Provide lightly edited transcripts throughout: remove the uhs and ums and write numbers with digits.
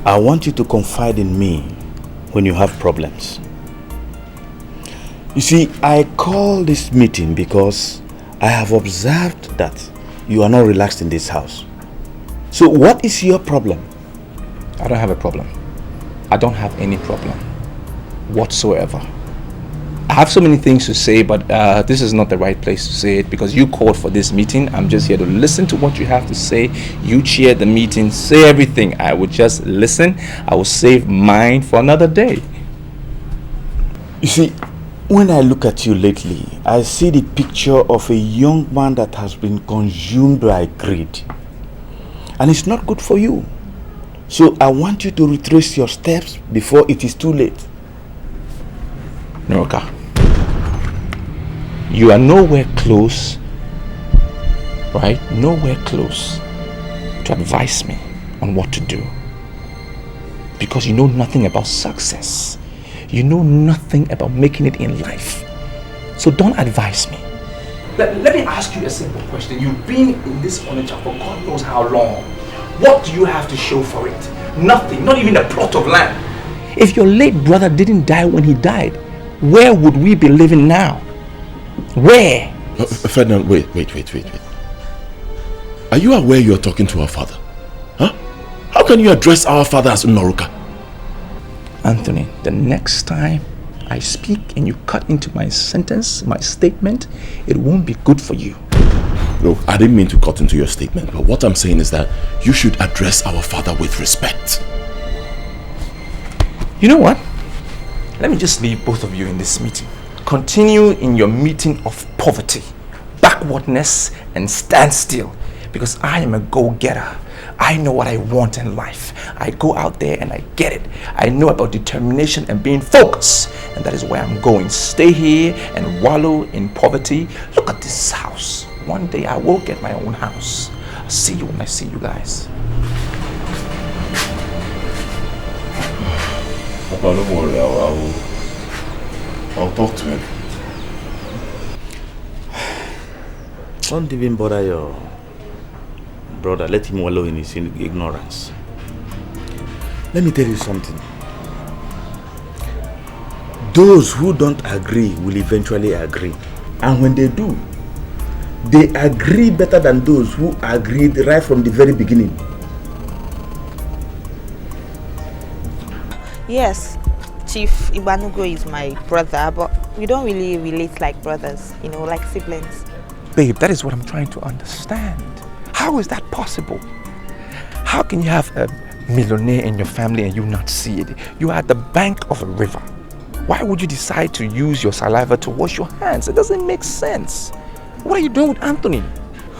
I want you to confide in me when you have problems. You see, I call this meeting because I have observed that you are not relaxed in this house. So what is your problem? I don't have a problem. I don't have any problem whatsoever. I have so many things to say, but this is not the right place to say it because you called for this meeting. I'm just here to listen to what you have to say. You chair the meeting, say everything. I will just listen. I will save mine for another day. You see, when I look at you lately, I see the picture of a young man that has been consumed by greed. And it's not good for you. So I want you to retrace your steps before it is too late. Noroka, you are nowhere close, right? Nowhere close to advise me on what to do. Because you know nothing about success. You know nothing about making it in life. So don't advise me. Let me ask you a simple question. You've been in this Onitsha for God knows how long. What do you have to show for it? Nothing, not even a plot of land. If your late brother didn't die when he died, where would we be living now? Where? Ferdinand, wait. Are you aware you are talking to our father? Huh? How can you address our father as Noroka? Anthony, the next time I speak and you cut into my sentence, my statement, it won't be good for you. No, I didn't mean to cut into your statement, but what I'm saying is that you should address our father with respect. You know what? Let me just leave both of you in this meeting. Continue in your meeting of poverty, backwardness, and standstill. Because I am a go-getter. I know what I want in life. I go out there and I get it. I know about determination and being focused. And that is where I'm going. Stay here and wallow in poverty. Look at this house. One day I will get my own house. I'll see you when I see you guys. Papa, don't worry. I'll talk to him. Don't even bother your brother. Let him wallow in his ignorance. Let me tell you something. Those who don't agree will eventually agree. And when they do, they agree better than those who agreed right from the very beginning. Yes, Chief Ibanugo is my brother, but we don't really relate like brothers, you know, like siblings. Babe, that is what I'm trying to understand. How is that possible? How can you have a millionaire in your family and you not see it? You are at the bank of a river. Why would you decide to use your saliva to wash your hands? It doesn't make sense. What are you doing with Anthony?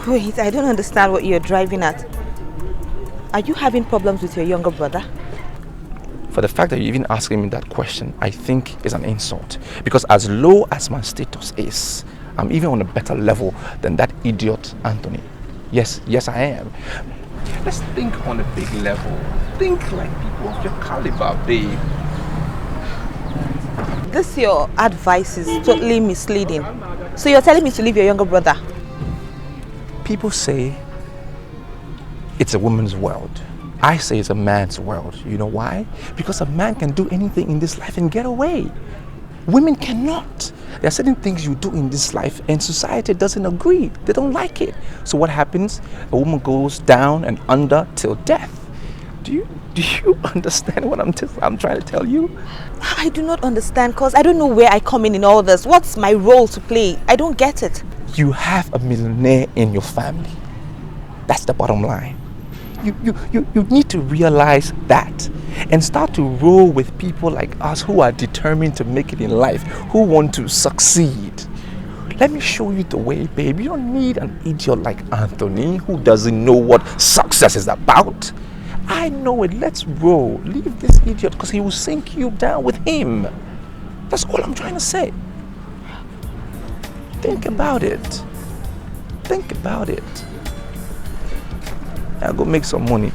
Wait, I don't understand what you're driving at. Are you having problems with your younger brother? For the fact that you're even asking me that question, I think is an insult. Because as low as my status is, I'm even on a better level than that idiot Anthony. Yes, I am. Let's think on a big level. Think like people of your caliber, babe. This your advice is totally misleading. So you're telling me to leave your younger brother? People say it's a woman's world. I say it's a man's world. You know why? Because a man can do anything in this life and get away. Women cannot. There are certain things you do in this life and society doesn't agree. They don't like it. So what happens? A woman goes down and under till death. Do you understand what I'm trying to tell you? I do not understand because I don't know where I come in all this. What's my role to play? I don't get it. You have a millionaire in your family. That's the bottom line. You need to realize that and start to roll with people like us who are determined to make it in life, who want to succeed. Let me show you the way, babe. You don't need an idiot like Anthony who doesn't know what success is about. I know it. Let's roll. Leave this idiot because he will sink you down with him. That's all I'm trying to say. Think about it. Think about it. I'll go make some money.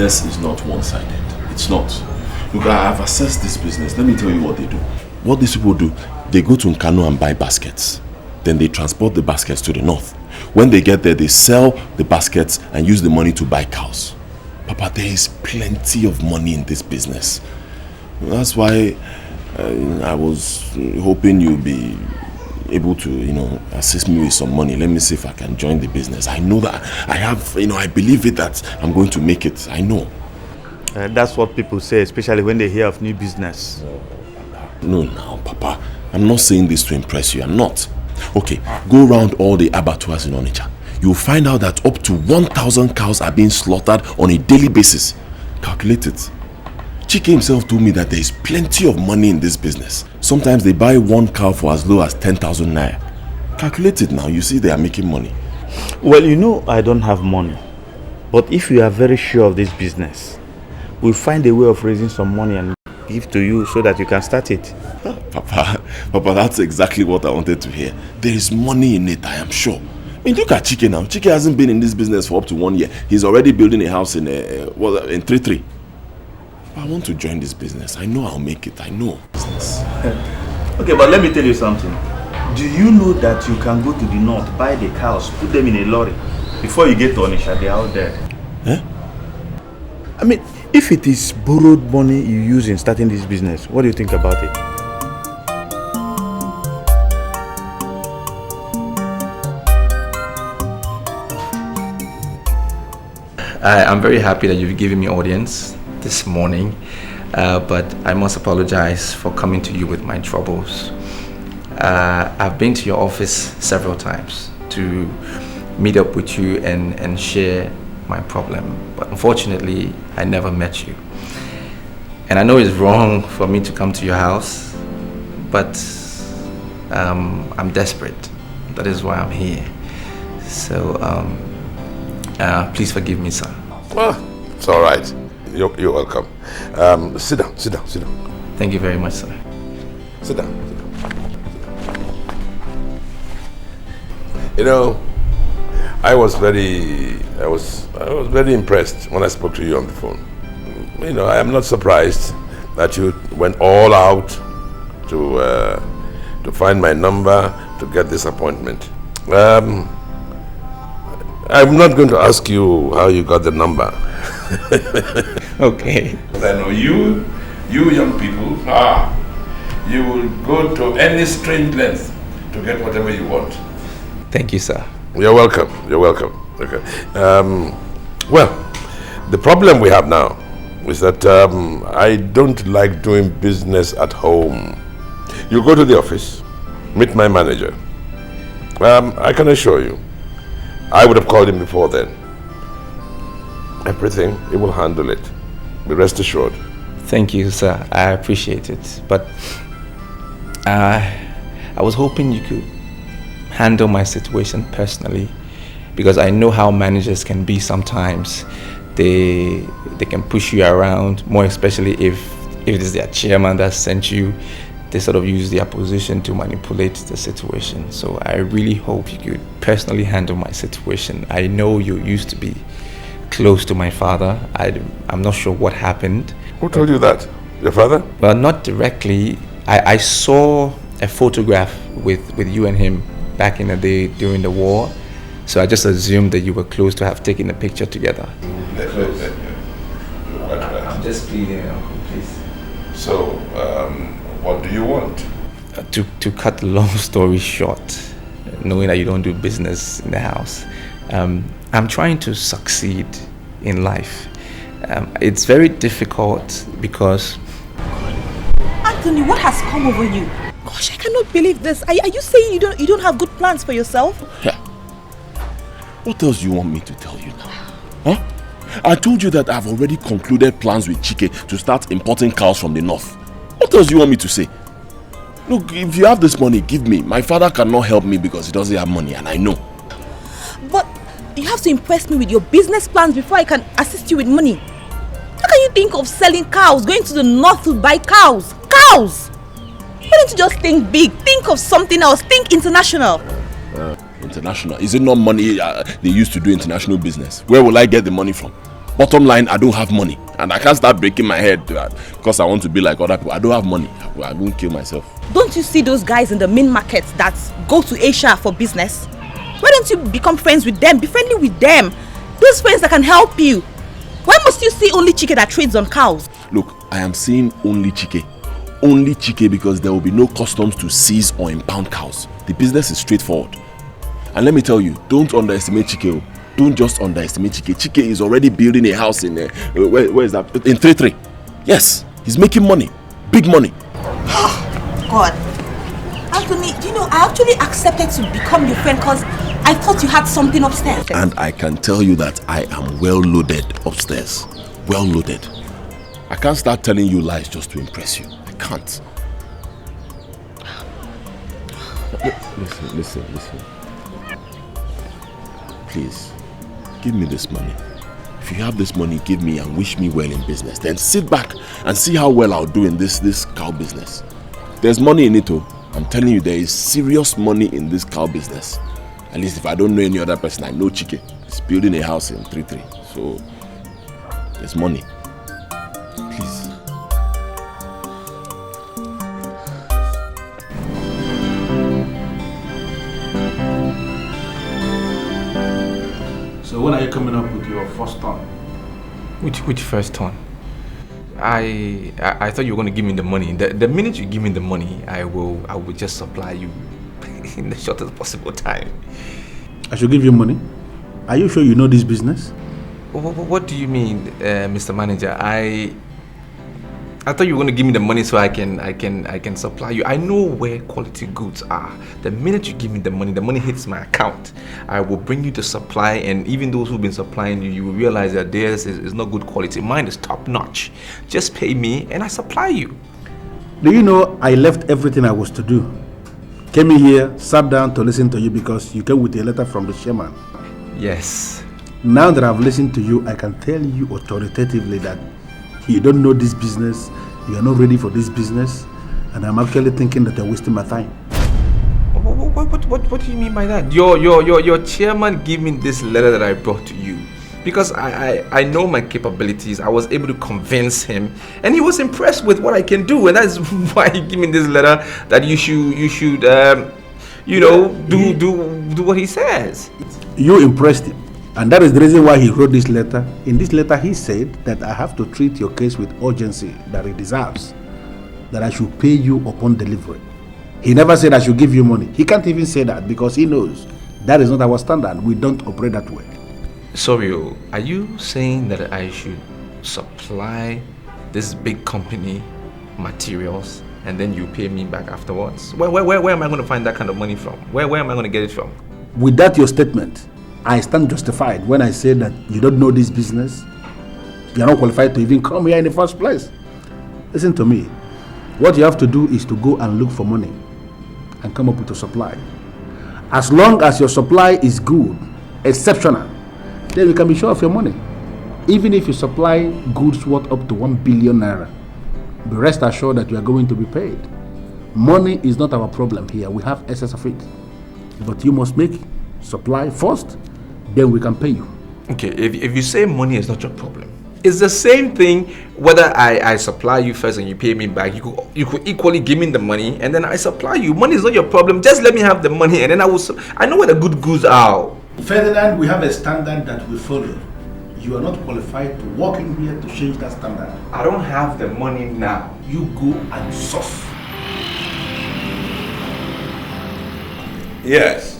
business is not one-sided. It's not. Look, I have assessed this business. Let me tell you what they do. What these people do, they go to Nkano and buy baskets. Then they transport the baskets to the north. When they get there, they sell the baskets and use the money to buy cows. Papa, there is plenty of money in this business. That's why I was hoping you'd be able to, assist me with some money. Let me see if I can join the business. I know that I have, I believe it that I'm going to make it. I know. That's what people say, especially when they hear of new business. No, Papa. I'm not saying this to impress you. I'm not. Okay, go around all the abattoirs in Onitsha. You'll find out that up to 1,000 cows are being slaughtered on a daily basis. Calculate it. Chike himself told me that there is plenty of money in this business. Sometimes they buy one cow for as low as 10,000 naira. Calculate it now. You see they are making money. Well, I don't have money. But if you are very sure of this business, we'll find a way of raising some money and give to you so that you can start it. Papa, that's exactly what I wanted to hear. There is money in it, I am sure. I mean, look at Chike now. Chike hasn't been in this business for up to 1 year. He's already building a house in 3-3. I want to join this business. I know I'll make it. I know. Okay, but let me tell you something. Do you know that you can go to the north, buy the cows, put them in a lorry? Before you get to Onitsha, they're out there. Eh? I mean, if it is borrowed money you use in starting this business, what do you think about it? I'm very happy that you've given me audience this morning, but I must apologize for coming to you with my troubles. I've been to your office several times to meet up with you and share my problem, but unfortunately I never met you. And I know it's wrong for me to come to your house, but I'm desperate. That is why I'm here. So please forgive me, sir. Well, it's all right. You're welcome. Sit down. Thank you very much, sir. Sit down. I was very impressed when I spoke to you on the phone. I am not surprised that you went all out to find my number to get this appointment. I'm not going to ask you how you got the number. Okay. But I know you young people, you will go to any strange length to get whatever you want. Thank you, sir. You're welcome. Okay. Well, the problem we have now is that I don't like doing business at home. You go to the office, meet my manager. I can assure you, I would have called him before then. Everything, he will handle it. Be rest assured. Thank you, sir. I appreciate it. But I was hoping you could handle my situation personally, because I know how managers can be sometimes. They can push you around, more especially if it is their chairman that sent you. They sort of use their position to manipulate the situation. So I really hope you could personally handle my situation. I know you used to be close to my father. I'm not sure what happened. Who told you that? Your father? Well, not directly. I saw a photograph with you and him back in the day during the war. So I just assumed that you were close to have taken a picture together. I'm just pleading, Uncle, please. So, what do you want? To cut the long story short, knowing that you don't do business in the house, I'm trying to succeed in life. It's very difficult because... Anthony, what has come over you? Gosh, I cannot believe this. Are you saying you don't have good plans for yourself? Yeah. What else do you want me to tell you now? Huh? I told you that I've already concluded plans with Chike to start importing cows from the north. What else do you want me to say? Look, if you have this money, give me. My father cannot help me because he doesn't have money, and I know. But you have to impress me with your business plans before I can assist you with money. How can you think of selling cows, going to the north to buy cows? Cows! Why don't you just think big? Think of something else. Think international. International? Is it not money they used to do international business? Where will I get the money from? Bottom line, I don't have money. And I can't start breaking my head because I want to be like other people. I don't have money. I won't kill myself. Don't you see those guys in the main market that go to Asia for business? Why don't you become friends with them? Be friendly with them. Those friends that can help you. Why must you see only Chike that trades on cows? Look, I am seeing only Chike. Only Chike because there will be no customs to seize or impound cows. The business is straightforward. And let me tell you, don't underestimate Chike. Don't just underestimate Chike. Chike is already building a house in where is that? In 33. Yes, he's making money. Big money. God. Anthony, you know, I actually accepted to become your friend because I thought you had something upstairs. And I can tell you that I am well loaded upstairs. Well loaded. I can't start telling you lies just to impress you. I can't. Listen. Please, give me this money. If you have this money, give me and wish me well in business. Then sit back and see how well I'll do in this cow business. There's money in it too. I'm telling you, there is serious money in this cow business. At least if I don't know any other person, I know Chike. He's building a house in 33. So, there's money. Please. So when are you coming up with your first turn? Which first turn? I thought you were going to give me the money. The minute you give me the money, I will just supply you in the shortest possible time. I should give you money? Are you sure you know this business? What do you mean, Mr. Manager? I thought you were going to give me the money so I can supply you. I know where quality goods are. The minute you give me the money hits my account. I will bring you the supply, and even those who've been supplying you, you will realize that theirs is not good quality. Mine is top notch. Just pay me and I supply you. Do you know I left everything I was to do? Came in here, sat down to listen to you because you came with a letter from the chairman. Yes. Now that I've listened to you, I can tell you authoritatively that you don't know this business, you are not ready for this business, and I'm actually thinking that you're wasting my time. What do you mean by that? Your chairman gave me this letter that I brought to you because I know my capabilities. I was able to convince him, and he was impressed with what I can do, and that's why he gave me this letter that you should do what he says. You impressed him. And that is the reason why he wrote this letter. In this letter, he said that I have to treat your case with urgency that it deserves, that I should pay you upon delivery. He never said I should give you money. He can't even say that because he knows that is not our standard. We don't operate that way. Sorry, are you saying that I should supply this big company materials and then you pay me back afterwards? Where am I going to find that kind of money from? Where am I going to get it from? With that your statement, I stand justified when I say that you don't know this business. You are not qualified to even come here in the first place. Listen to me. What you have to do is to go and look for money and come up with a supply. As long as your supply is good, exceptional, then you can be sure of your money. Even if you supply goods worth up to 1 billion naira, be rest assured that you are going to be paid. Money is not our problem here. We have excess of it. But you must make supply first, then we can pay you. Okay, if you say money is not your problem, it's the same thing whether I supply you first and you pay me back. You could equally give me the money and then I supply you. Money is not your problem. Just let me have the money and then I know where the good goods are. Ferdinand, we have a standard that we follow. You are not qualified to walk in here to change that standard. I don't have the money now. You go and suffer. Yes.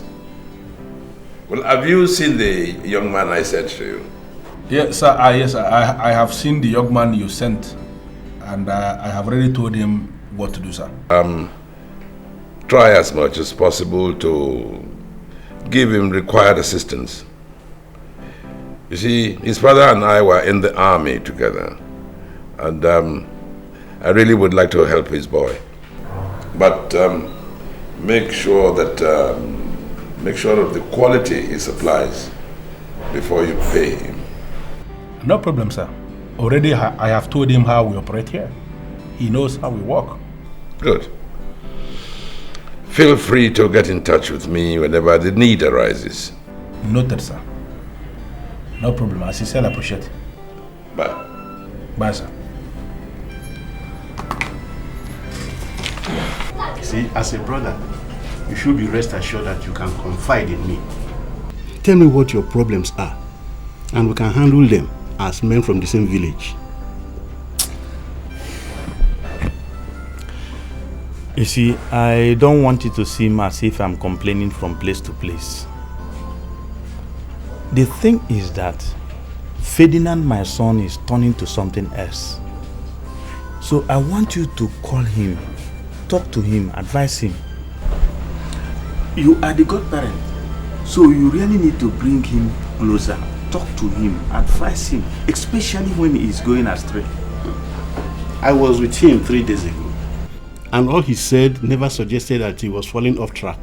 Well, have you seen the young man I sent to you? Yes, sir. Yes, sir. I have seen the young man you sent, and I have already told him what to do, sir. Try as much as possible to give him required assistance. You see, his father and I were in the army together, and I really would like to help his boy. But make sure that of the quality he supplies before you pay him. No problem, sir. Already I have told him how we operate here. He knows how we work. Good. Feel free to get in touch with me whenever the need arises. Noted, sir. No problem. I sincerely appreciate it. Bye. Bye, sir. See, as a brother, you should be rest assured that you can confide in me. Tell me what your problems are, and we can handle them as men from the same village. You see, I don't want it to seem as if I'm complaining from place to place. The thing is that Ferdinand, my son, is turning to something else. So I want you to call him, talk to him, advise him. You are the godparent, so you really need to bring him closer, talk to him, advise him, especially when he is going astray. I was with him 3 days ago, and all he said never suggested that he was falling off track.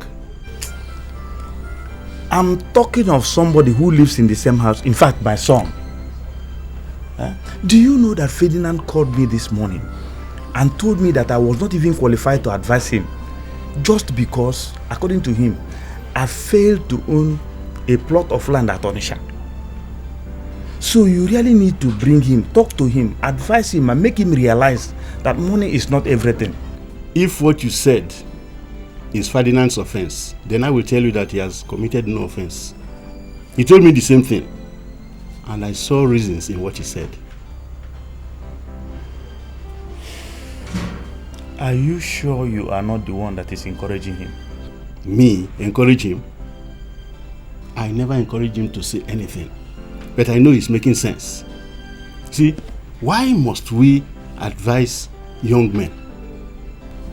I'm talking of somebody who lives in the same house, in fact, my son. Do you know that Ferdinand called me this morning and told me that I was not even qualified to advise him, just because, according to him, I failed to own a plot of land at Onitsha. So you really need to bring him, talk to him, advise him, and make him realize that money is not everything. If what you said is Ferdinand's offense, then I will tell you that he has committed no offense. He told me the same thing, and I saw reasons in what he said. Are you sure you are not the one that is encouraging him? Me encourage him? I never encourage him to say anything, but I know he's making sense. See, why must we advise young men?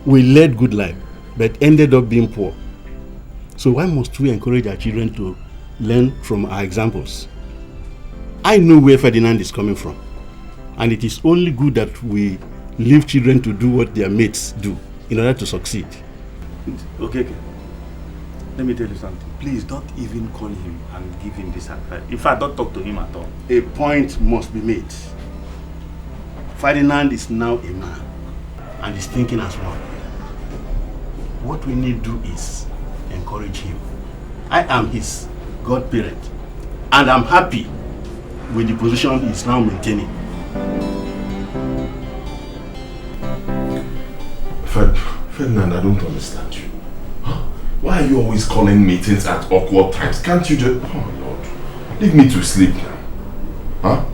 We led good life, but ended up being poor. So why must we encourage our children to learn from our examples? I know where Ferdinand is coming from, and it is only good that we leave children to do what their mates do in order to succeed. Okay. Let me tell you something. Please don't even call him and give him this advice. In fact, don't talk to him at all. A point must be made. Ferdinand is now a man and is thinking as one. What we need to do is encourage him. I am his godparent, and I'm happy with the position he is now maintaining. Ferdinand, I don't understand you. Why are you always calling meetings at awkward times? Can't you just... Oh, Lord. Leave me to sleep now. Huh?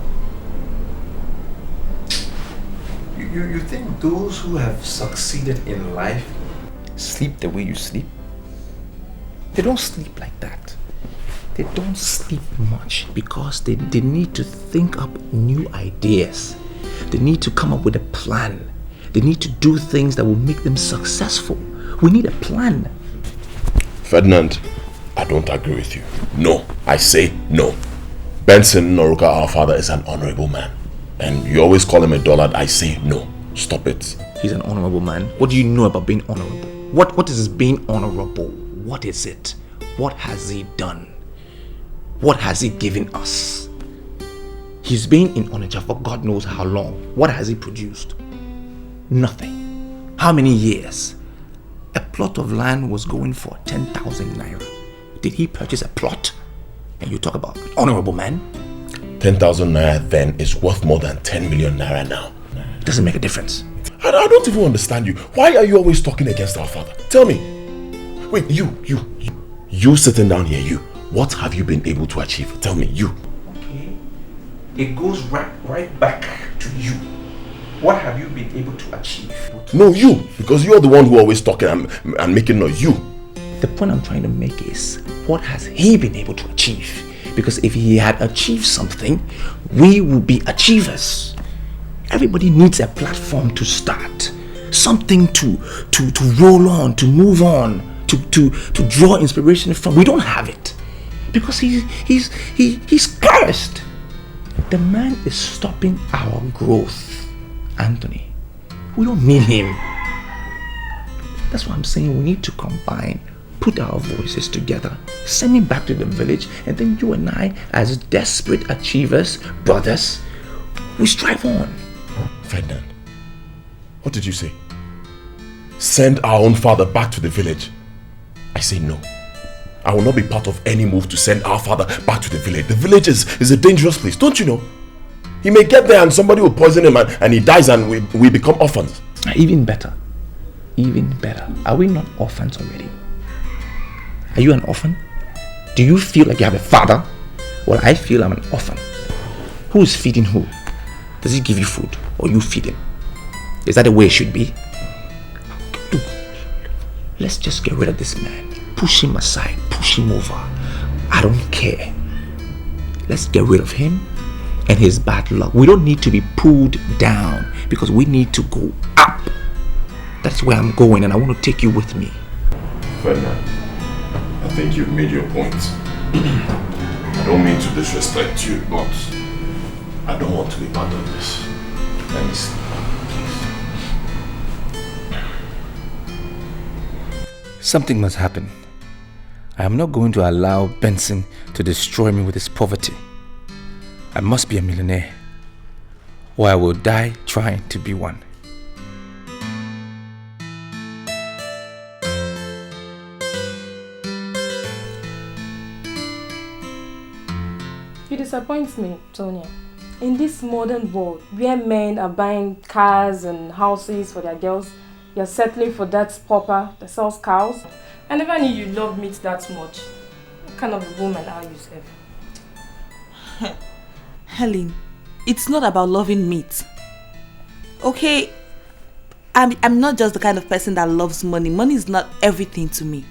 You think those who have succeeded in life sleep the way you sleep? They don't sleep like that. They don't sleep much because they need to think up new ideas. They need to come up with a plan. They need to do things that will make them successful. We need a plan. Ferdinand, I don't agree with you. No, I say no. Benson Noruka, our father, is an honorable man. And you always call him a dullard. I say no. Stop it. He's an honorable man. What do you know about being honorable? What is being honorable? What is it? What has he done? What has he given us? He's been in Onitsha for God knows how long. What has he produced? Nothing. How many years? A plot of land was going for 10,000 naira. Did he purchase a plot? And you talk about honorable man? 10,000 naira then is worth more than 10 million naira now. It doesn't make a difference. I don't even understand you. Why are you always talking against our father? Tell me. Wait, you sitting down here, what have you been able to achieve? Tell me, you. Okay. It goes right back to you. What have you been able to achieve? No, you. Because you're the one who always talking and making noise. You. The point I'm trying to make is, what has he been able to achieve? Because if he had achieved something, we would be achievers. Everybody needs a platform to start. Something to roll on, to move on, to draw inspiration from. We don't have it. Because he's cursed. The man is stopping our growth. Anthony, we don't need him. That's why I'm saying we need to combine, put our voices together, send him back to the village, and then you and I, as desperate achievers, brothers, we strive on. Ferdinand, what did you say? Send our own father back to the village. I say no. I will not be part of any move to send our father back to the village. The village is a dangerous place, don't you know? He may get there and somebody will poison him and he dies and we become orphans. Even better. Even better. Are we not orphans already? Are you an orphan? Do you feel like you have a father? Well, I feel I'm an orphan. Who is feeding who? Does he give you food or you feed him? Is that the way it should be? Look, let's just get rid of this man. Push him aside. Push him over. I don't care. Let's get rid of him and his bad luck. We don't need to be pulled down because we need to go up. That's where I'm going and I want to take you with me. Ferdinand, I think you've made your point. I don't mean to disrespect you, but I don't want to be part of this. Let me see, please. Something must happen. I am not going to allow Benson to destroy me with his poverty. I must be a millionaire, or I will die trying to be one. You disappoint me, Tonya. In this modern world, where men are buying cars and houses for their girls, you're settling for that pauper that sells cows. I never knew you loved meat that much. What kind of a woman are you, Seth? Helen, it's not about loving meat. Okay, I'm not just the kind of person that loves money. Money is not everything to me.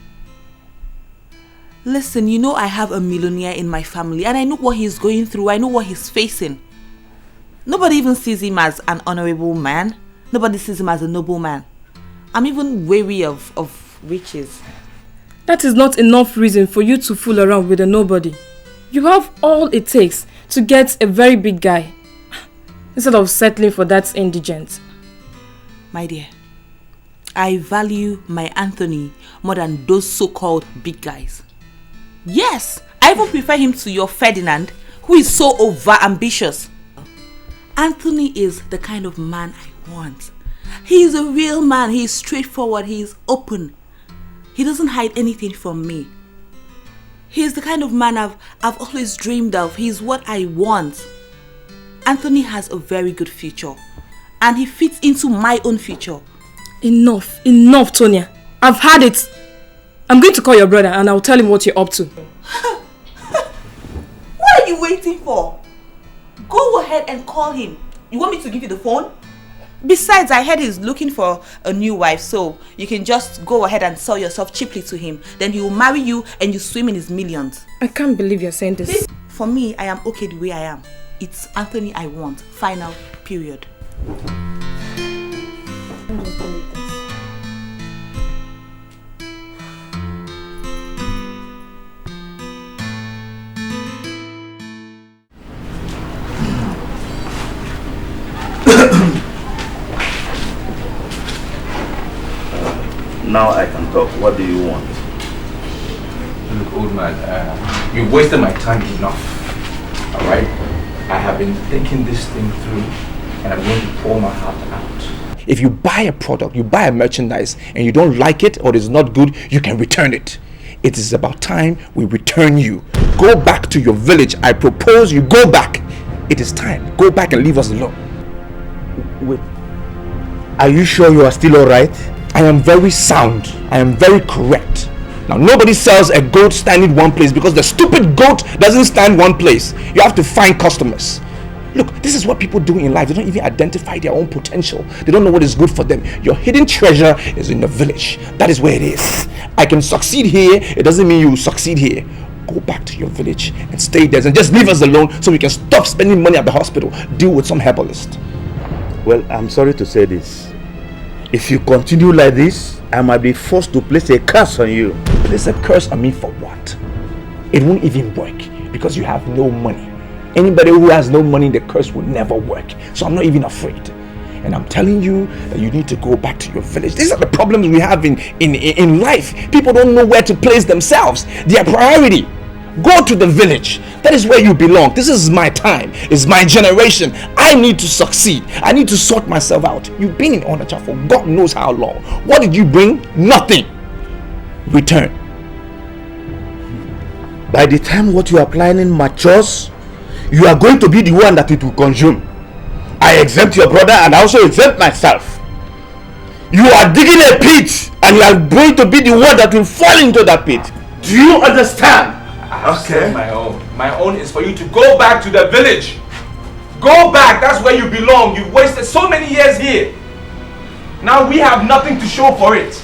Listen, you know I have a millionaire in my family and I know what he's going through. I know what he's facing. Nobody even sees him as an honorable man. Nobody sees him as a noble man. I'm even wary of riches. That is not enough reason for you to fool around with a nobody. You have all it takes to get a very big guy instead of settling for that indigent. My dear, I value my Anthony more than those so-called big guys. Yes, I even prefer him to your Ferdinand, who is so over-ambitious. Anthony is the kind of man I want. He is a real man. He is straightforward. He is open. He doesn't hide anything from me. He is the kind of man I've always dreamed of. He is what I want. Anthony has a very good future. And he fits into my own future. Enough, Tonya. I've had it. I'm going to call your brother and I'll tell him what you're up to. What are you waiting for? Go ahead and call him. You want me to give you the phone? Besides, I heard he's looking for a new wife, so you can just go ahead and sell yourself cheaply to him. Then he will marry you and you swim in his millions. I can't believe you're saying this. For me, I am okay the way I am. It's Anthony I want. Final. Period. Now I can talk. What do you want? Look, old man, you've wasted my time enough. Alright? I have been thinking this thing through and I'm going to pour my heart out. If you buy a product, you buy a merchandise and you don't like it or it is not good, you can return it. It is about time we return you. Go back to your village. I propose you go back. It is time. Go back and leave us alone. Wait. Are you sure you are still alright? I am very sound. I am very correct. Now, nobody sells a goat standing one place because the stupid goat doesn't stand one place. You have to find customers. Look, this is what people do in life. They don't even identify their own potential. They don't know what is good for them. Your hidden treasure is in the village. That is where it is. I can succeed here. It doesn't mean you succeed here. Go back to your village and stay there and just leave us alone so we can stop spending money at the hospital. Deal with some herbalist. Well, I'm sorry to say this. If you continue like this, I might be forced to place a curse on you. Place a curse on me for what? It won't even work because you have no money. Anybody who has no money, the curse will never work. So I'm not even afraid. And I'm telling you that you need to go back to your village. These are the problems we have in life. People don't know where to place themselves. Their priority. Go to the village. That is where you belong. This is my time. It's my generation. I need to succeed. I need to sort myself out. You've been in Onitsha for God knows how long. What did you bring? Nothing. Return. By the time what you are planning matures, you are going to be the one that it will consume. I exempt your brother and I also exempt myself. You are digging a pit and you are going to be the one that will fall into that pit. Do you understand? Okay. My own is for you to go back to the village. Go back. That's where you belong. You've wasted so many years here. Now we have nothing to show for it.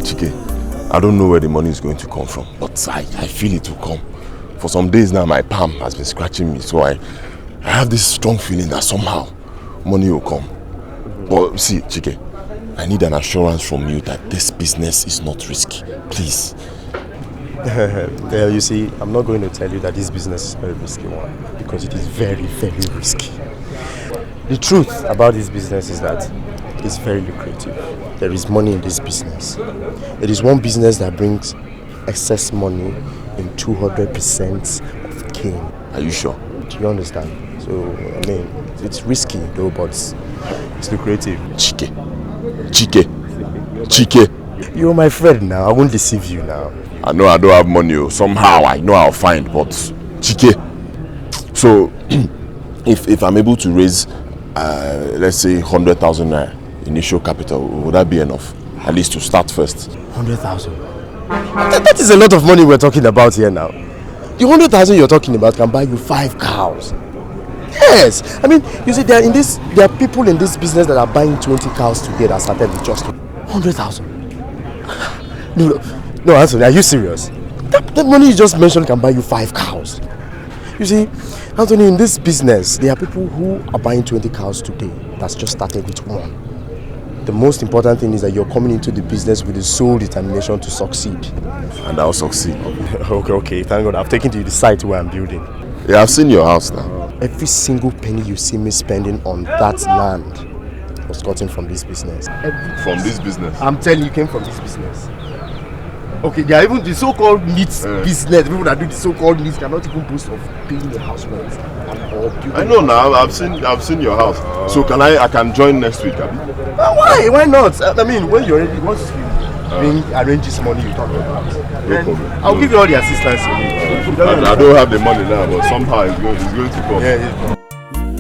Chike, I don't know where the money is going to come from, but I feel it will come. For some days now, my palm has been scratching me, so I have this strong feeling that somehow money will come. But see, Chike, I need an assurance from you that this business is not risky. Please. You see, I'm not going to tell you that this business is a very risky one, because it is very, very risky. The truth about this business is that it's very lucrative. There is money in this business. It is one business that brings excess money in 200% of gain. Are you sure? Do you understand? So, I mean, it's risky though, but it's lucrative. Chike. You're my friend now. I won't deceive you now. I know I don't have money. Somehow I know I'll find, but Chike. So, if I'm able to raise, let's say 100,000 naira initial capital, would that be enough? At least to start first. 100,000. That is a lot of money we're talking about here now. The 100,000 you're talking about can buy you 5 cows. Yes, I mean, you see, there are people in this business that are buying 20 cows today that started with just 100,000. No, Anthony, are you serious? That money you just mentioned can buy you 5 cows. You see, Anthony, in this business, there are people who are buying 20 cows today that's just started with 1. The most important thing is that you're coming into the business with the sole determination to succeed. And I'll succeed. Okay, thank God. I've taken you to the site where I'm building. Yeah, I've seen your house now. Every single penny you see me spending on that land was gotten from this business. From this business? I'm telling you, came from this business. Okay, there are even the so-called needs business. People that do the so-called needs cannot even boast of paying the house rent. I know now. I've seen your house. So I can join next week, Abi? Why? Why not? I mean, when you're ready, once you arrange this money you talk about, no problem. I'll give you all the assistance you need. I don't have the money now, but somehow it's going to come. Yeah.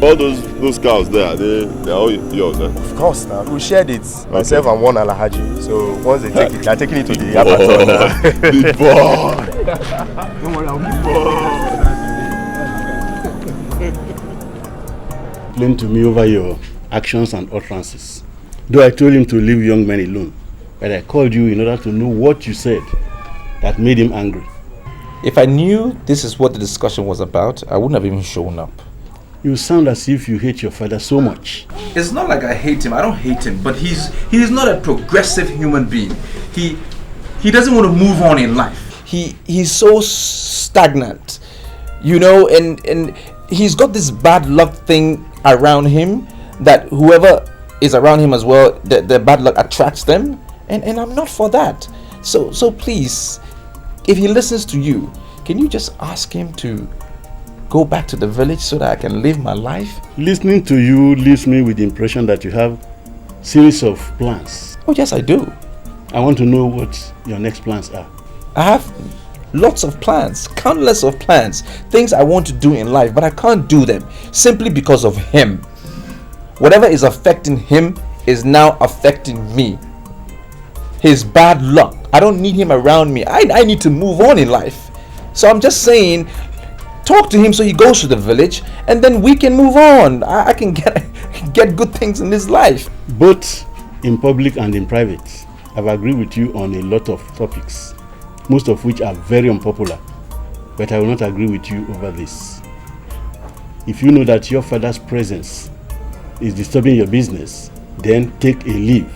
All those cows there, they're all yours, eh? Of course, now. We shared it. Myself and one Alhaji. So once they take it, they're taking it to the abattoir now. Big boy! Don't worry, I'll give you. Explain to me over your actions and utterances. Though I told him to leave young men alone, but I called you in order to know what you said that made him angry. If I knew this is what the discussion was about, I wouldn't have even shown up. You sound as if you hate your father so much. It's not like I hate him. I don't hate him, but he's not a progressive human being. He doesn't want to move on in life. He's so stagnant, you know, and he's got this bad luck thing around him that whoever is around him as well, the bad luck attracts them, and I'm not for that. So please, if he listens to you, can you just ask him to go back to the village so that I can live my life? Listening to you leaves me with the impression that you have series of plans. Oh yes, I do. I want to know what your next plans are. I have lots of plans, countless of plans, things I want to do in life, but I can't do them simply because of him. Whatever is affecting him is now affecting me. His bad luck. I don't need him around me. I need to move on in life. So I'm just saying, talk to him so he goes to the village and then we can move on. I can get good things in this life. Both in public and in private, I've agreed with you on a lot of topics, most of which are very unpopular, but I will not agree with you over this. If you know that your father's presence is disturbing your business, then take a leave.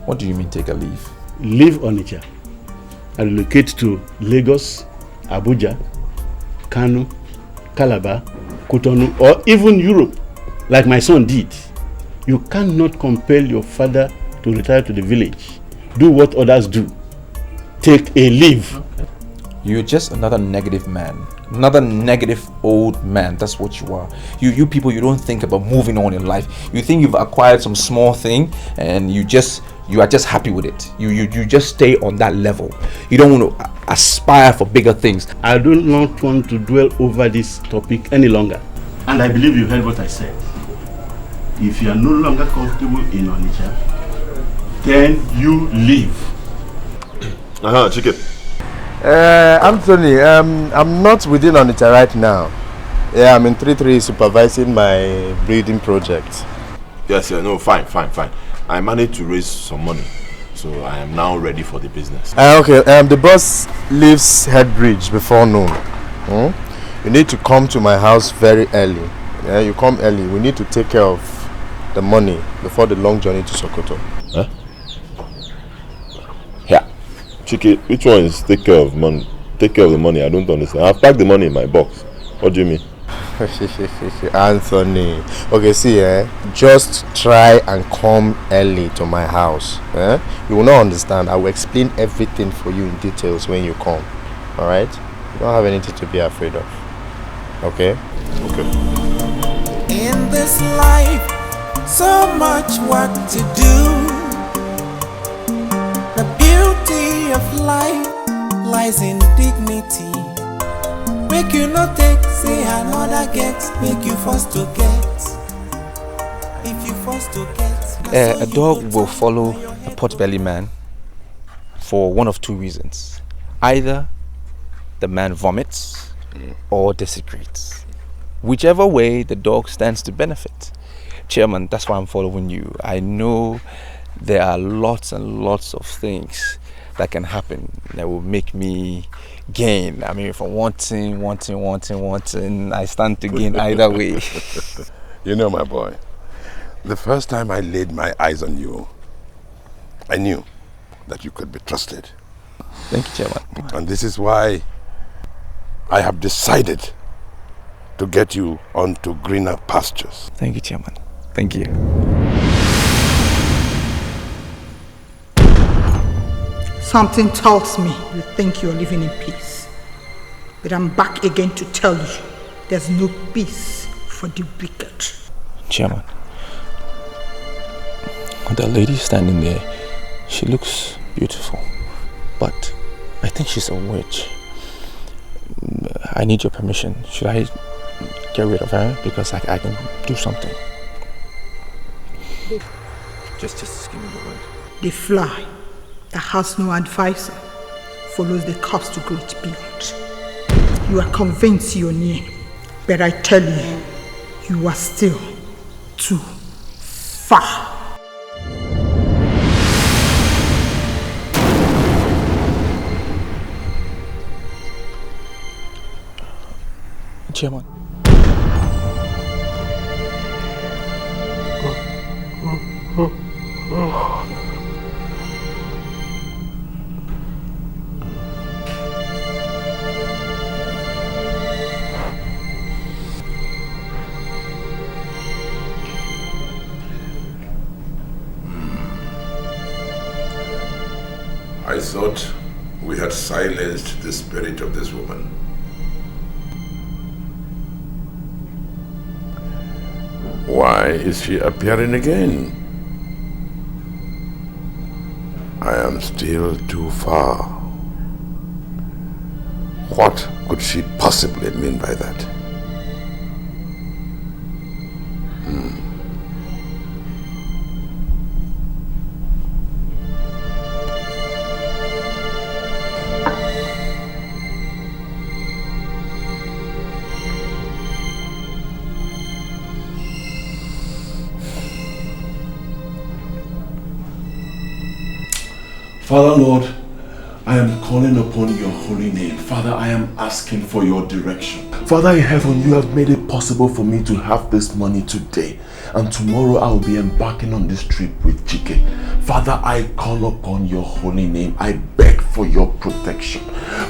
What do you mean take a leave? Leave Onitsha and relocate to Lagos, Abuja, Kano, Calabar, Cotonou, or even Europe, like my son did. You cannot compel your father to retire to the village. Do what others do. Take a leave. Okay. You're just another negative man. Another negative old man. That's what you are. You people, you don't think about moving on in life. You think you've acquired some small thing and you are just happy with it. You just stay on that level. You don't want to aspire for bigger things. I do not want to dwell over this topic any longer. And I believe you heard what I said. If you are no longer comfortable in Onitsha, then you leave. Chicken. Anthony, I'm not within Onitsha right now. Yeah, I'm in 3-3 supervising my breeding project. Yes, no, fine. I managed to raise some money, so I am now ready for the business. Okay, the boss leaves Headbridge before noon. You need to come to my house very early. Yeah, you come early. We need to take care of the money before the long journey to Sokoto. Huh? Yeah. Chiki, which one is take care of money? Take care of the money? I don't understand. I've packed the money in my box. What do you mean? Anthony. Okay, see, just try and come early to my house. You will not understand. I will explain everything for you in details when you come. Alright? You don't have anything to be afraid of. Okay? Okay. In this life, so much work to do. The beauty of life lies in dignity. Make you not take, say another get. Make you first to get. If you first to get. A dog will follow a pot-belly man for one of two reasons. Either the man vomits or desecrates. Whichever way, the dog stands to benefit. Chairman, that's why I'm following you. I know there are lots and lots of things that can happen that will make me gain. I mean, if I'm wanting, I stand to gain either way. You know, my boy, the first time I laid my eyes on you, I knew that you could be trusted. Thank you, Chairman. And this is why I have decided to get you onto greener pastures. Thank you, Chairman. Thank you. Something tells me you think you're living in peace. But I'm back again to tell you there's no peace for the wicked. Chairman, the lady standing there, she looks beautiful, but I think she's a witch. I need your permission. Should I get rid of her? Because I can do something. Just give me the word. The fly that has no advisor follows the course to great beyond. You are convinced you're near, but I tell you, you are still too far. Chairman. I thought we had silenced the spirit of this woman. Why is she appearing again? I am still too far. What could she possibly mean by that? Father Lord, I am calling upon your holy name. Father, I am asking for your direction. Father in heaven, you have made it possible for me to have this money today. And tomorrow I will be embarking on this trip with Chike. Father, I call upon your holy name. I beg for your protection.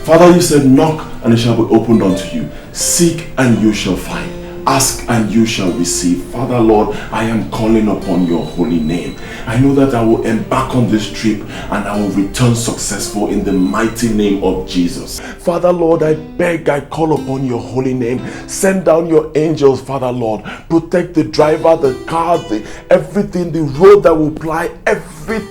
Father, you said knock and it shall be opened unto you. Seek and you shall find. Ask and you shall receive. Father Lord, I am calling upon your holy name. I know that I will embark on this trip and I will return successful in the mighty name of Jesus. Father Lord, I beg, I call upon your holy name. Send down your angels, Father Lord. Protect the driver, the car, everything, the road that will ply, everything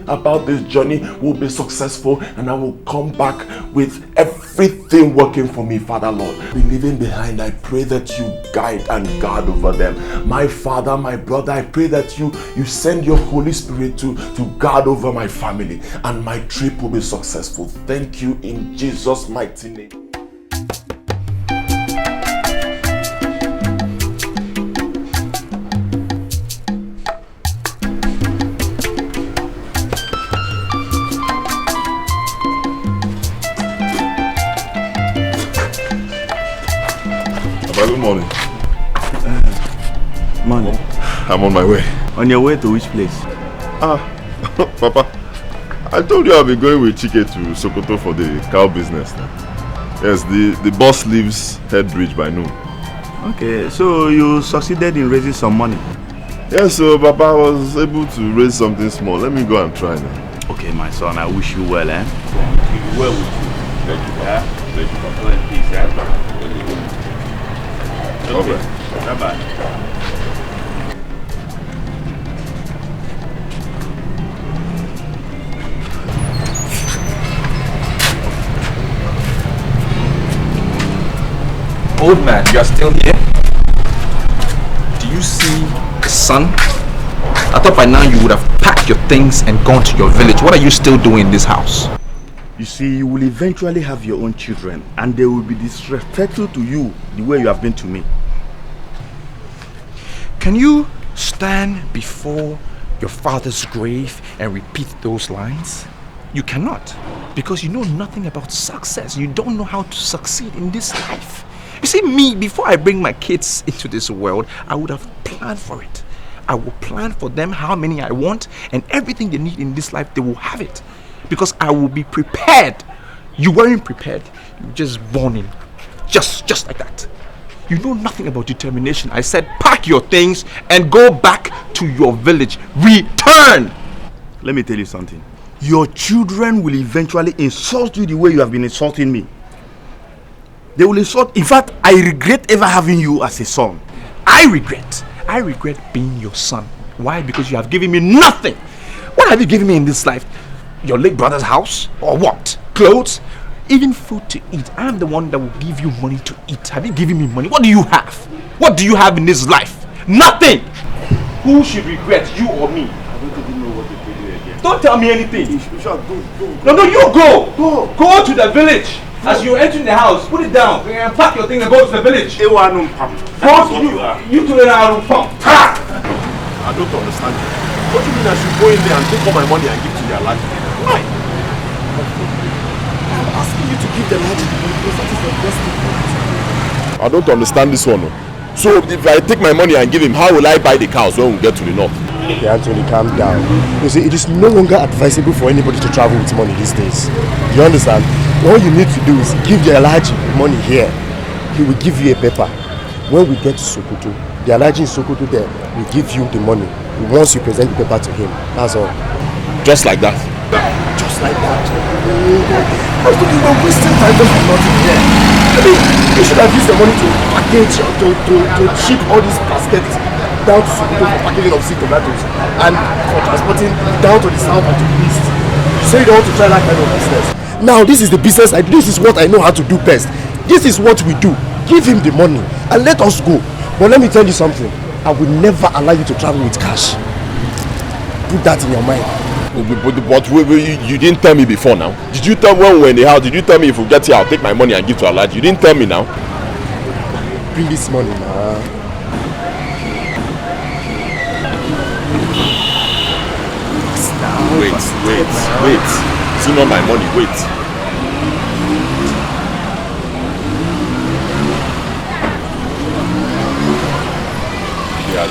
about this journey will be successful, and I will come back with everything working for me, Father Lord. Be leaving behind, I pray that you guide and guard over them. My Father, my brother, I pray that you send your Holy Spirit to guard over my family, and my trip will be successful. Thank you in Jesus' mighty name. Good morning. Morning. I'm on my way. On your way to which place? Papa, I told you I'll be going with Chike to Sokoto for the cow business now. Yes, the boss leaves Head Bridge by noon. Okay, so you succeeded in raising some money? Yes, so Papa, I was able to raise something small. Let me go and try now. Okay, my son, I wish you well, eh? Well with you. Thank you, Papa. Thank you, Papa. Go in peace, eh? Okay. Bye-bye. Old man, you are still here? Do you see the sun? I thought by now you would have packed your things and gone to your village. What are you still doing in this house? You see, you will eventually have your own children, and they will be disrespectful to you the way you have been to me. Can you stand before your father's grave and repeat those lines? You cannot, because you know nothing about success. You don't know how to succeed in this life. You see, me, before I bring my kids into this world, I would have planned for it. I will plan for them how many I want, and everything they need in this life, they will have it. Because I will be prepared. You weren't prepared. You were just born in. Just like that. You know nothing about determination. I said pack your things and go back to your village. Return! Let me tell you something. Your children will eventually insult you the way you have been insulting me. They will insult. In fact, I regret ever having you as a son. I regret being your son. Why? Because you have given me nothing. What have you given me in this life? Your late brother's house? Or what? Clothes? Even food to eat. I am the one that will give you money to eat. Have you given me money? What do you have? What do you have in this life? Nothing! Who should regret, you or me? I don't even know what to tell you again. Don't tell me anything. Go. No, you go! Go to the village. As you're entering the house, put it down and pack your things and go to the village. Go to you to the pump. I don't understand you. What do you mean I should go in there and take all my money and give to your lad? Why? I'm asking you to give the lad because that is the best thing. I don't understand this one. So if I take my money and give him, how will I buy the cows when we get to the north? Okay, Anthony, calm down. You see, it is no longer advisable for anybody to travel with money these days. You understand? All you need to do is give the Alhaji money here. He will give you a paper. When we get to Sokoto, the Alhaji in Sokoto there will give you the money once you present the paper to him. That's all. Just like that? Just like that. I was thinking about wasting time just for nothing here. I mean, you should have used the money to package, to ship all these baskets down to Sokoto for packaging of sweet tomatoes and for transporting down to the south and to the east. You say you don't want to try that kind of business. Now this is the business this is what I know how to do best. This is what we do. Give him the money and let us go. But let me tell you something. I will never allow you to travel with cash. Put that in your mind. But you didn't tell me before now. Did you tell me when we were in the house? Did you tell me if we get here I'll take my money and give to Alhaji? You didn't tell me now. Bring this money now. Wait. It's not my money. Wait.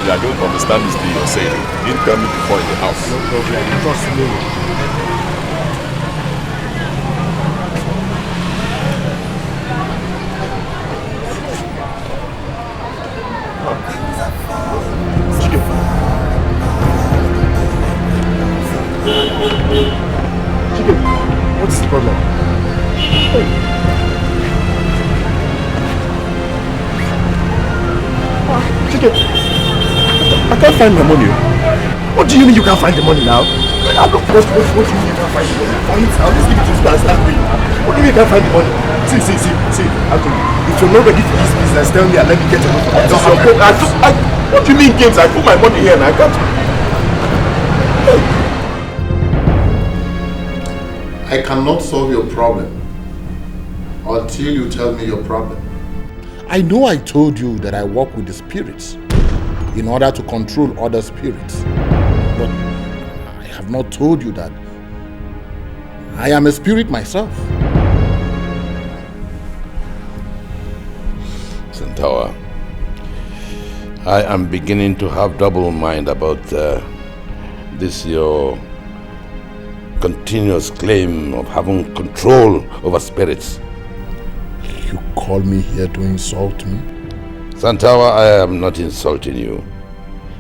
I don't understand this thing you're saying. You didn't tell me before in the house. No problem. Trust me. What's the problem? Hey. Chicken, I can't find my money. What do you mean you can't find the money now? What do you mean you can't find the money? Find it now. Let's give it to this guy and start paying now. What do you mean you can't find the money? See, Anthony, if you're not ready for this business, tell me and let me get your money. What do you mean games? I put my money here and I can't. I cannot solve your problem until you tell me your problem. I know I told you that I work with the spirits in order to control other spirits, but I have not told you that I am a spirit myself. Santawa, I am beginning to have double mind about this your continuous claim of having control over spirits. You call me here to insult me? Santawa, I am not insulting you.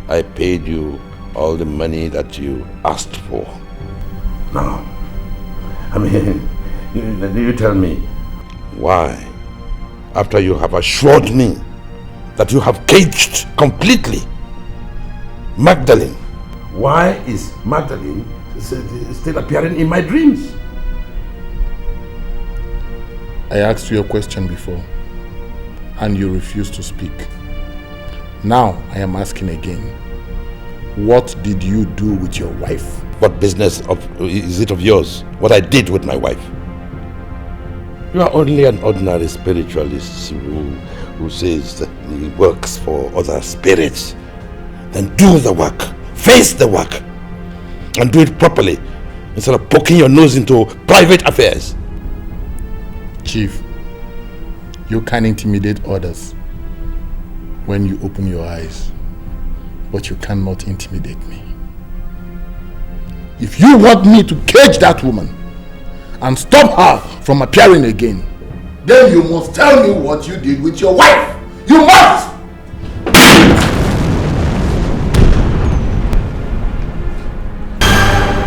I paid you all the money that you asked for. Now, I mean, you tell me, why, after you have assured me that you have caged completely Magdalene, why is Magdalene still appearing in my dreams? I asked you a question before and you refused to speak. Now I am asking again. What did you do with your wife? What business is it of yours? What I did with my wife? You are only an ordinary spiritualist who says that he works for other spirits. Then do the work. Face the work. And do it properly, instead of poking your nose into private affairs. Chief, you can intimidate others when you open your eyes, but you cannot intimidate me. If you want me to cage that woman and stop her from appearing again, then you must tell me what you did with your wife. You must!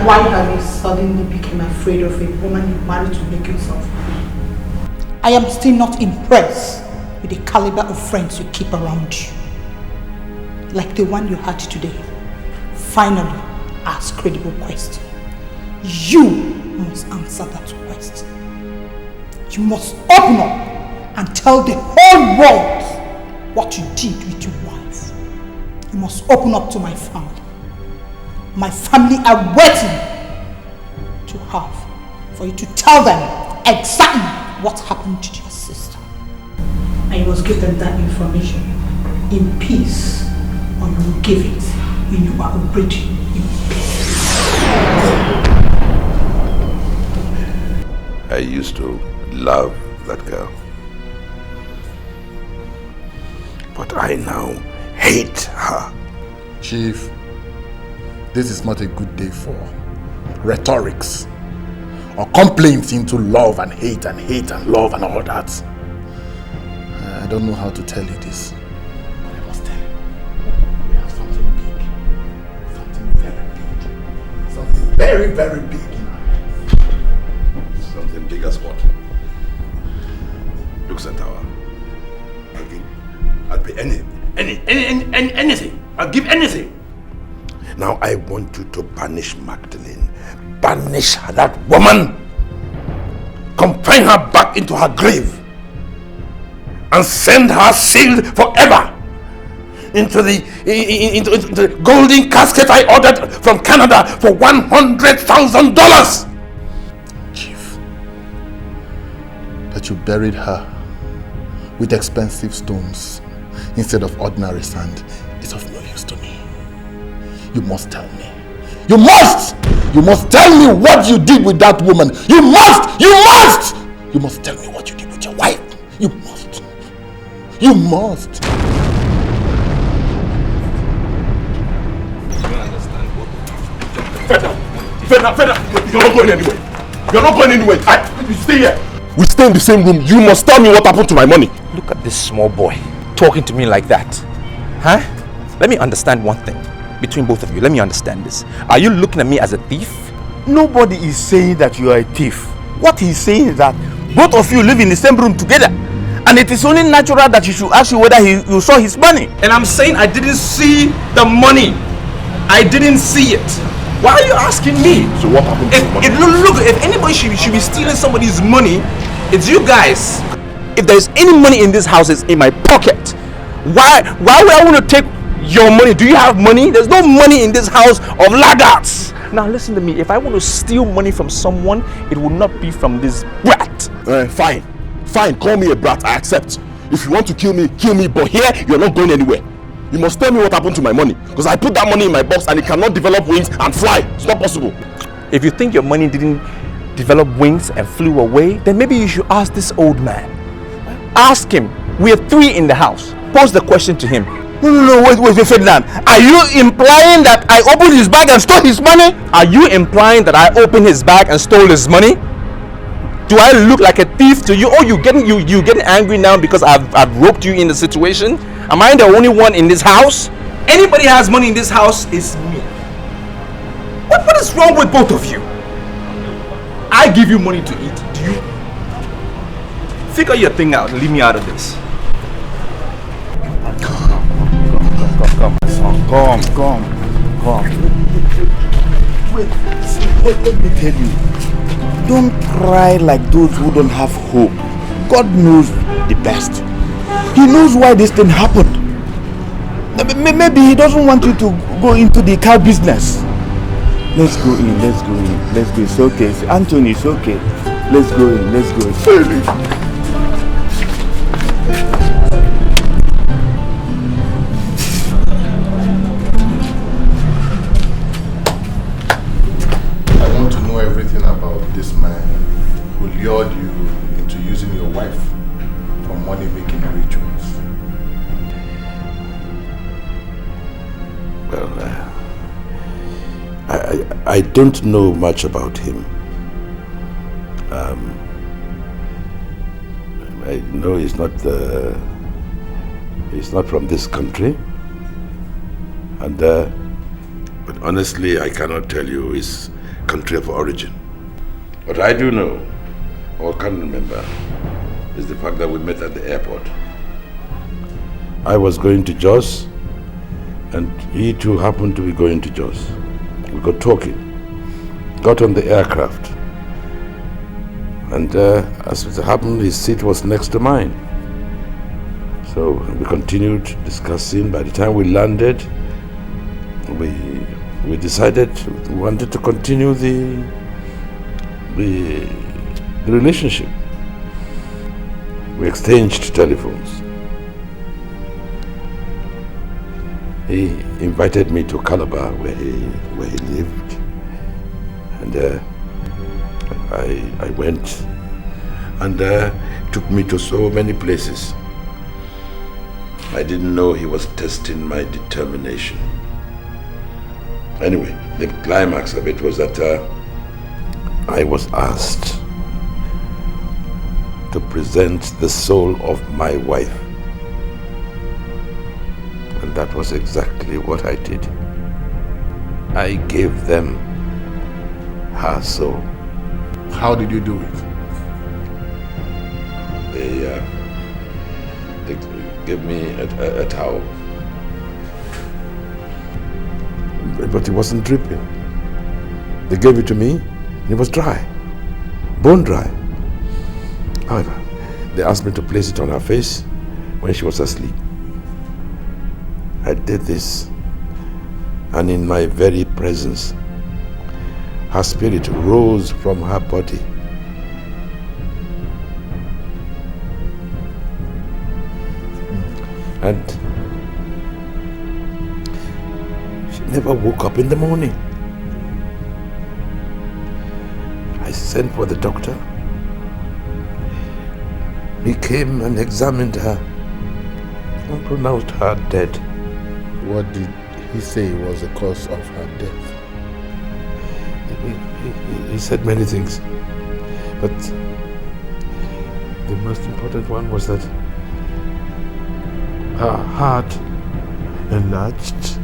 Why have you suddenly become afraid of a woman you married to make yourself happy? I am still not impressed with the caliber of friends you keep around you. Like the one you had today. Finally, ask credible question. You must answer that question. You must open up and tell the whole world what you did with your wife. You must open up to my family. My family are waiting to for you to tell them exactly what happened to your sister. And you must give them that information in peace, or you will give it when you are already in peace. I used to love that girl. But I now hate her. Chief, this is not a good day for rhetorics or complaints into love and hate and love and all that. I don't know how to tell you this. But I must tell you. We have something big. Something very big. Something very, very big. Something big as what? Look, Santawa. I'll pay anything. I'll give anything. Now I want you to banish Magdalene. Banish that woman. Confine her back into her grave. And send her sealed forever into the golden casket I ordered from Canada for $100,000. Chief, that you buried her with expensive stones instead of ordinary sand is of no use to me. You must tell me. You must! You must tell me what you did with that woman. You must! You must! You must tell me what you did with your wife. You must. You must. Ferdinand, you're not going anywhere. You're not going anywhere. You stay here. We stay in the same room. You must tell me what happened to my money. Look at this small boy talking to me like that. Huh? Let me understand one thing. Between both of you, let me understand this. Are you looking at me as a thief? Nobody is saying that you are a thief. What he's saying is that both of you live in the same room together, and it is only natural that you should ask you whether you saw his money. And I'm saying I didn't see the money. I didn't see it. Why are you asking me? So what happened to the money? Look, if anybody should be stealing somebody's money, it's you guys. If there's any money in this house, it's in my pocket. Why would I want to take your money? Do you have money? There's no money in this house of laggards. Now listen to me. If I want to steal money from someone, it will not be from this brat. Fine. Call me a brat. I accept. If you want to kill me, but here you're not going anywhere. You must tell me what happened to my money, because I put that money in my box and it cannot develop wings and fly. It's not possible. If you think your money didn't develop wings and flew away, then maybe you should ask this old man. Ask him. We are 3 in the house. Pose the question to him. No, wait, Ferdinand. Are you implying that I opened his bag and stole his money? Are you implying that I opened his bag and stole his money? Do I look like a thief to you? Oh, you getting angry now because I've roped you in the situation? Am I the only one in this house? Anybody has money in this house is me. What is wrong with both of you? I give you money to eat. Do you? Figure your thing out and leave me out of this. Come, my son. Come. Wait, let me tell you. Don't cry like those who don't have hope. God knows the best. He knows why this thing happened. Maybe he doesn't want you to go into the cow business. Let's go in. It's okay. Anthony, it's okay. Let's go in. I want to know everything about this man who lured you into using your wife for money-making rituals. Well, I don't know much about him. I know he's not from this country, and but honestly, I cannot tell you his country of origin. What I do know, or can remember, is the fact that we met at the airport. I was going to Jos, and he too happened to be going to Jos. We got talking, got on the aircraft, and as it happened, his seat was next to mine. So we continued discussing. By the time we landed, we decided we wanted to continue the relationship. We exchanged telephones. He invited me to Calabar, where he lived, and I went, and took me to so many places. I didn't know he was testing my determination. Anyway, the climax of it was that I was asked to present the soul of my wife. And that was exactly what I did. I gave them her soul. How did you do it? They gave me a towel. But it wasn't dripping. They gave it to me, and it was dry, bone dry. However, they asked me to place it on her face when she was asleep. I did this, and in my very presence, her spirit rose from her body. And she never woke up in the morning. I sent for the doctor. He came and examined her and pronounced her dead. What did he say was the cause of her death? He said many things, but the most important one was that her heart enlarged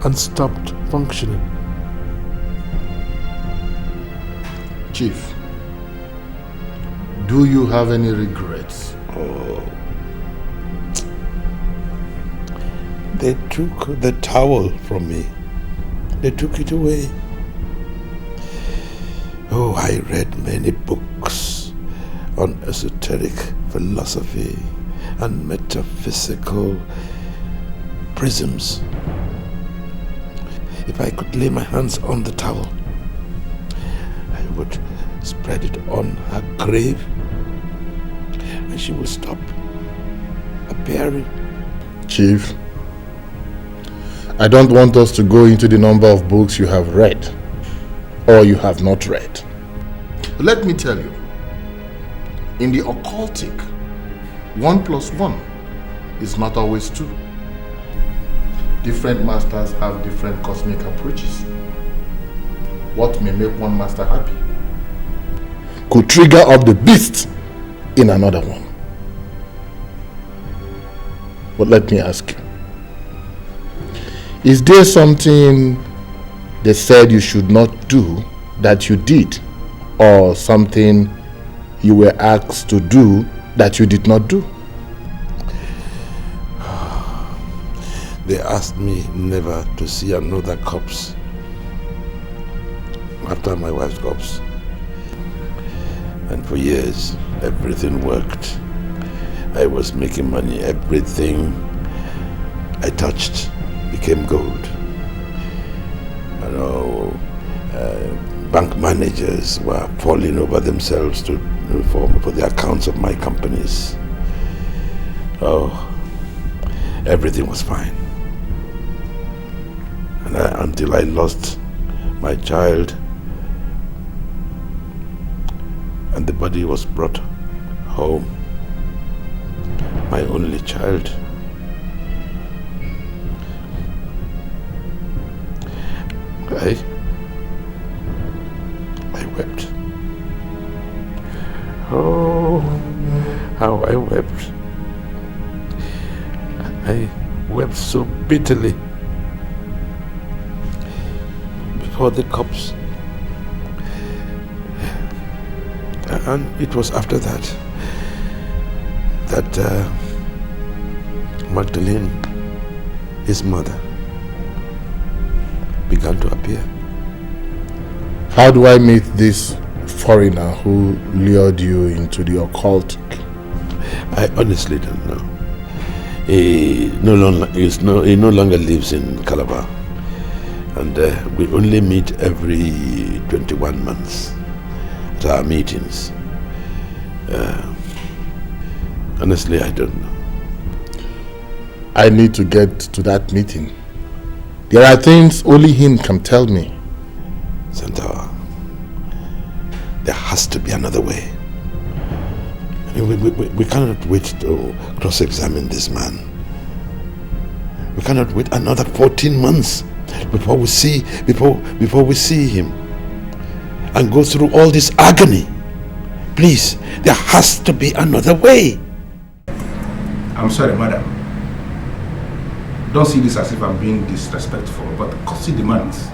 and stopped functioning. Chief, do you have any regrets? Oh. They took the towel from me. They took it away. Oh, I read many books on esoteric philosophy and metaphysical prisms. If I could lay my hands on the towel, I would spread it on her grave and she would stop appearing. Chief, I don't want us to go into the number of books you have read or you have not read. Let me tell you, in the occultic, 1 + 1 is not always 2. Different masters have different cosmic approaches. What may make one master happy could trigger up the beast in another one. But let me ask you, is there something they said you should not do that you did, or something you were asked to do that you did not do? They asked me never to see another corpse after my wife's corpse. And for years, everything worked. I was making money. Everything I touched became gold. You know, bank managers were falling over themselves for the accounts of my companies. Oh, everything was fine. And until I lost my child, and the body was brought home, my only child. I wept. Oh, how I wept. I wept so bitterly before the cops. And it was after that Magdalene, his mother, began to appear. How do I meet this foreigner who lured you into the occultic? I honestly don't know. He no longer lives in Calabar, and we only meet every 21 months at our meetings. Honestly, I don't know. I need to get to that meeting. There are things only him can tell me. Santawa, there has to be another way. I mean, we cannot wait to cross-examine this man. We cannot wait another 14 months before we see him and go through all this agony. Please, there has to be another way. I'm sorry, madam. Don't see this as if I'm being disrespectful, but the courtesy demands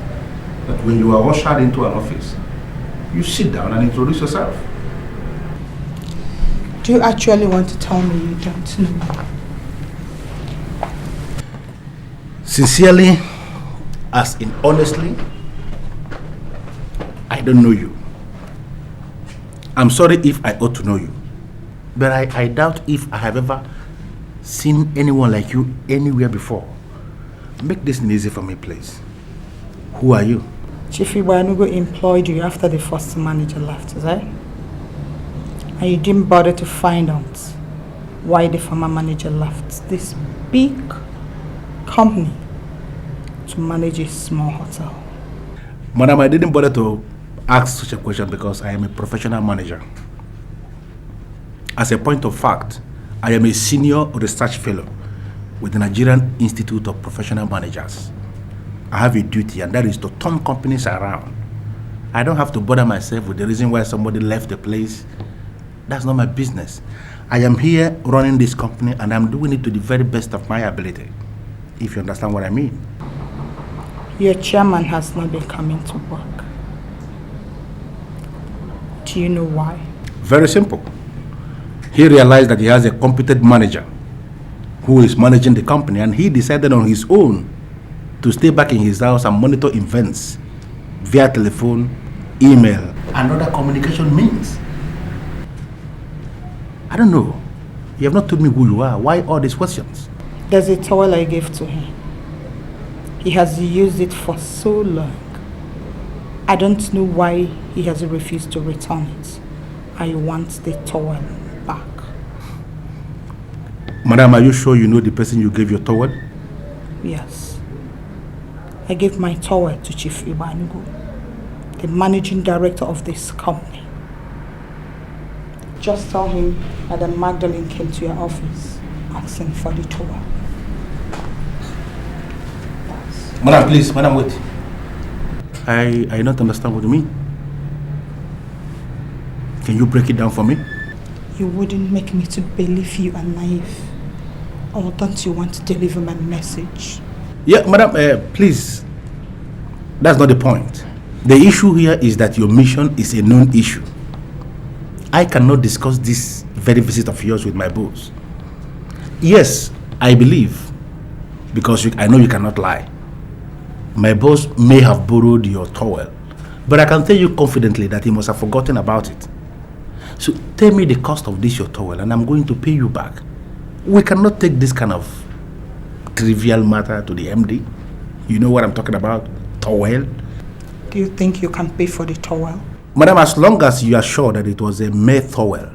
that when you are ushered into an office, you sit down and introduce yourself. Do you actually want to tell me you don't know? Sincerely, as in honestly, I don't know you. I'm sorry if I ought to know you, but I doubt if I have ever seen anyone like you anywhere before. Make this easy for me, please. Who are you? Chief Ibanugo employed you after the first manager left, is that? And you didn't bother to find out why the former manager left this big company to manage a small hotel. Madam, I didn't bother to ask such a question because I am a professional manager. As a point of fact, I am a senior research fellow with the Nigerian Institute of Professional Managers. I have a duty, and that is to turn companies around. I don't have to bother myself with the reason why somebody left the place. That's not my business. I am here running this company, and I'm doing it to the very best of my ability, if you understand what I mean. Your chairman has not been coming to work. Do you know why? Very simple. He realized that he has a competent manager who is managing the company, and he decided on his own to stay back in his house and monitor events via telephone, email, and other communication means. I don't know. You have not told me who you are. Why all these questions? There's a towel I gave to him. He has used it for so long. I don't know why he has refused to return it. I want the towel back. Madam, are you sure you know the person you gave your towel? Yes. I gave my towel to Chief Ibanugo, the managing director of this company. Just tell him that Magdalene came to your office asking for the towel. Madam, please, madam, wait. I don't understand what you mean. Can you break it down for me? You wouldn't make me to believe you are naive. Or don't you want to deliver my message? Yeah, madam, please. That's not the point. The issue here is that your mission is a known issue. I cannot discuss this very visit of yours with my boss. Yes, I believe, because I know you cannot lie. My boss may have borrowed your towel, but I can tell you confidently that he must have forgotten about it. So tell me the cost of this your towel and I'm going to pay you back. We cannot take this kind of trivial matter to the MD. You know what I'm talking about? Towel. Do you think you can pay for the towel? Madam, as long as you are sure that it was a mere towel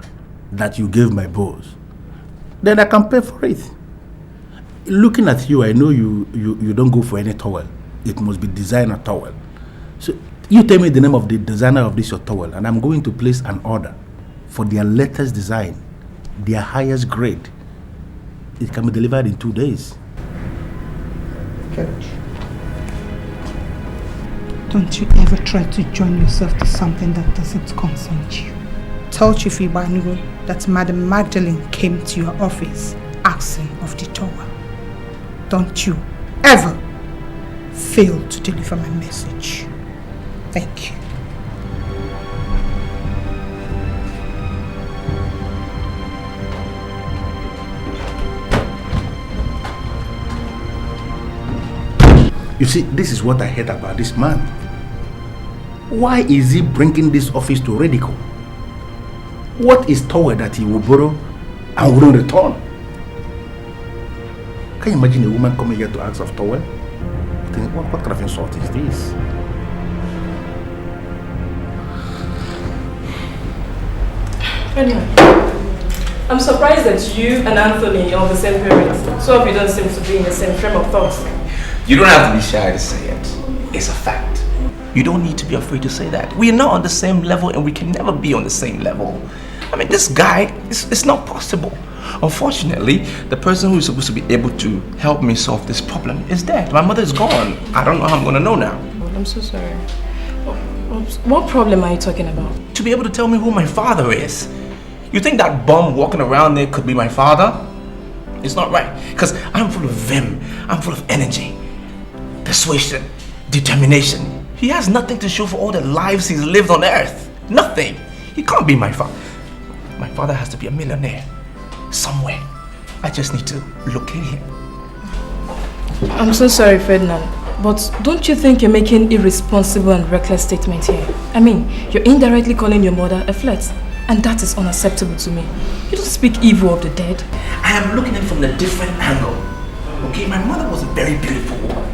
that you gave my boss, then I can pay for it. Looking at you, I know you don't go for any towel. It must be designer towel. So you tell me the name of the designer of this your towel and I'm going to place an order for their latest design, their highest grade. It can be delivered in 2 days. Good. Don't you ever try to join yourself to something that doesn't concern you. Tell Chief Ibanugo that Madam Magdalene came to your office asking of the towel. Don't you ever fail to deliver my message. Thank you. You see, this is what I hate about this man. Why is he bringing this office to ridicule? What is towel that he will borrow and wouldn't return? Can you imagine a woman coming here to ask of towel? Think, what kind of insult is this? Anyway, I'm surprised that you and Anthony are the same parents. So if you don't seem to be in the same frame of thought. You don't have to be shy to say it. It's a fact. You don't need to be afraid to say that. We're not on the same level and we can never be on the same level. I mean, this guy, it's not possible. Unfortunately, the person who is supposed to be able to help me solve this problem is dead. My mother is gone. I don't know how I'm going to know now. I'm so sorry. What problem are you talking about? To be able to tell me who my father is. You think that bum walking around there could be my father? It's not right. Because I'm full of vim. I'm full of energy. Persuasion, determination. He has nothing to show for all the lives he's lived on earth. Nothing. He can't be my father. My father has to be a millionaire. Somewhere. I just need to locate him. I'm so sorry, Ferdinand. But don't you think you're making irresponsible and reckless statements here? I mean, you're indirectly calling your mother a flirt. And that is unacceptable to me. You don't speak evil of the dead. I am looking at it from a different angle. Okay, my mother was a very beautiful woman.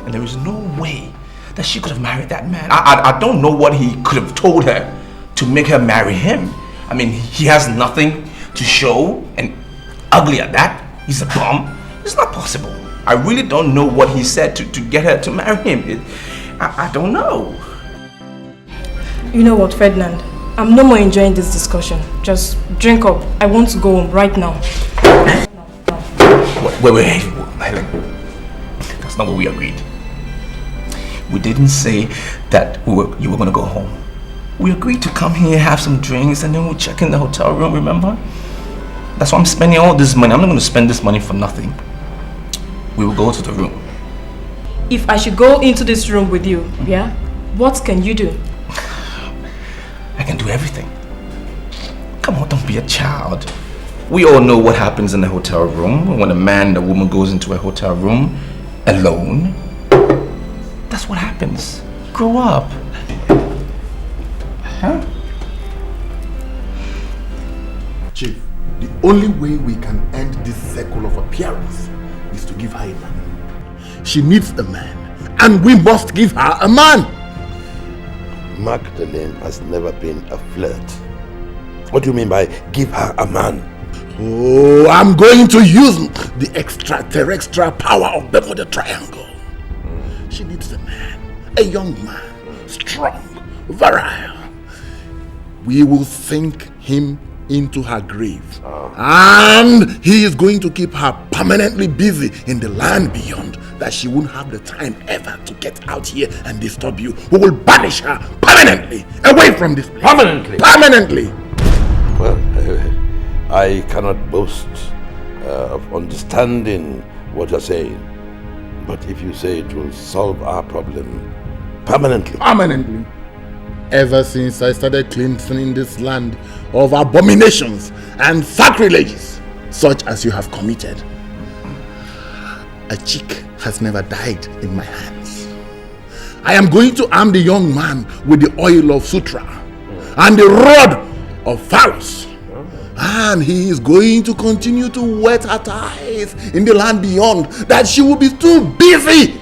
And there is no way that she could have married that man. I don't know what he could have told her to make her marry him. I mean, he has nothing to show, and ugly at that. He's a bum. It's not possible. I really don't know what he said to get her to marry him. I don't know. You know what, Ferdinand? I'm no more enjoying this discussion. Just drink up. I want to go home right now. Wait, Helen. That's not what we agreed. We didn't say that you were going to go home. We agreed to come here, have some drinks, and then we'll check in the hotel room, remember? That's why I'm spending all this money. I'm not going to spend this money for nothing. We will go to the room. If I should go into this room with you, yeah, what can you do? I can do everything. Come on, don't be a child. We all know what happens in a hotel room when a man and a woman goes into a hotel room alone. That's what happens. Grow up. Huh? Chief, the only way we can end this cycle of appearance is to give her a man. She needs a man, and we must give her a man. Magdalene has never been a flirt. What do you mean by give her a man? Oh, I'm going to use the extraterrestrial power of Bermuda Triangle. She needs a man, a young man, strong, virile. We will sink him into her grave. And he is going to keep her permanently busy in the land beyond, that she won't have the time ever to get out here and disturb you. We will banish her permanently away from this place. Permanently? Permanently! Well, I cannot boast of understanding what you're saying. But if you say it will solve our problem permanently. Permanently. Ever since I started cleansing this land of abominations and sacrileges, such as you have committed, a chick has never died in my hands. I am going to arm the young man with the oil of Sutra and the rod of Pharaoh. And he is going to continue to wet her ties in the land beyond, that she will be too busy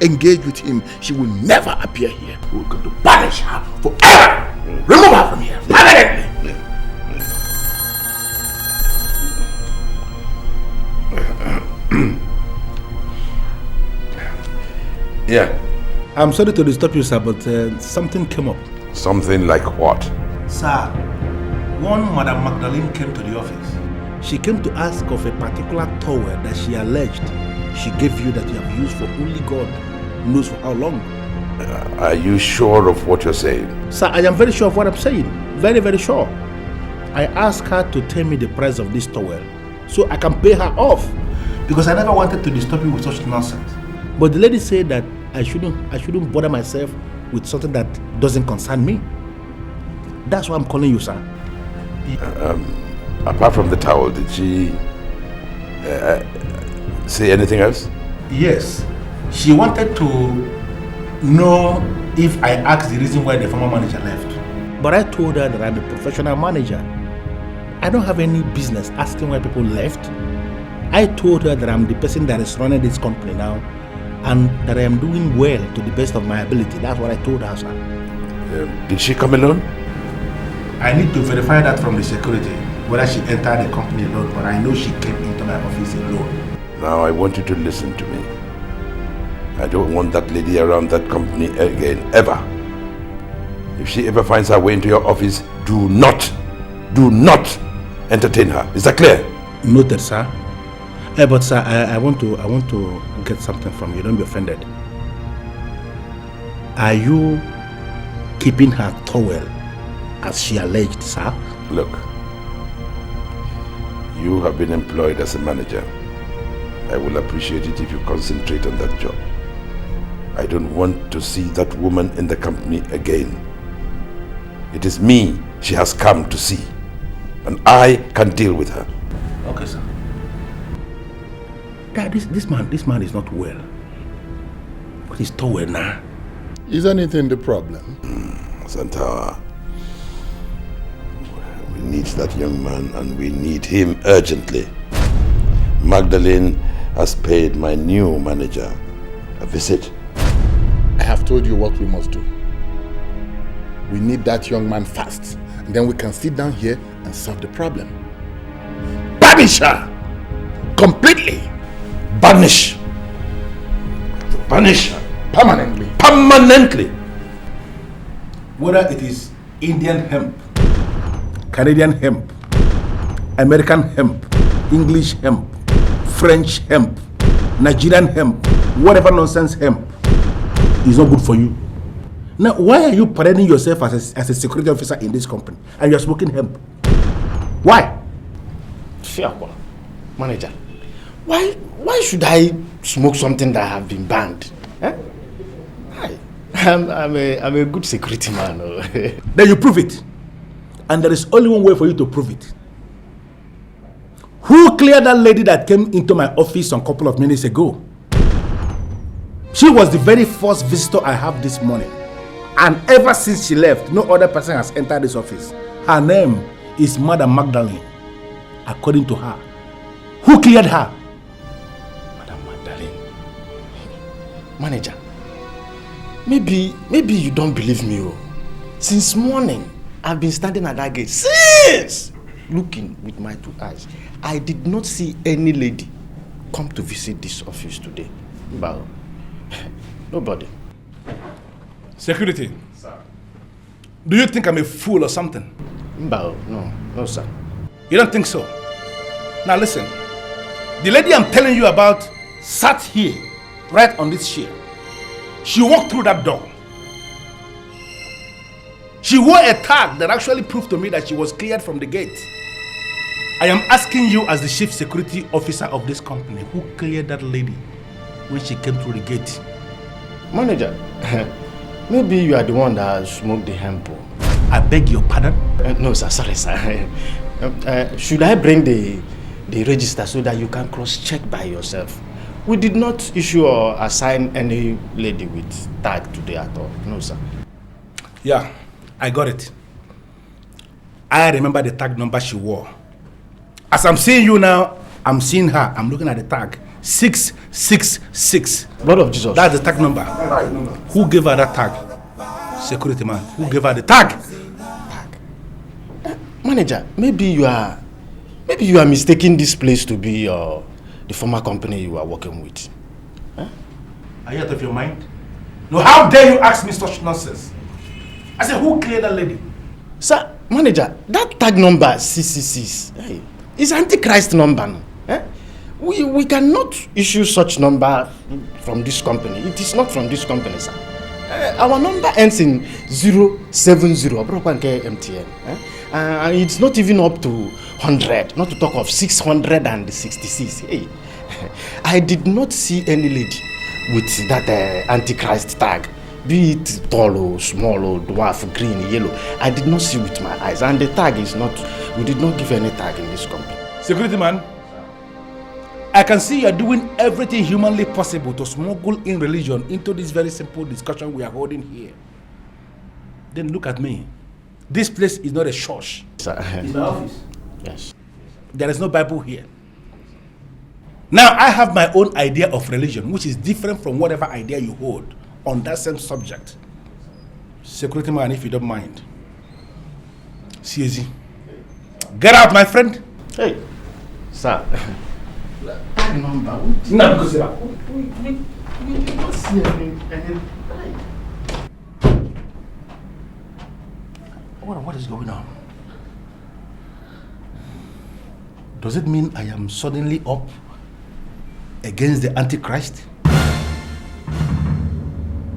engaged with him. She will never appear here. We are going to banish her forever. Remove her from here permanently. Yeah. I'm sorry to disturb you, sir, but something came up. Something like what? Sir, one Madam Magdalene came to the office. She came to ask of a particular towel that she alleged she gave you, that you have used for only God knows for how long. Are you sure of what you're saying? Sir, I am very sure of what I'm saying. Very, very sure. I asked her to tell me the price of this towel so I can pay her off, because I never wanted to disturb you with such nonsense. But the lady said that I shouldn't bother myself with something that doesn't concern me. That's why I'm calling you, sir. Apart from the towel, did she say anything else? Yes. She wanted to know if I asked the reason why the former manager left. But I told her that I'm a professional manager. I don't have any business asking why people left. I told her that I'm the person that is running this company now, and that I am doing well to the best of my ability. That's what I told her, sir. Did she come alone? I need to verify that from the security, whether she entered the company alone, but I know she came into my office alone. Now I want you to listen to me. I don't want that lady around that company again, ever. If she ever finds her way into your office, do not entertain her. Is that clear? Noted, sir. But sir, I want to get something from you. Don't be offended. Are you keeping her towel as she alleged, sir? Look, you have been employed as a manager. I will appreciate it if you concentrate on that job. I don't want to see that woman in the company again. It is me she has come to see, and I can deal with her. Okay, sir. Dad, this man is not well. But he's towel now. Is anything the problem? Santa, we need that young man, and we need him urgently. Magdalene has paid my new manager a visit. I have told you what we must do. We need that young man fast, and then we can sit down here and solve the problem. Banish her! Completely! Banish! Banish her! Permanently! Permanently! Whether it is Indian hemp, Canadian hemp, American hemp, English hemp, French hemp, Nigerian hemp, whatever nonsense hemp is not good for you. Now, why are you parading yourself as a security officer in this company and you're smoking hemp? Why? Fiakwa, manager, why should I smoke something that have been banned? Eh? I'm a good security man. Then you prove it. And there is only one way for you to prove it. Who cleared that lady that came into my office a couple of minutes ago? She was the very first visitor I have this morning. And ever since she left, no other person has entered this office. Her name is Madam Magdalene, according to her. Who cleared her? Madam Magdalene. Manager, maybe you don't believe me. Oh. Since morning, I've been standing at that gate. Since! Looking with my 2 eyes. I did not see any lady come to visit this office today. But nobody. Security. Sir. Do you think I'm a fool or something? No, sir. You don't think so? Now listen. The lady I'm telling you about sat here, right on this chair. She walked through that door. She wore a tag that actually proved to me that she was cleared from the gate. I am asking you as the chief security officer of this company, who cleared that lady when she came through the gate? Manager, maybe you are the one that smoked the hemp. I beg your pardon? No, sir. Sorry, sir. Should I bring the register so that you can cross-check by yourself? We did not issue or assign any lady with tag today at all. No, sir. Yeah, I got it. I remember the tag number she wore. As I'm seeing you now, I'm seeing her. I'm looking at the tag. 666. Blood of Jesus. That's the tag number. Who gave her that tag? Security man. Who gave her the tag? Manager, maybe you are mistaking this place to be the former company you are working with. Huh? Are you out of your mind? No, how dare you ask me such nonsense? I said, who cleared that lady? Sir, manager, that tag number 666 is antichrist number. No? Eh? We cannot issue such number from this company. It is not from this company, sir. Our number ends in 070, MTN. And it's not even up to 100, not to talk of 666. Hey, I did not see any lady with that antichrist tag. Be it tall or small or dwarf, green, yellow. I did not see with my eyes. And the tag is not, we did not give any tag in this company. Security man, I can see you are doing everything humanly possible to smuggle in religion into this very simple discussion we are holding here. Then look at me. This place is not a church. Sir. It's my office. Yes. There is no Bible here. Now I have my own idea of religion, which is different from whatever idea you hold on that same subject. Security man, if you don't mind. CAZ. Get out, my friend. Hey, sir. No, because we did not see any. What is going on? Does it mean I am suddenly up against the Antichrist?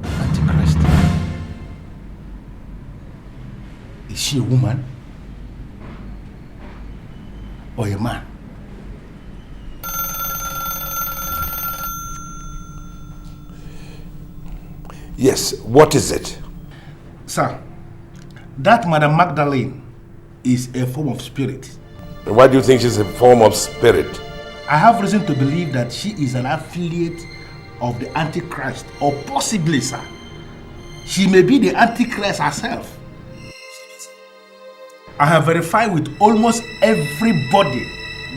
Antichrist? Is she a woman? Or a man? Yes, what is it? Sir, that Madam Magdalene is a form of spirit. And why do you think she's a form of spirit? I have reason to believe that she is an affiliate of the Antichrist, or possibly, sir, she may be the Antichrist herself. I have verified with almost everybody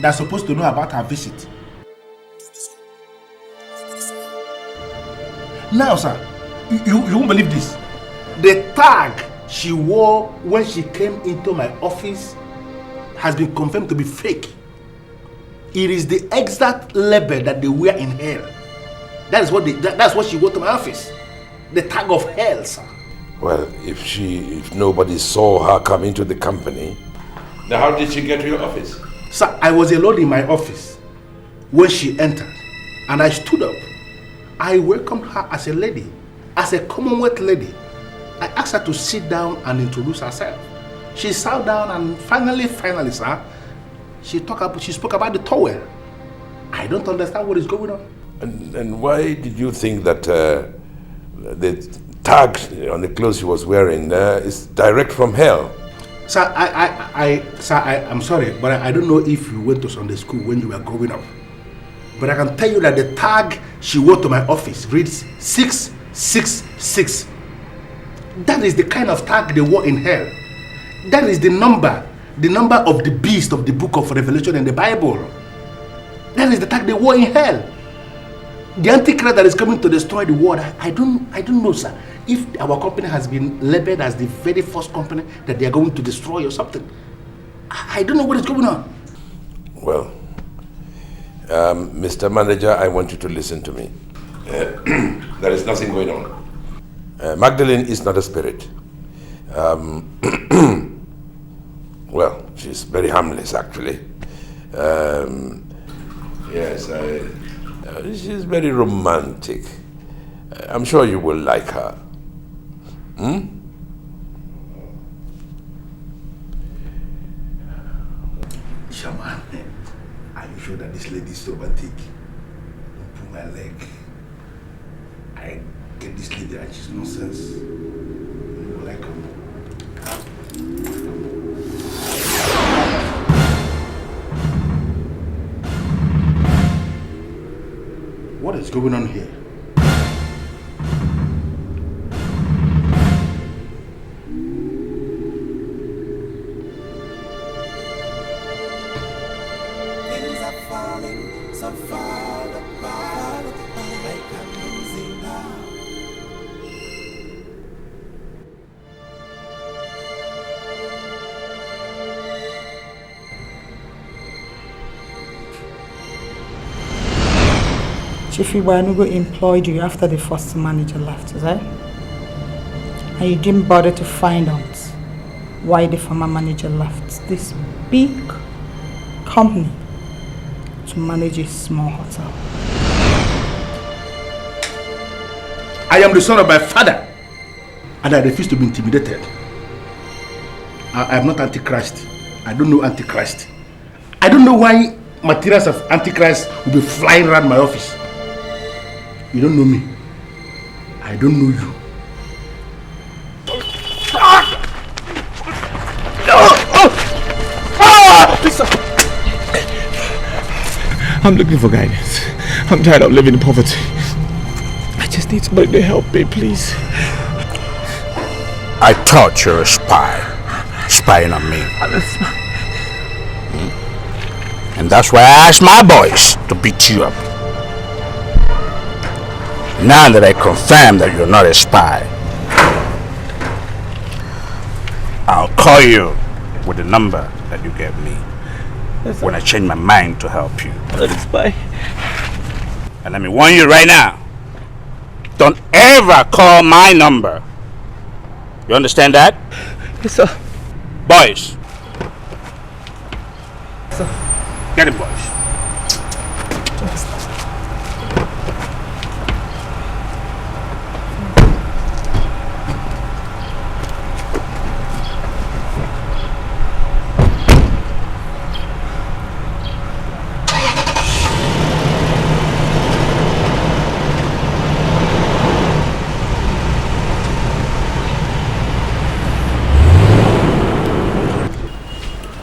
that's supposed to know about her visit. Now, sir, you won't believe this. The tag she wore when she came into my office has been confirmed to be fake. It is the exact label that they wear in hell. That's what she wore to my office. The tag of hell, sir. Well, if nobody saw her come into the company, then how did she get to your office? Sir, I was alone in my office when she entered, and I stood up. I welcomed her as a lady, as a Commonwealth lady. I asked her to sit down and introduce herself. She sat down and finally, sir, she spoke about the towel. I don't understand what is going on. And why did you think that the tag on the clothes he was wearing is direct from hell. Sir, I'm sorry, but I don't know if you went to Sunday school when you were growing up. But I can tell you that the tag she wore to my office reads 666. That is the kind of tag they wore in hell. That is the number of the beast of the book of Revelation in the Bible. That is the tag they wore in hell. The antichrist that is coming to destroy the world. I don't know, sir, if our company has been labeled as the very first company that they are going to destroy or something. I don't know what is going on. Well, Mr. Manager, I want you to listen to me. There is nothing going on. Magdalene is not a spirit. Well, she's very harmless, actually. Yes, she's very romantic. I'm sure you will like her. Shaman, are you sure that this lady is romantic? Pull my leg. I get this lady and she's nonsense. You will like her. What is going on here? Things are falling so far apart, like I'm losing now. Chief Ibanugo employed you after the first manager left, is that? And you didn't bother to find out why the former manager left this big company to manage a small hotel. I am the son of my father and I refuse to be intimidated. I am not antichrist. I don't know antichrist. I don't know why materials of antichrist will be flying around my office. You don't know me. I don't know you. I'm looking for guidance. I'm tired of living in poverty. I just need somebody to help me, please. I thought you were a spy. Spying on me. And that's why I asked my boys to beat you up. Now that I confirm that you're not a spy, I'll call you with the number that you gave me when I change my mind to help you. Not a spy. And let me warn you right now, don't ever call my number. You understand that? Yes, sir. Boys. Sir. Get him, boys.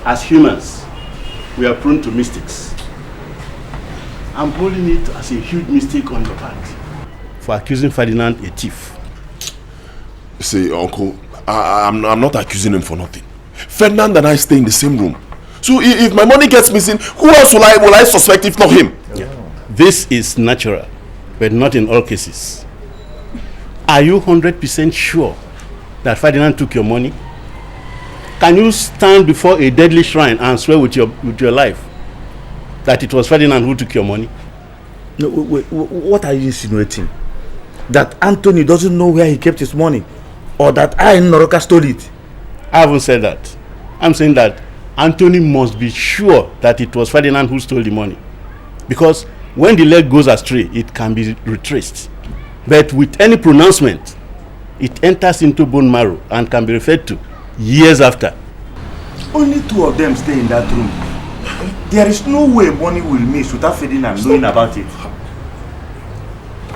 As humans, we are prone to mistakes. I'm holding it as a huge mistake on your part for accusing Ferdinand a thief. See, Uncle, I'm not accusing him for nothing. Ferdinand and I stay in the same room. So if my money gets missing, who else will I suspect if not him? Yeah. This is natural, but not in all cases. Are you 100% sure that Ferdinand took your money? Can you stand before a deadly shrine and swear with your life that it was Ferdinand who took your money? No, wait, what are you insinuating? That Anthony doesn't know where he kept his money? Or that I in Noroka stole it? I haven't said that. I'm saying that Anthony must be sure that it was Ferdinand who stole the money. Because when the leg goes astray, it can be retraced. But with any pronouncement, it enters into bone marrow and can be referred to years after. Only two of them stay in that room. There is no way money will miss without Ferdinand knowing about it.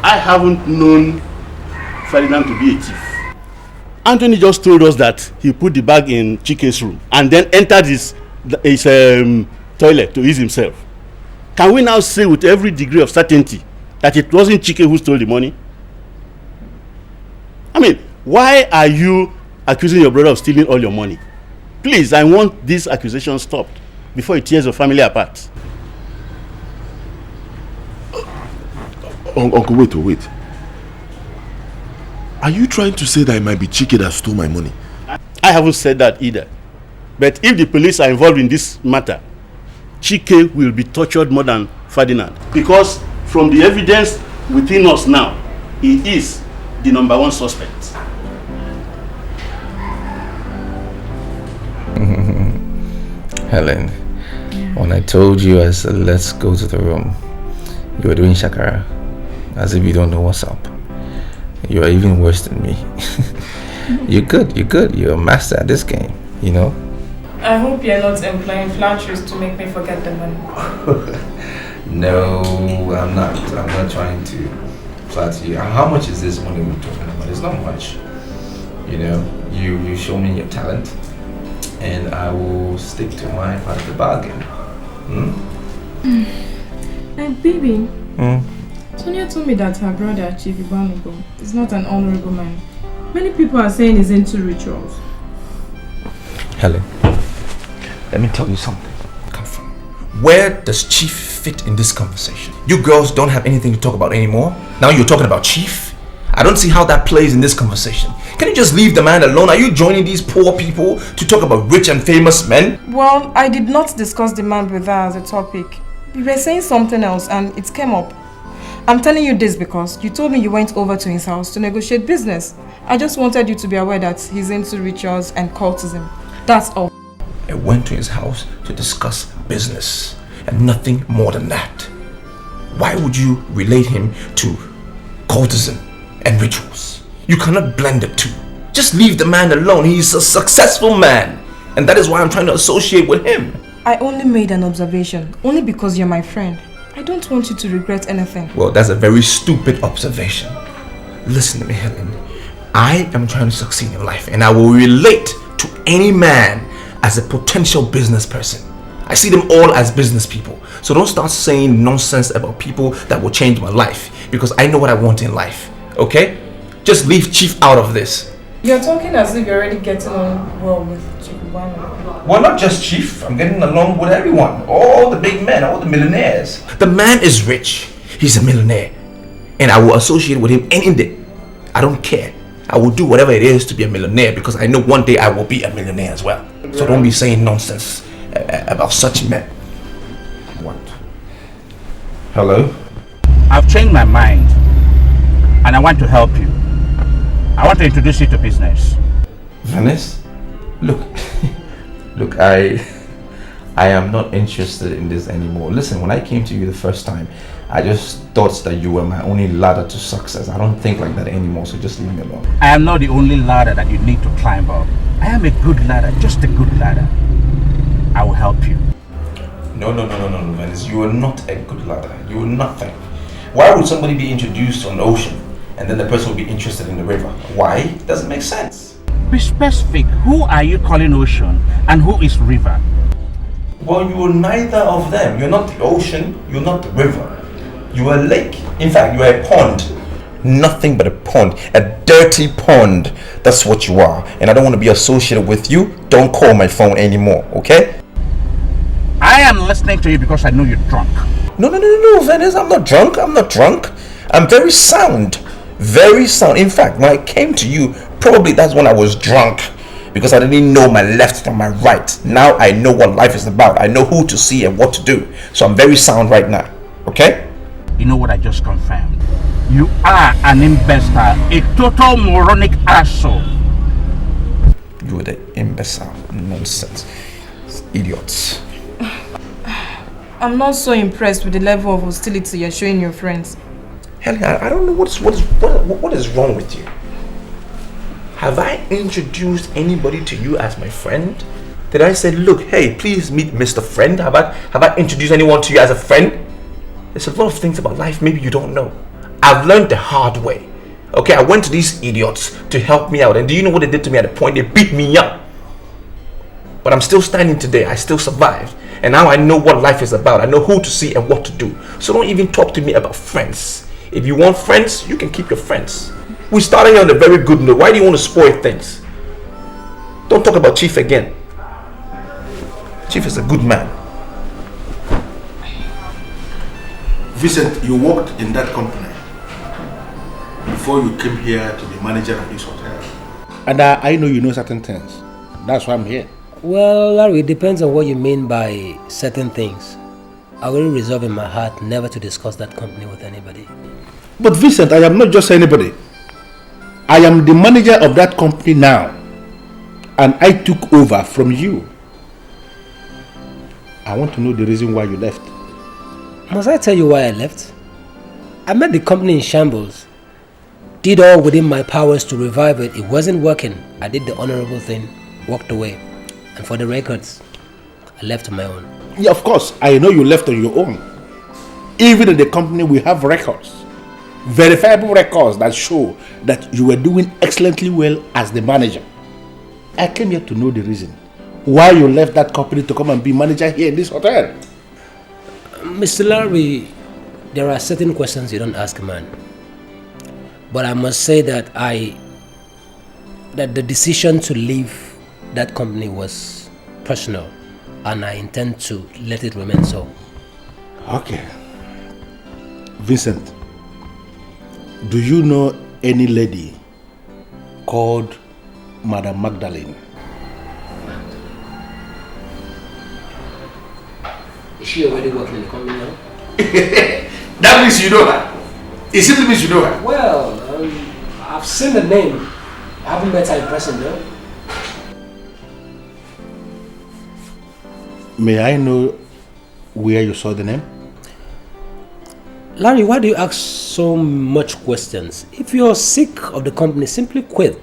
I haven't known Ferdinand to be a thief. Anthony just told us that he put the bag in Chike's room and then entered his toilet to use himself. Can we now say with every degree of certainty that it wasn't Chike who stole the money? I mean, why are you accusing your brother of stealing all your money? Please, I want this accusation stopped before it tears your family apart. Uncle, wait. Are you trying to say that it might be Chike that stole my money? I haven't said that either. But if the police are involved in this matter, Chike will be tortured more than Ferdinand. Because from the evidence within us now, he is the number one suspect. Helen, when I told you, I said, let's go to the room, you were doing shakara, as if you don't know what's up. You are even worse than me. You're good. You're a master at this game, you know? I hope you're not employing flatteries to make me forget the money. No, I'm not. I'm not trying to flatter you. How much is this money we're talking about? It's not much. You know, you show me your talent, and I will stick to my part of the bargain. Hey, baby. Sonia told me that her brother, Chief Ibanugo, is not an honorable man. Many people are saying he's into rituals. Helen, let me tell you something. Come from. Where does Chief fit in this conversation? You girls don't have anything to talk about anymore. Now you're talking about Chief? I don't see how that plays in this conversation. Can you just leave the man alone? Are you joining these poor people to talk about rich and famous men? Well, I did not discuss the man with her as a topic. We were saying something else and it came up. I'm telling you this because you told me you went over to his house to negotiate business. I just wanted you to be aware that he's into rituals and cultism. That's all. I went to his house to discuss business and nothing more than that. Why would you relate him to cultism and rituals? You cannot blend the two. Just leave the man alone. He's a successful man. And that is why I'm trying to associate with him. I only made an observation, only because you're my friend. I don't want you to regret anything. Well, that's a very stupid observation. Listen to me, Helen. I am trying to succeed in life and I will relate to any man as a potential business person. I see them all as business people. So don't start saying nonsense about people that will change my life because I know what I want in life. Okay? Just leave Chief out of this. You're talking as if you're already getting on well with Chief Ibanugo. Well, not just Chief. I'm getting along with everyone. All the big men, all the millionaires. The man is rich. He's a millionaire. And I will associate with him any day. I don't care. I will do whatever it is to be a millionaire because I know one day I will be a millionaire as well. So don't be saying nonsense about such men. What? Hello? I've changed my mind and I want to help you. I want to introduce you to business. Venice? Look, I am not interested in this anymore. Listen, when I came to you the first time, I just thought that you were my only ladder to success. I don't think like that anymore, so just leave me alone. I am not the only ladder that you need to climb up. I am a good ladder, just a good ladder. I will help you. No, Venice. You are not a good ladder. You are nothing. Why would somebody be introduced to an ocean and then the person will be interested in the river? Why? It doesn't make sense. Be specific. Who are you calling ocean and who is river? Well, you are neither of them. You're not the ocean. You're not the river. You are a lake. In fact, you are a pond. Nothing but a pond. A dirty pond. That's what you are. And I don't want to be associated with you. Don't call my phone anymore, okay? I am listening to you because I know you're drunk. No, Venice. I'm not drunk. I'm very sound. Very sound. In fact, when I came to you, probably that's when I was drunk. Because I didn't know my left from my right. Now I know what life is about. I know who to see and what to do. So I'm very sound right now. Okay? You know what I just confirmed? You are an imbecile, a total moronic asshole. You are the imbecile. Nonsense. Idiots. I'm not so impressed with the level of hostility you're showing your friends. Helen, I don't know what is wrong with you. Have I introduced anybody to you as my friend? Did I say, look, hey, please meet Mr. Friend? Have I introduced anyone to you as a friend? There's a lot of things about life maybe you don't know. I've learned the hard way. Okay, I went to these idiots to help me out, and do you know what they did to me at the point? They beat me up. But I'm still standing today. I still survived. And now I know what life is about. I know who to see and what to do. So don't even talk to me about friends. If you want friends, you can keep your friends. We started on a very good note. Why do you want to spoil things? Don't talk about Chief again. Chief is a good man. Vincent, you worked in that company before you came here to be manager of this hotel. And I know you know certain things. That's why I'm here. Well, Larry, it depends on what you mean by certain things. I will resolve in my heart never to discuss that company with anybody. But Vincent, I am not just anybody. I am the manager of that company now. And I took over from you. I want to know the reason why you left. Must I tell you why I left? I met the company in shambles. Did all within my powers to revive it. It wasn't working. I did the honorable thing, walked away. And for the records, I left on my own. Yeah, of course. I know you left on your own. Even in the company, we have records. Verifiable records that show that you were doing excellently well as the manager. I came here to know the reason why you left that company to come and be manager here in this hotel. Mr. Larry, there are certain questions you don't ask a man. But I must say that the decision to leave that company was personal, and I intend to let it remain so. Okay. Vincent, do you know any lady called Madam Magdalene? Is she already working in the company now? That means you know her. It simply means you know her. Well, I've seen the name. I haven't met her in person though. May I know where you saw the name? Larry, why do you ask so much questions? If you're sick of the company, simply quit.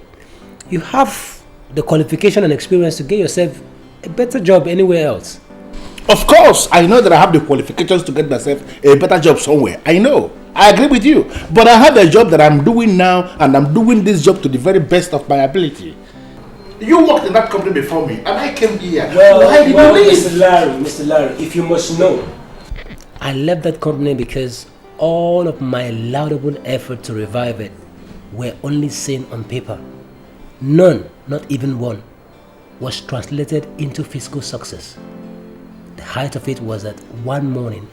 You have the qualification and experience to get yourself a better job anywhere else. Of course, I know that I have the qualifications to get myself a better job somewhere. I know. I agree with you. But I have a job that I'm doing now, and I'm doing this job to the very best of my ability. You worked in that company before me, and I came here. Why did you leave? Mr. Larry, if you must know, I left that company because all of my laudable effort to revive it were only seen on paper. None, not even one, was translated into physical success. The height of it was that one morning,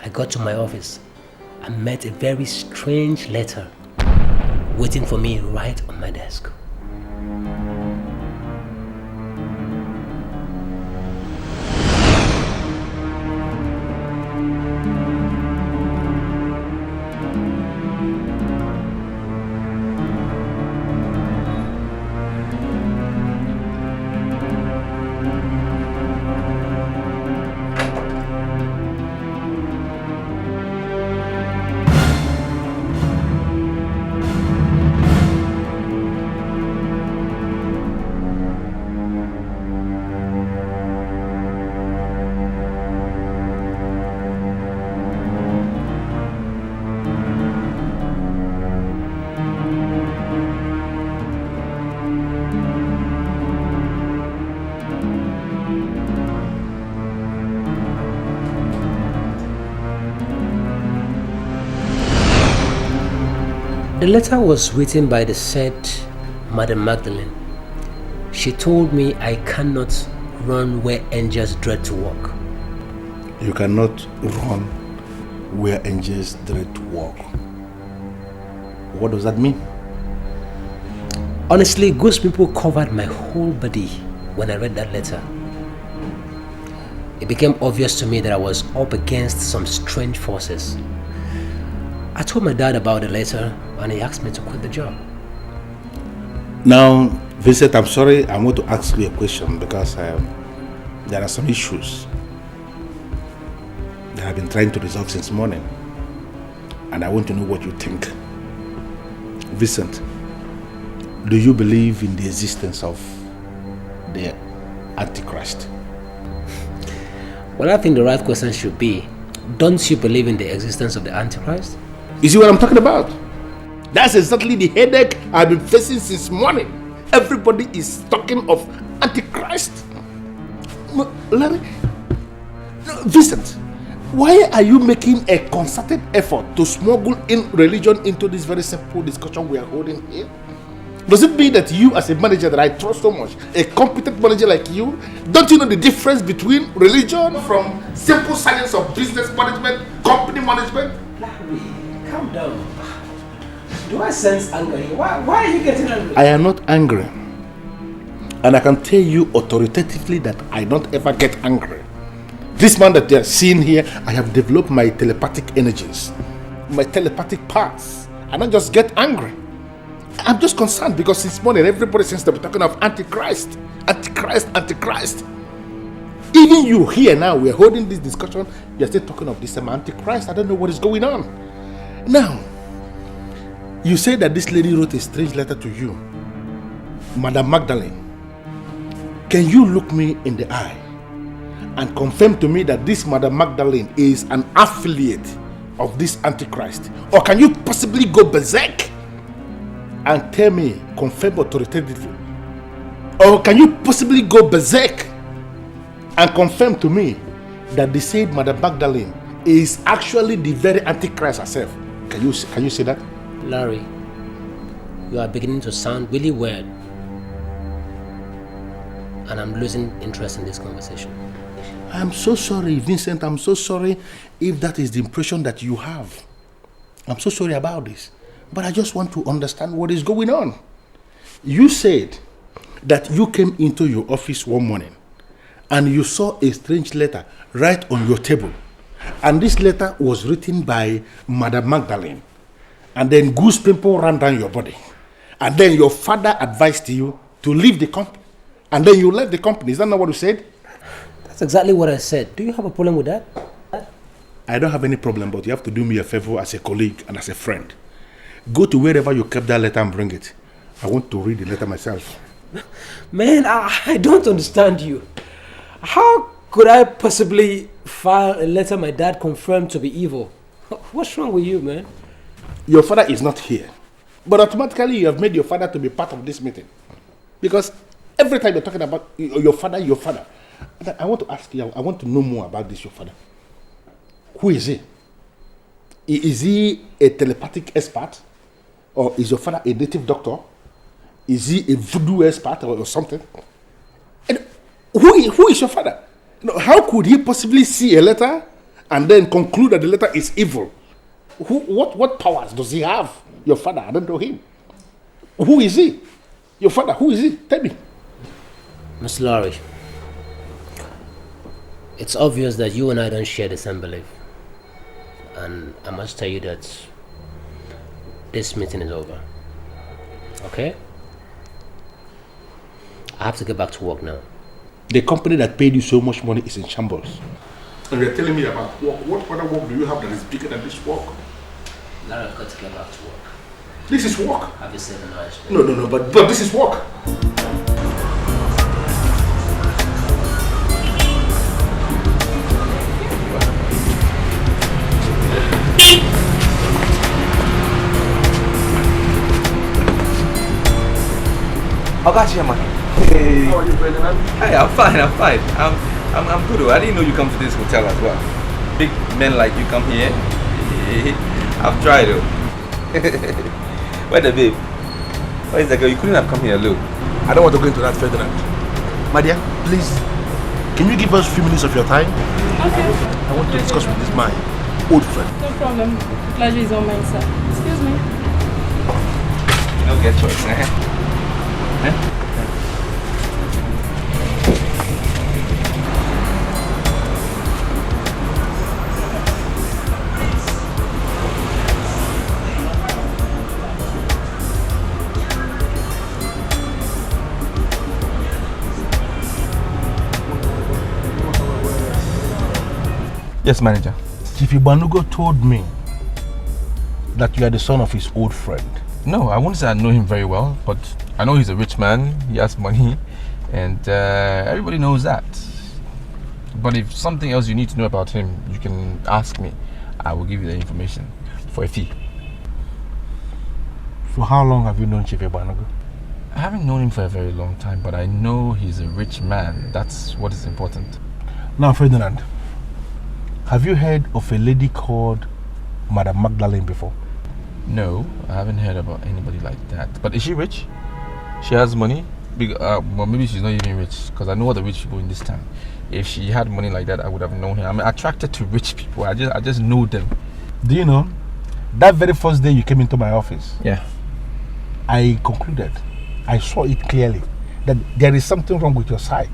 I got to my office and met a very strange letter waiting for me right on my desk. The letter was written by the said Madam Magdalene. She told me I cannot run where angels dread to walk. You cannot run where angels dread to walk. What does that mean? Honestly, ghost people covered my whole body when I read that letter. It became obvious to me that I was up against some strange forces. I told my dad about the letter and he asked me to quit the job. Now, Vincent, I'm sorry, I want to ask you a question because there are some issues that I've been trying to resolve since morning. And I want to know what you think. Vincent, do you believe in the existence of the antichrist? Well, I think the right question should be, don't you believe in the existence of the antichrist? You see what I'm talking about? That's exactly the headache I've been facing since morning. Everybody is talking of antichrist. Larry, Vincent, why are you making a concerted effort to smuggle in religion into this very simple discussion we are holding here? Does it mean that you, as a manager that I trust so much, a competent manager like you, don't you know the difference between religion from simple science of business management, company management? Larry, calm down. Do I sense anger here? Why are you getting angry? I am not angry. And I can tell you authoritatively that I don't ever get angry. This man that they are seeing here, I have developed my telepathic energies, my telepathic parts. I don't just get angry. I'm just concerned because this morning everybody seems to be talking of antichrist, antichrist, antichrist. Even you here now, we're holding this discussion, you're still talking of this antichrist. I don't know what is going on. Now, you say that this lady wrote a strange letter to you, Madam Magdalene. Can you look me in the eye and confirm to me that this Madam Magdalene is an affiliate of this antichrist? Or can you possibly go berserk and tell me, confirm authoritatively? Or can you possibly go berserk and confirm to me that the said Madam Magdalene is actually the very antichrist herself? Can you say that? Larry, you are beginning to sound really weird. And I'm losing interest in this conversation. I'm so sorry, Vincent. I'm so sorry if that is the impression that you have. I'm so sorry about this. But I just want to understand what is going on. You said that you came into your office one morning and you saw a strange letter right on your table. And this letter was written by Madam Magdalene. And then goose pimple ran down your body. And then your father advised you to leave the company. And then you left the company. Is that not what you said? That's exactly what I said. Do you have a problem with that? I don't have any problem, but you have to do me a favor as a colleague and as a friend. Go to wherever you kept that letter and bring it. I want to read the letter myself. Man, I don't understand you. How could I possibly file a letter my dad confirmed to be evil? What's wrong with you, man? Your father is not here. But automatically you have made your father to be part of this meeting. Because every time you're talking about your father. I want to ask you, I want to know more about this, your father. Who is he? Is he a telepathic expert? Or is your father a native doctor? Is he a voodoo expert or something? And who is your father? How could he possibly see a letter and then conclude that the letter is evil? What powers does he have? Your father, I don't know him. Who is he? Your father, who is he? Tell me. Miss Laurie, it's obvious that you and I don't share the same belief. And I must tell you that this meeting is over. Okay? I have to get back to work now. The company that paid you so much money is in shambles. And you're telling me about work. What other work do you have that is bigger than this work? Larry, I've got to get back to work. This is work. Have yourself a nice day. No, but this is work. Chairman. Hey. How are you, Ferdinand? Hey, I'm fine. I'm good. I didn't know you come to this hotel as well. Big men like you come here. I've tried though. Where the babe? Where is the girl? You couldn't have come here alone. I don't want to go into that, Ferdinand. My dear, please, can you give us a few minutes of your time? Okay. I want to discuss with this man, old friend. No problem. The pleasure is all mine, sir. Excuse me. You don't get choice, eh? Yes, manager. Chief Ibanugo told me that you are the son of his old friend. No, I won't say I know him very well, but I know he's a rich man, he has money, and everybody knows that. But if something else you need to know about him, you can ask me. I will give you the information for a fee. For how long have you known Chief Ibanugo? I haven't known him for a very long time, but I know he's a rich man. That's what is important. Now, Ferdinand, have you heard of a lady called Madam Magdalene before? No, I haven't heard about anybody like that. But is she rich? She has money? Well, maybe she's not even rich, because I know all the rich people in this town. If she had money like that, I would have known her. I'm attracted to rich people. I just know them. Do you know, that very first day you came into my office, yeah, I concluded, I saw it clearly, that there is something wrong with your psyche.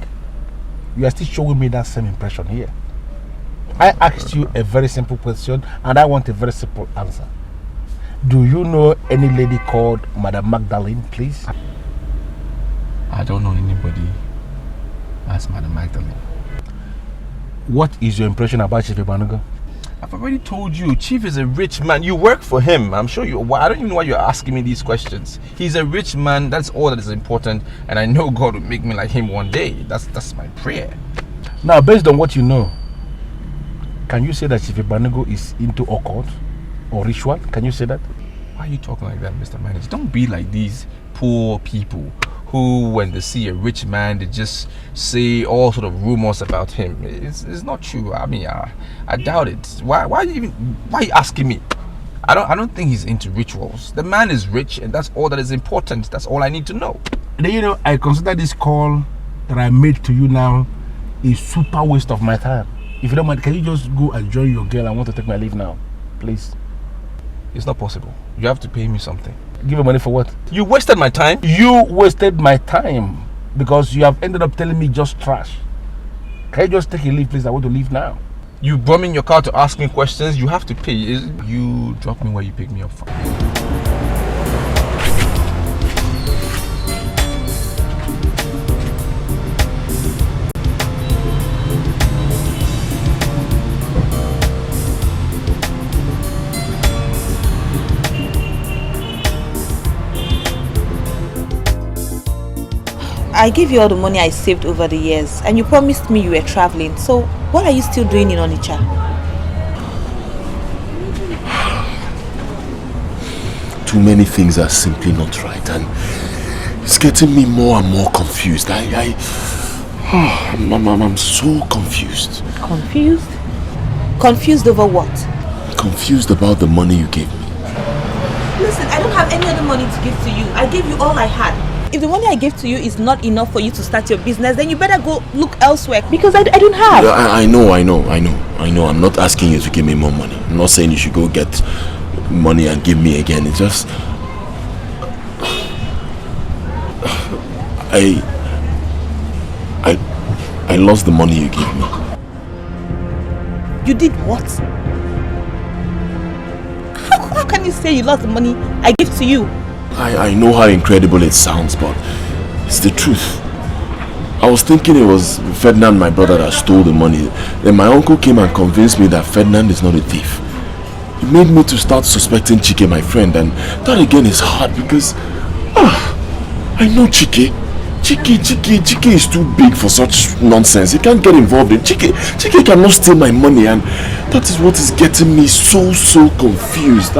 You are still showing me that same impression here. I asked you a very simple question, and I want a very simple answer. Do you know any lady called Madam Magdalene, please? I don't know anybody as Madam Magdalene. What is your impression about Chief Ibanugo? I've already told you, Chief is a rich man. You work for him. I'm sure you. I don't even know why you're asking me these questions. He's a rich man. That's all that is important. And I know God will make me like him one day. That's my prayer. Now, based on what you know, can you say that Chief Ibanugo is into occult or ritual? Can you say that? Why are you talking like that, Mr. Manager? Don't be like these poor people who, when they see a rich man, they just say all sort of rumors about him. It's not true. I mean, I doubt it. Why are you asking me? I don't think he's into rituals. The man is rich, and that's all that is important. That's all I need to know. Then, you know, I consider this call that I made to you now a super waste of my time. If you don't mind, can you just go and join your girl? I want to take my leave now, please. It's not possible. You have to pay me something. Give me money for what? You wasted my time. You wasted my time because you have ended up telling me just trash. Can you just take a leave, please? I want to leave now. You brought me in your car to ask me questions. You have to pay. You drop me where you pick me up from. I gave you all the money I saved over the years, and you promised me you were traveling. So what are you still doing in Onitsha? Too many things are simply not right, and it's getting me more and more confused. I'm so confused. Confused? Confused over what? Confused about the money you gave me. Listen, I don't have any other money to give to you. I gave you all I had. If the money I gave to you is not enough for you to start your business, then you better go look elsewhere, because I don't have. Yeah, I know. I'm not asking you to give me more money. I'm not saying you should go get money and give me again. It's just I lost the money you gave me. You did what? How can you say you lost the money I gave to you? I know how incredible it sounds, but it's the truth. I was thinking it was Ferdinand, my brother, that stole the money. Then my uncle came and convinced me that Ferdinand is not a thief. It made me to start suspecting Chike, my friend, and that again is hard because I know Chike. Chike is too big for such nonsense. He can't get involved in Chike cannot steal my money, and that is what is getting me so confused.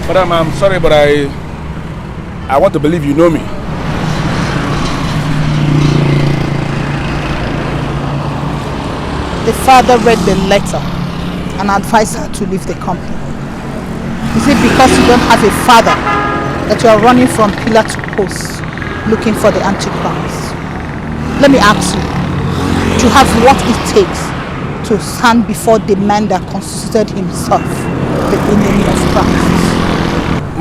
Madam, I'm sorry, but I want to believe you know me. the father read the letter and advised her to leave the company? Is it because you don't have a father that you are running from pillar to post looking for the antichrist? Let me ask you, do you have what it takes to stand before the man that constituted himself the enemy of Christ?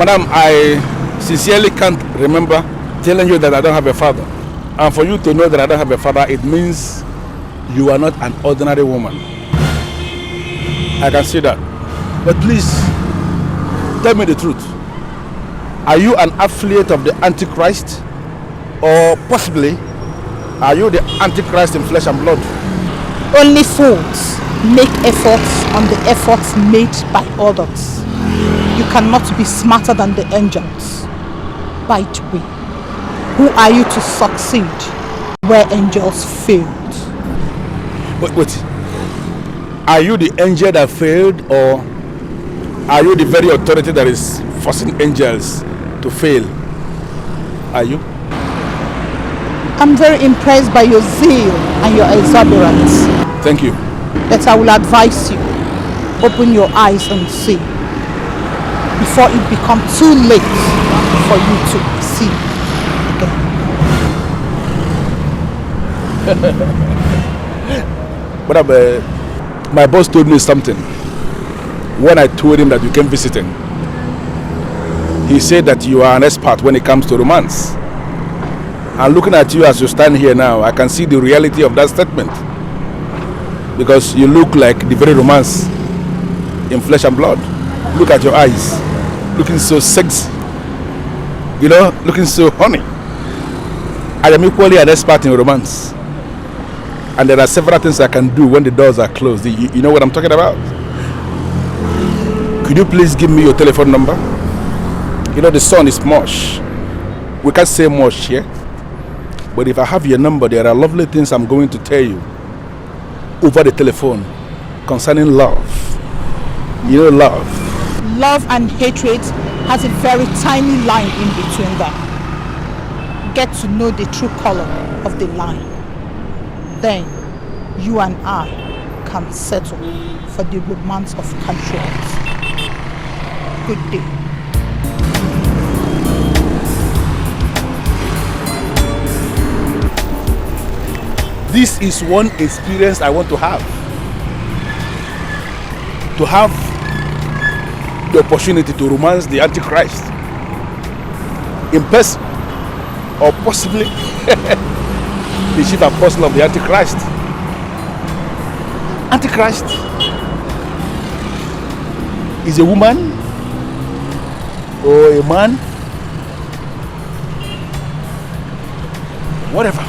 Madam, I sincerely can't remember telling you that I don't have a father. And for you to know that I don't have a father, it means you are not an ordinary woman. I can see that. But please, tell me the truth. Are you an affiliate of the Antichrist? Or possibly, are you the Antichrist in flesh and blood? Only fools make efforts on the efforts made by others. You cannot be smarter than the angels. By the way, who are you to succeed where angels failed? Wait. Are you the angel that failed, or are you the very authority that is forcing angels to fail? Are you? I'm very impressed by your zeal and your exuberance. Thank you. But I will advise you, open your eyes and see, before it becomes too late for you to see again. But my boss told me something when I told him that you came visiting. He said that you are an expert when it comes to romance. And looking at you as you stand here now, I can see the reality of that statement. Because you look like the very romance in flesh and blood. Look at your eyes, looking so sexy. You know, looking so honey. I am equally an expert in romance. And there are several things I can do when the doors are closed. You know what I'm talking about? Could you please give me your telephone number? You know, the sun is much. We can't say much here. But if I have your number, there are lovely things I'm going to tell you over the telephone concerning love. You know, love. Love and hatred has a very tiny line in between them. Get to know the true color of the line. Then you and I can settle for the romance of contract. Good day. This is one experience I want to have. To have the opportunity to romance the Antichrist in person, or possibly the chief apostle of the Antichrist. Antichrist is a woman or a man, whatever.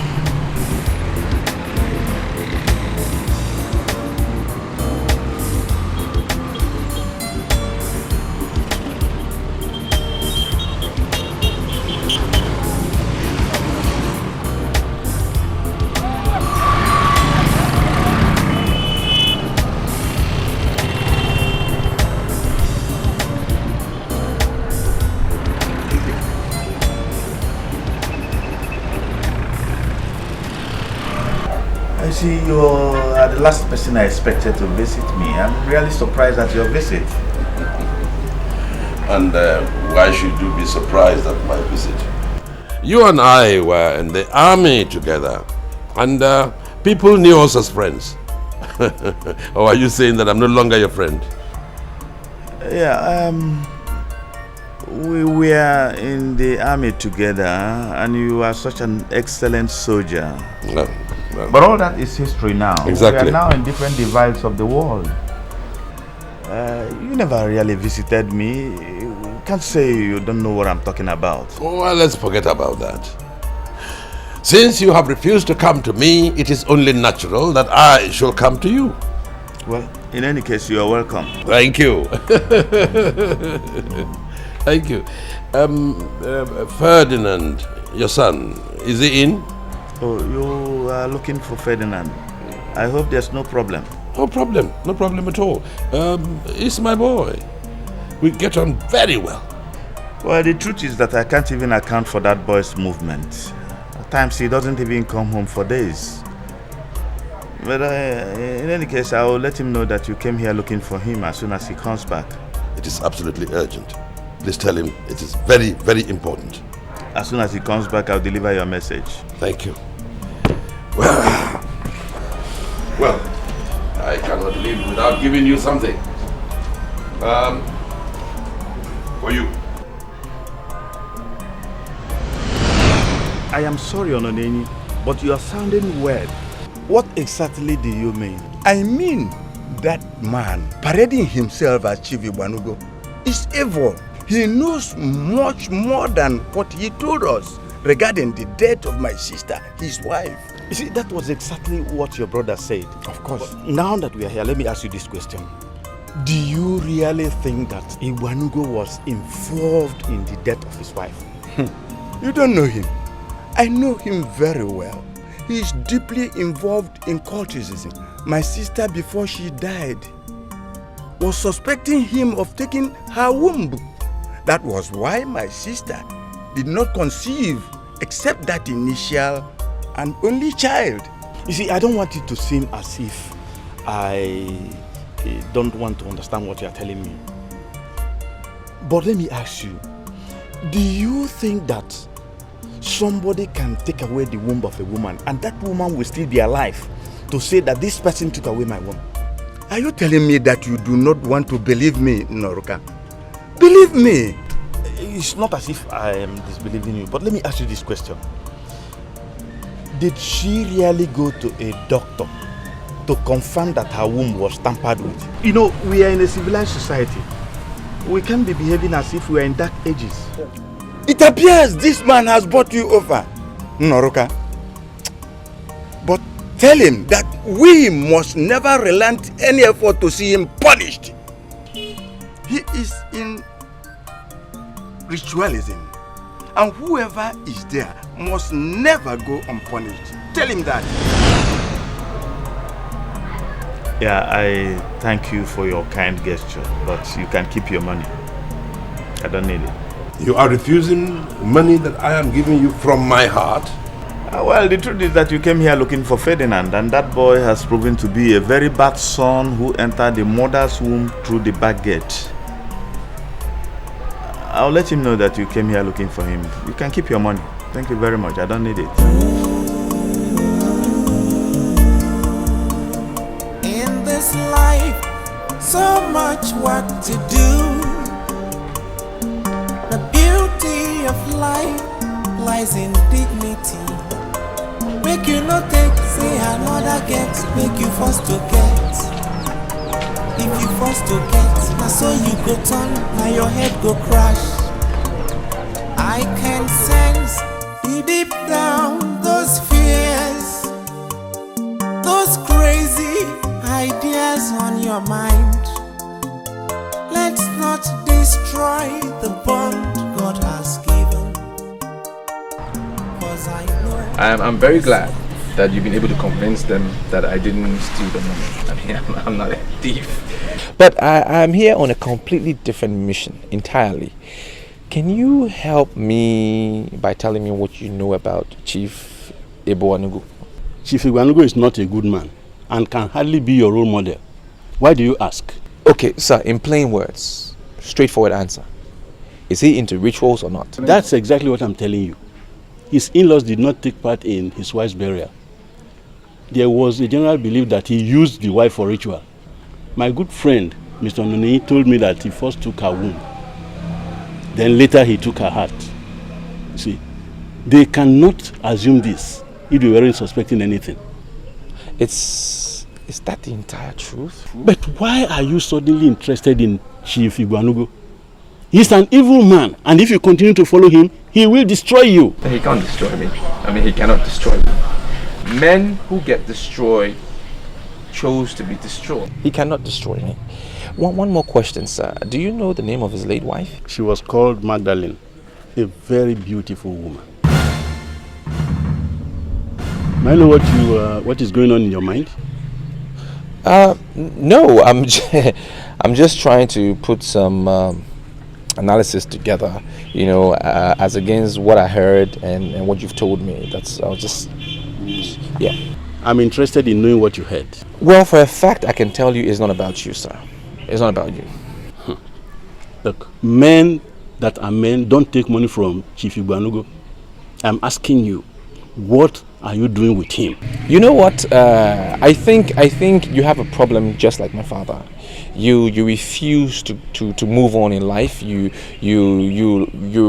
See, you are the last person I expected to visit me. I'm really surprised at your visit. And why should you be surprised at my visit? You and I were in the army together, and people knew us as friends. Or are you saying that I'm no longer your friend? Yeah, we were in the army together, and you are such an excellent soldier. No. But all that is history now. Exactly. We are now in different divides of the world. You never really visited me. You can't say you don't know what I'm talking about. Well, let's forget about that. Since you have refused to come to me, it is only natural that I shall come to you. Well, in any case, you are welcome. Thank you. Thank you. Ferdinand, your son, is he in? Oh, you are looking for Ferdinand. I hope there's no problem. No problem. No problem at all. He's my boy. We get on very well. Well, the truth is that I can't even account for that boy's movement. At times he doesn't even come home for days. But in any case, I will let him know that you came here looking for him as soon as he comes back. It is absolutely urgent. Please tell him it is very, very important. As soon as he comes back, I'll deliver your message. Thank you. Well, I cannot leave without giving you something. For you. I am sorry, Ononeni, but you are sounding weird. What exactly do you mean? I mean, that man parading himself as Chief Ibanugo is evil. He knows much more than what he told us regarding the death of my sister, his wife. You see, that was exactly what your brother said. Of course. But now that we are here, let me ask you this question. Do you really think that Ibanugo was involved in the death of his wife? You don't know him. I know him very well. He is deeply involved in cultism. My sister, before she died, was suspecting him of taking her womb. That was why my sister did not conceive except that initial and only child. You see, I don't want it to seem as if I don't want to understand what you are telling me. But let me ask you, do you think that somebody can take away the womb of a woman and that woman will still be alive to say that this person took away my womb? Are you telling me that you do not want to believe me, Noruka? Believe me. It's not as if I am disbelieving you, but let me ask you this question. Did she really go to a doctor to confirm that her womb was tampered with? You know, we are in a civilized society. We can't be behaving as if we are in dark ages. It appears this man has brought you over, Noruka. But tell him that we must never relent any effort to see him punished. He is in ritualism, and whoever is there must never go unpunished. Tell him that. Yeah, I thank you for your kind gesture, but you can keep your money. I don't need it. You are refusing money that I am giving you from my heart? Well, the truth is that you came here looking for Ferdinand, and that boy has proven to be a very bad son who entered the mother's womb through the back gate. I'll let him know that you came here looking for him. You can keep your money. Thank you very much. I don't need it. In this life, so much work to do. The beauty of life lies in dignity. Make you not take, say another get. Make you first to get. If you first to get, now so you go turn, now your head go crash. I can sense deep down those fears, those crazy ideas on your mind. Let's not destroy the bond God has given. 'Cause I know I'm very glad that you've been able to convince them that I didn't steal the money. I mean, I'm not a thief. But I'm here on a completely different mission entirely. Can you help me by telling me what you know about Chief Ibanugo? Chief Ibanugo is not a good man and can hardly be your role model. Why do you ask? Okay, sir, in plain words, straightforward answer. Is he into rituals or not? That's exactly what I'm telling you. His in-laws did not take part in his wife's burial. There was a general belief that he used the wife for ritual. My good friend, Mr. Onny, told me that he first took her womb. Then later he took her heart. See, they cannot assume this if they weren't suspecting anything. Is that the entire truth? But why are you suddenly interested in Chief Ibanugo? He's an evil man, and if you continue to follow him, he will destroy you. He can't destroy me. I mean, he cannot destroy me. Men who get destroyed chose to be destroyed. He cannot destroy me. One more question, sir. Do you know the name of his late wife? She was called Magdalene, a very beautiful woman. May I know what is going on in your mind? No, I'm just trying to put some analysis together, you know, as against what I heard and what you've told me. I was just, yeah. I'm interested in knowing what you heard. Well, for a fact, I can tell you it's not about you, sir. It's not about you. Look, men that are men don't take money from Chief Ibanugo. I'm asking you, what are you doing with him? You know what? I think you have a problem just like my father. You refuse to move on in life. You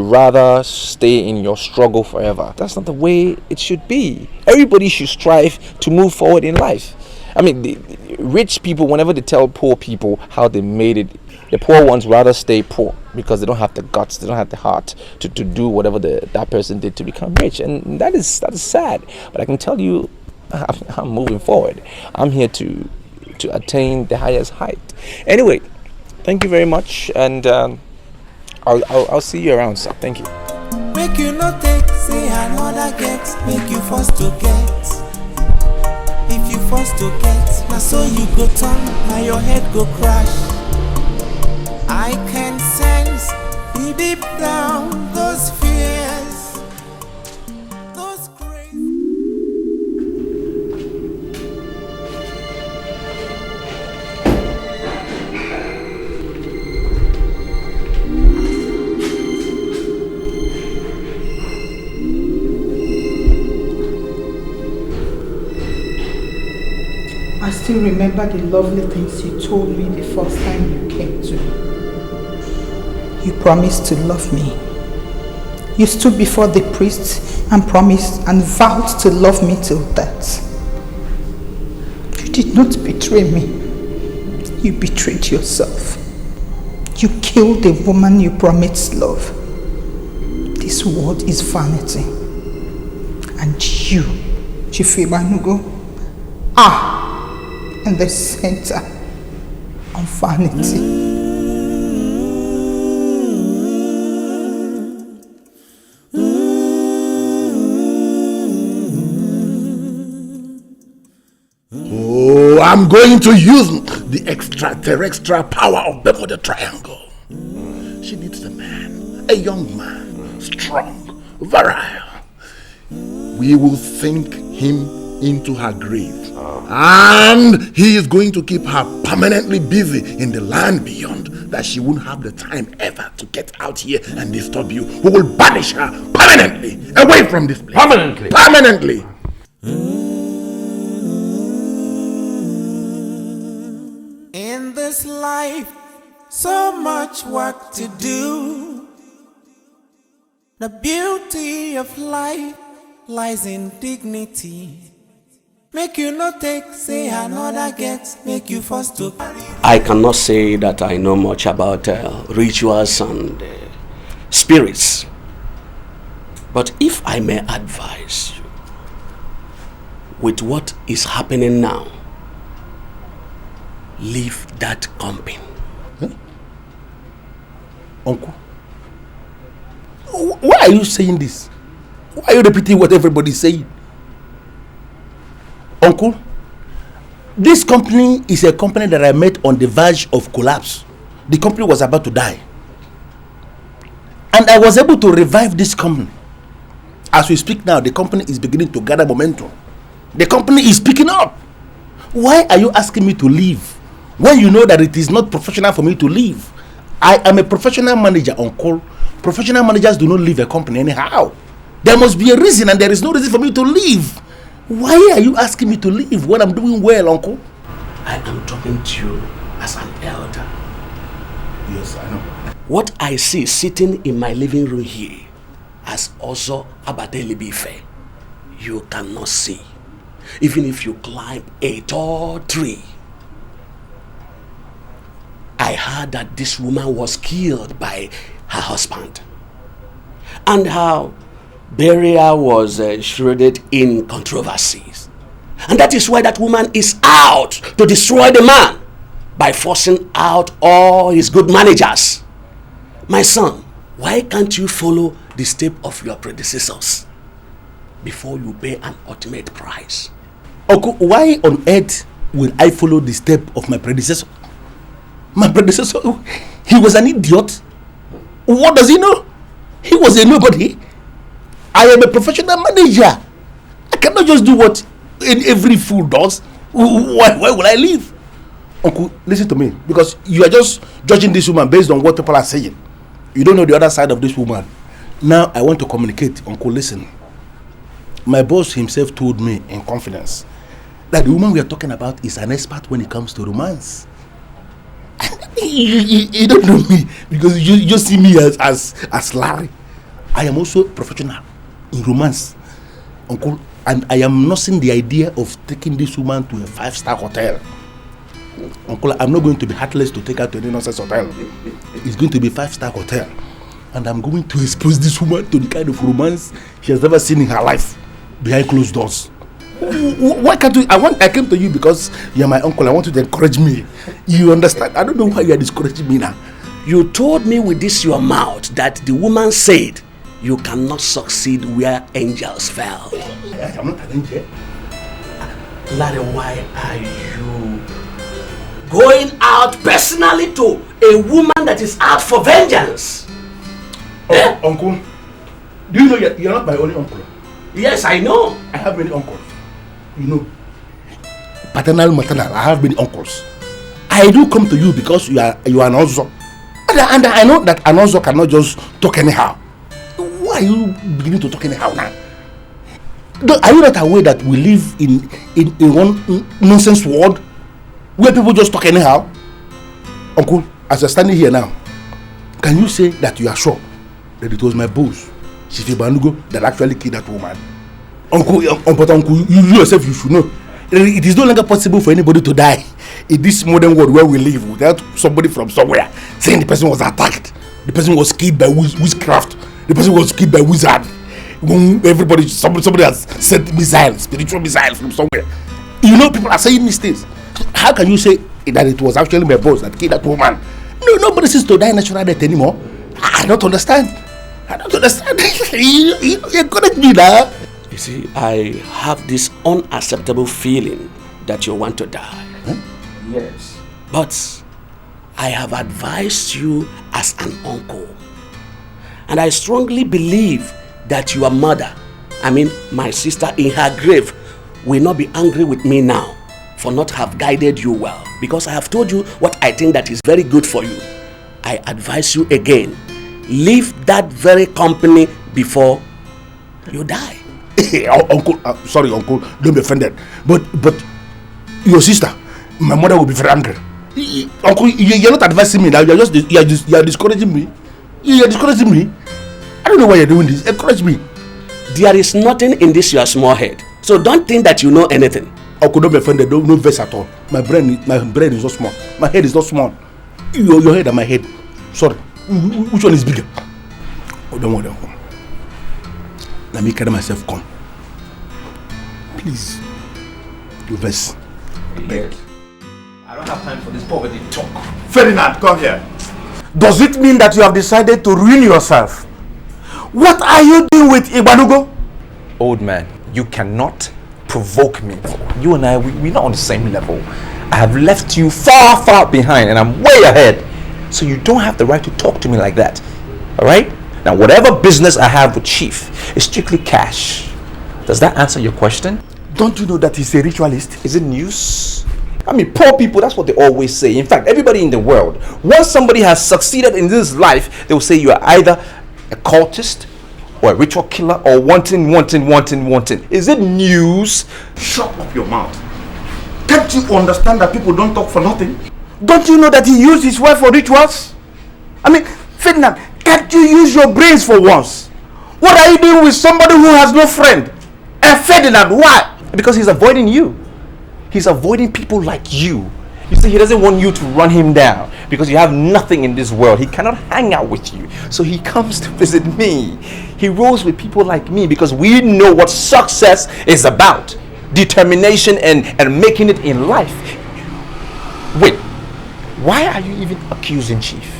rather stay in your struggle forever. That's not the way it should be. Everybody should strive to move forward in life. I mean, the rich people, whenever they tell poor people how they made it, the poor ones rather stay poor because they don't have the guts, they don't have the heart to do whatever that person did to become rich. And that is sad. But I can tell you, I'm moving forward. I'm here to attain the highest height. Anyway, thank you very much, and I'll see you around, sir. Thank you. Make you not take, say another get, make you forced to get. If you forced to get, now so you go turn, now your head go crash. I can sense deep down those fears, those crazy. I still remember the lovely things you told me the first time you came to me. You promised to love me. You stood before the priest and promised and vowed to love me till death. You did not betray me. You betrayed yourself. You killed the woman you promised love. This world is vanity. And you, Chief Ibanugo, are in the center of vanity. I'm going to use the extraterrestrial power of Bermuda Triangle. She needs a man, a young man, strong, virile. We will sink him into her grave. And he is going to keep her permanently busy in the land beyond, that she won't have the time ever to get out here and disturb you. We will banish her permanently away from this place. Permanently? Permanently. In this life, so much work to do. The beauty of life lies in dignity. Make you not take, say another get, make you forced to. I cannot say that I know much about rituals and spirits. But if I may advise you, with what is happening now, leave that company. Huh? Uncle, why are you saying this? Why are you repeating what everybody is saying? Uncle, this company is a company that I met on the verge of collapse. The company was about to die. And I was able to revive this company. As we speak now, the company is beginning to gather momentum. The company is picking up. Why are you asking me to leave when you know that it is not professional for me to leave? I am a professional manager, Uncle. Professional managers do not leave a company anyhow. There must be a reason, and there is no reason for me to leave. Why are you asking me to leave when I'm doing well, Uncle? I am talking to you as an elder. Yes, I know. What I see sitting in my living room here as also Abadeli Bife, you cannot see. Even if you climb a tall tree. I heard that this woman was killed by her husband. And how burial was shrouded in controversies. And that is why that woman is out to destroy the man by forcing out all his good managers. My son, why can't you follow the step of your predecessors before you pay an ultimate price? Uncle, why on earth will I follow the step of my predecessor? My predecessor, he was an idiot. What does he know? He was a nobody. I am a professional manager. I cannot just do what every fool does, why will I leave? Uncle, listen to me, because you are just judging this woman based on what people are saying. You don't know the other side of this woman. Now I want to communicate. Uncle, listen. My boss himself told me in confidence that the woman we are talking about is an expert when it comes to romance. You don't know me because you just see me as Larry. I am also professional in romance, Uncle, and I am nursing the idea of taking this woman to a 5-star hotel. Uncle, I'm not going to be heartless to take her to any nonsense hotel. It's going to be a 5-star hotel, and I'm going to expose this woman to the kind of romance she has never seen in her life behind closed doors. Why can't you? I came to you because you're my uncle. I want you to encourage me. You understand? I don't know why you are discouraging me now. You told me with this your mouth that the woman said you cannot succeed where angels fell. I'm not an angel. Larry, why are you going out personally to a woman that is out for vengeance? Uncle, do you know you're not my only uncle? Yes, I know. I have many uncles. You know, paternal, maternal. I have many uncles. I do come to you because you are an Ozo, and I know that an Ozo cannot just talk anyhow. Why are you beginning to talk anyhow now? Are you not aware that we live in one nonsense world where people just talk anyhow? Uncle, as you're standing here now, can you say that you are sure that it was my boss, Chief Ibanugo, that actually killed that woman? Uncle, you yourself, you should know. It is no longer possible for anybody to die in this modern world where we live without somebody from somewhere saying the person was attacked, the person was killed by witchcraft, the person was killed by wizard. Everybody, somebody has sent missiles, spiritual missiles from somewhere. You know, people are saying these things. How can you say that it was actually my boss that killed that woman? No, nobody seems to die natural death anymore. I don't understand. You correct me now. You see, I have this unacceptable feeling that you want to die. Huh? Yes. But I have advised you as an uncle. And I strongly believe that your mother, my sister in her grave, will not be angry with me now for not have guided you well. Because I have told you what I think that is very good for you. I advise you again, leave that very company before you die. Uncle, sorry, Uncle, don't be offended. But your sister, my mother will be very angry. Uncle, you're not advising me now. You are discouraging me. You are discouraging me. I don't know why you're doing this. Encourage me. There is nothing in this your small head. So don't think that you know anything. Uncle, don't be offended. Don't no verse at all. My brain is not small. My head is not small. Your head and my head. Sorry. Which one is bigger? Oh, don't worry, Uncle. Let me carry myself come. Please. Do verse. Beg. I don't have time for this poverty talk. Ferdinand, come here. Does it mean that you have decided to ruin yourself? What are you doing with Ibanugo? Old man, you cannot provoke me. You and I, we're not on the same level. I have left you far, far behind and I'm way ahead. So you don't have the right to talk to me like that. Alright? Now, whatever business I have with Chief is strictly cash. Does that answer your question? Don't you know that he's a ritualist? Is it news? Poor people, that's what they always say. In fact, everybody in the world, once somebody has succeeded in this life, they will say you are either a cultist or a ritual killer or wanting. Is it news? Shut up your mouth. Can't you understand that people don't talk for nothing? Don't you know that he used his wife for rituals? Ferdinand, can't you use your brains for once? What are you doing with somebody who has no friend? And Ferdinand, why? Because he's avoiding you. He's avoiding people like you. You see, he doesn't want you to run him down because you have nothing in this world. He cannot hang out with you. So he comes to visit me. He rolls with people like me because we know what success is about. Determination and making it in life. Wait, why are you even accusing Chief?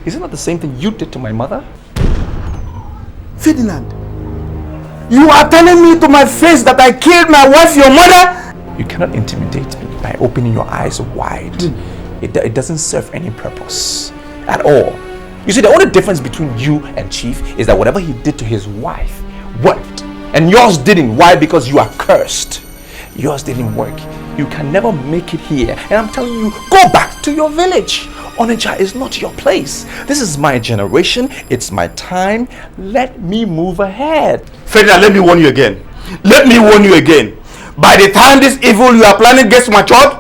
Isn't that the same thing you did to my mother? Ferdinand, you are telling me to my face that I killed my wife, your mother? You cannot intimidate me by opening your eyes wide. It doesn't serve any purpose at all. You see, the only difference between you and Chief is that whatever he did to his wife worked and yours didn't. Why? Because you are cursed. Yours didn't work. You can never make it here. And I'm telling you, go back to your village. Onitsha is not your place. This is my generation. It's my time. Let me move ahead. Ferdinand, let me warn you again. Let me warn you again. By the time this evil you are planning gets matured,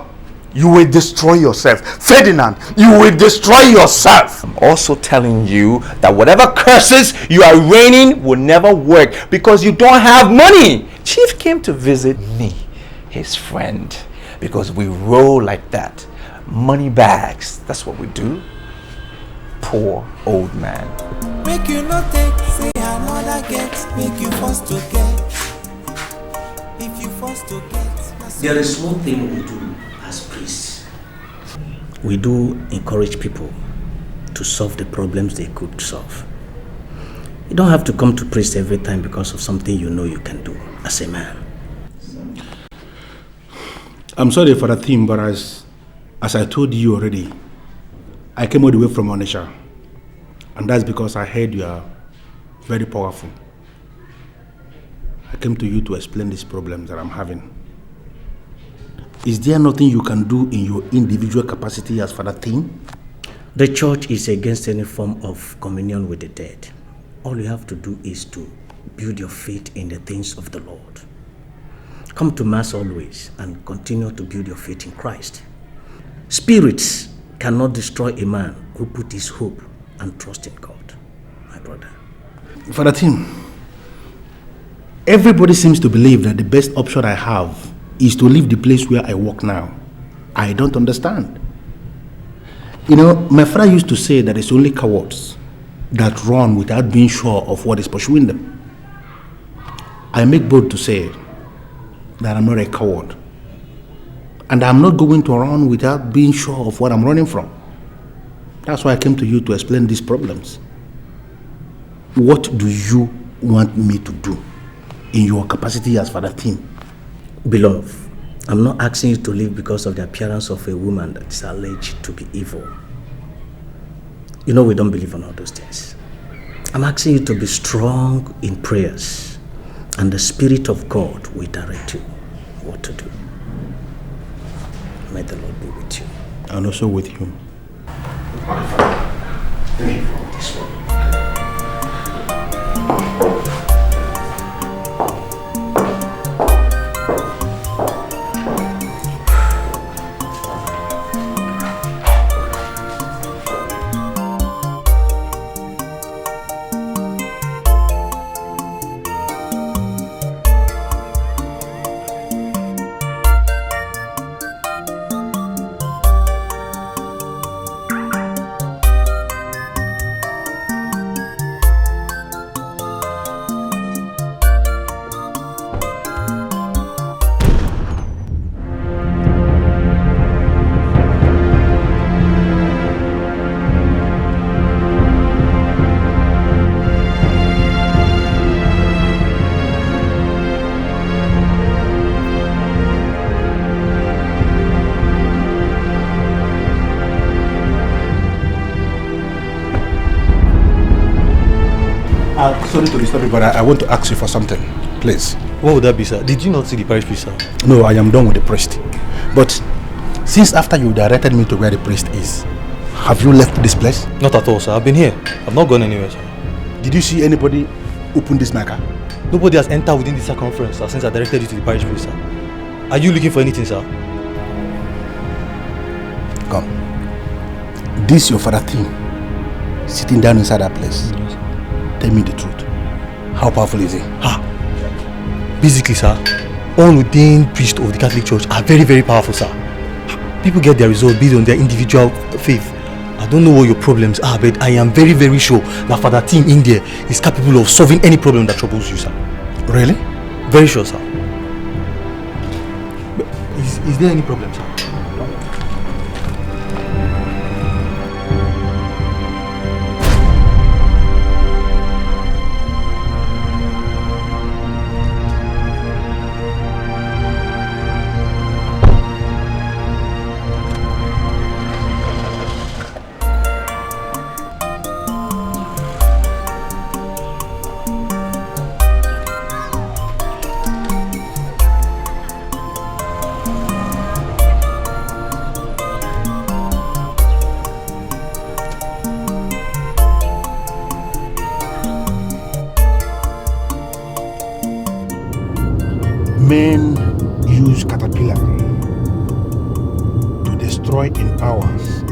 you will destroy yourself. Ferdinand, you will destroy yourself. I'm also telling you that whatever curses you are raining will never work because you don't have money. Chief came to visit me, his friend, because we roll like that. Money bags, that's what we do. Poor old man. Make you not take, say another get, make you forced to get. If you forced to get. There is one thing we do as priests. We do encourage people to solve the problems they could solve. You don't have to come to priest every time because of something you know you can do as a man. I'm sorry for the theme, but as I told you already, I came all the way from Onitsha. And that's because I heard you are very powerful. I came to you to explain these problems that I'm having. Is there nothing you can do in your individual capacity as Father Theme? The church is against any form of communion with the dead. All you have to do is to build your faith in the things of the Lord. Come to Mass always and continue to build your faith in Christ. Spirits cannot destroy a man who put his hope and trust in God, my brother. Father Tim, everybody seems to believe that the best option I have is to leave the place where I work now. I don't understand. You know, my father used to say that it's only cowards that run without being sure of what is pursuing them. I make bold to say that I'm not a coward. And I'm not going to run without being sure of what I'm running from. That's why I came to you to explain these problems. What do you want me to do in your capacity as Father Tim? Beloved, I'm not asking you to live because of the appearance of a woman that is alleged to be evil. You know we don't believe in all those things. I'm asking you to be strong in prayers, and the Spirit of God will direct you what to do. May the Lord be with you. And also with you. Thank you for this one. Sorry to disturb you, but I want to ask you for something, please. What would that be, sir? Did you not see the parish priest, sir? No, I am done with the priest. But since after you directed me to where the priest is, have you left this place? Not at all, sir. I've been here. I've not gone anywhere, sir. Did you see anybody open this maker? Nobody has entered within the circumference, sir, since I directed you to the parish priest, sir. Are you looking for anything, sir? Come. This your father thing, sitting down inside that place. Yes. Tell me the truth. How powerful is he? Basically, sir, all ordained priests of the Catholic Church are very, very powerful, sir. People get their results based on their individual faith. I don't know what your problems are, but I am very, very sure that Father Tim in there is capable of solving any problem that troubles you, sir. Really? Very sure, sir. But is there any problem, sir? men use caterpillar to destroy in hours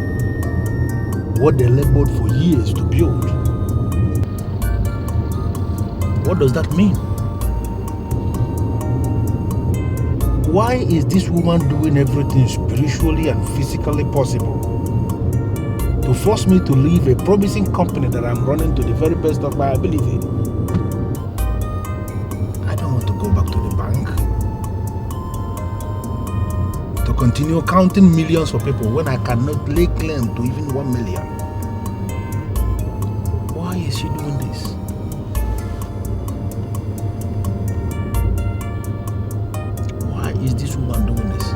what they labored for years to build. What does that mean? Why is this woman doing everything spiritually and physically possible to force me to leave a promising company that I'm running to the very best of my ability? I don't want to go back to the bank to continue counting millions for people when I cannot lay claim to even 1 million. Why is she doing this? Why is this woman doing this?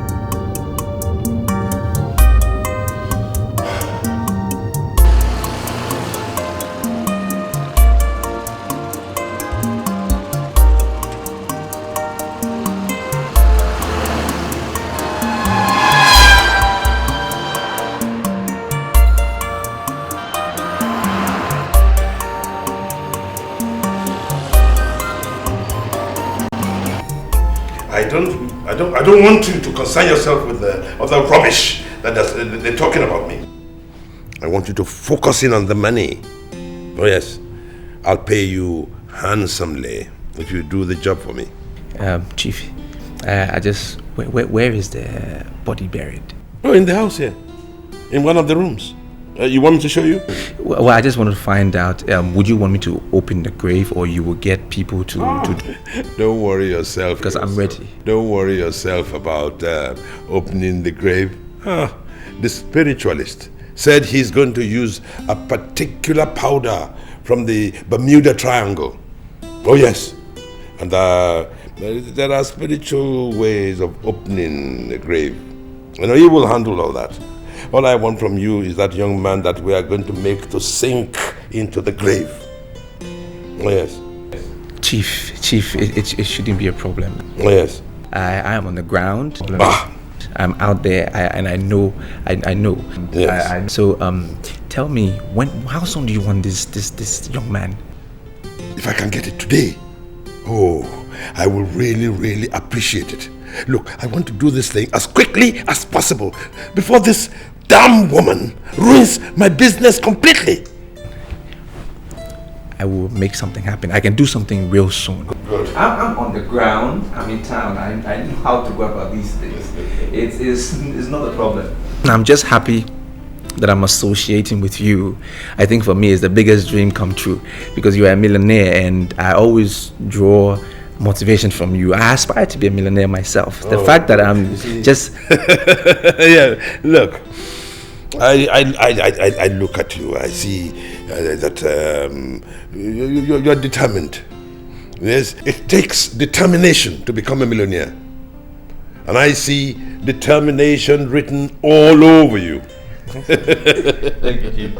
I don't want you to concern yourself with the other rubbish that they're talking about me. I want you to focus in on the money. Oh yes, I'll pay you handsomely if you do the job for me. Chief, where is the body buried? Oh, in the house here, in one of the rooms. You want me to show you? Well, I just wanted to find out, would you want me to open the grave, or you will get people to Don't worry yourself. Because I'm ready. Don't worry yourself about opening the grave. The spiritualist said he's going to use a particular powder from the Bermuda Triangle. Oh yes. And there are spiritual ways of opening the grave. You know, he will handle all that. All I want from you is that young man that we are going to make to sink into the grave. Oh yes. Chief, it shouldn't be a problem. Oh yes. I am on the ground. I'm out there, and I know. Yes. So tell me, how soon do you want this young man? If I can get it today, I will really appreciate it. Look, I want to do this thing as quickly as possible before this damn woman ruins my business completely. I will make something happen. I can do something real soon. Good. I'm on the ground. I'm in town. I know how to go about these things. It's not a problem. I'm just happy that I'm associating with you. I think for me it's the biggest dream come true, because you are a millionaire, and I always draw motivation from you. I aspire to be a millionaire myself. The fact that I'm just yeah, look, I look at you. I see that you're determined. Yes, it takes determination to become a millionaire, and I see determination written all over you. Thank you.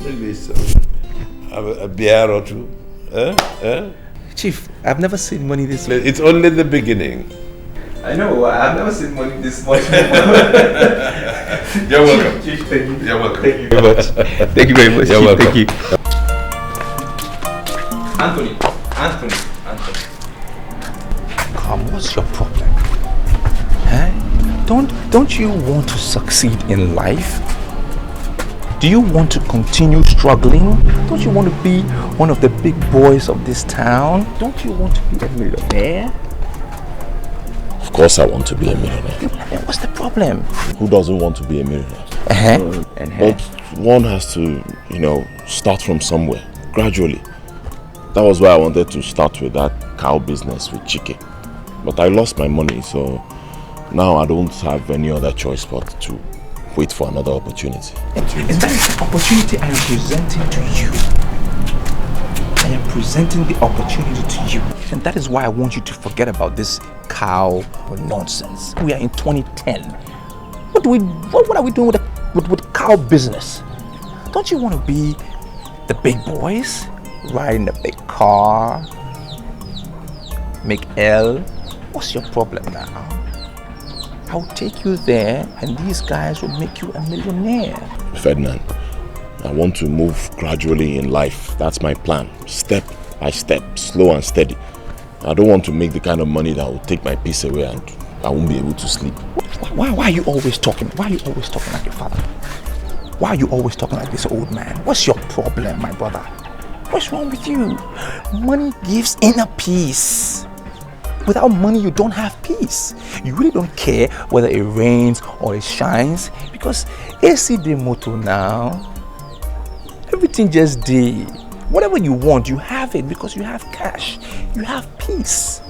Maybe a beer or two. Chief, I've never seen money this way. It's only the beginning. I know, I've never seen money this much. You're welcome. Chief, thank you. You're welcome. Thank you very much. Thank you very much. You're Chief, welcome. Thank you. Anthony. Come, what's your problem? Don't you want to succeed in life? Do you want to continue struggling? Don't you want to be one of the big boys of this town? Don't you want to be a millionaire? Of course I want to be a millionaire. Then what's the problem? Who doesn't want to be a millionaire? But one has to, start from somewhere, gradually. That was why I wanted to start with that cow business with Chike. But I lost my money, so now I don't have any other choice but to wait for another opportunity. And that is the opportunity I am presenting to you. I am presenting the opportunity to you. And that is why I want you to forget about this cow nonsense. We are in 2010. What are we doing with cow business? Don't you want to be the big boys? Riding a big car? Make L? What's your problem now? I'll take you there, and these guys will make you a millionaire. Ferdinand, I want to move gradually in life. That's my plan. Step by step, slow and steady. I don't want to make the kind of money that will take my peace away and I won't be able to sleep. Why are you always talking? Why are you always talking like your father? Why are you always talking like this old man? What's your problem, my brother? What's wrong with you? Money gives inner peace. Without money, you don't have peace. You really don't care whether it rains or it shines because AC the motor now. Everything just did. Whatever you want, you have it because you have cash. You have peace.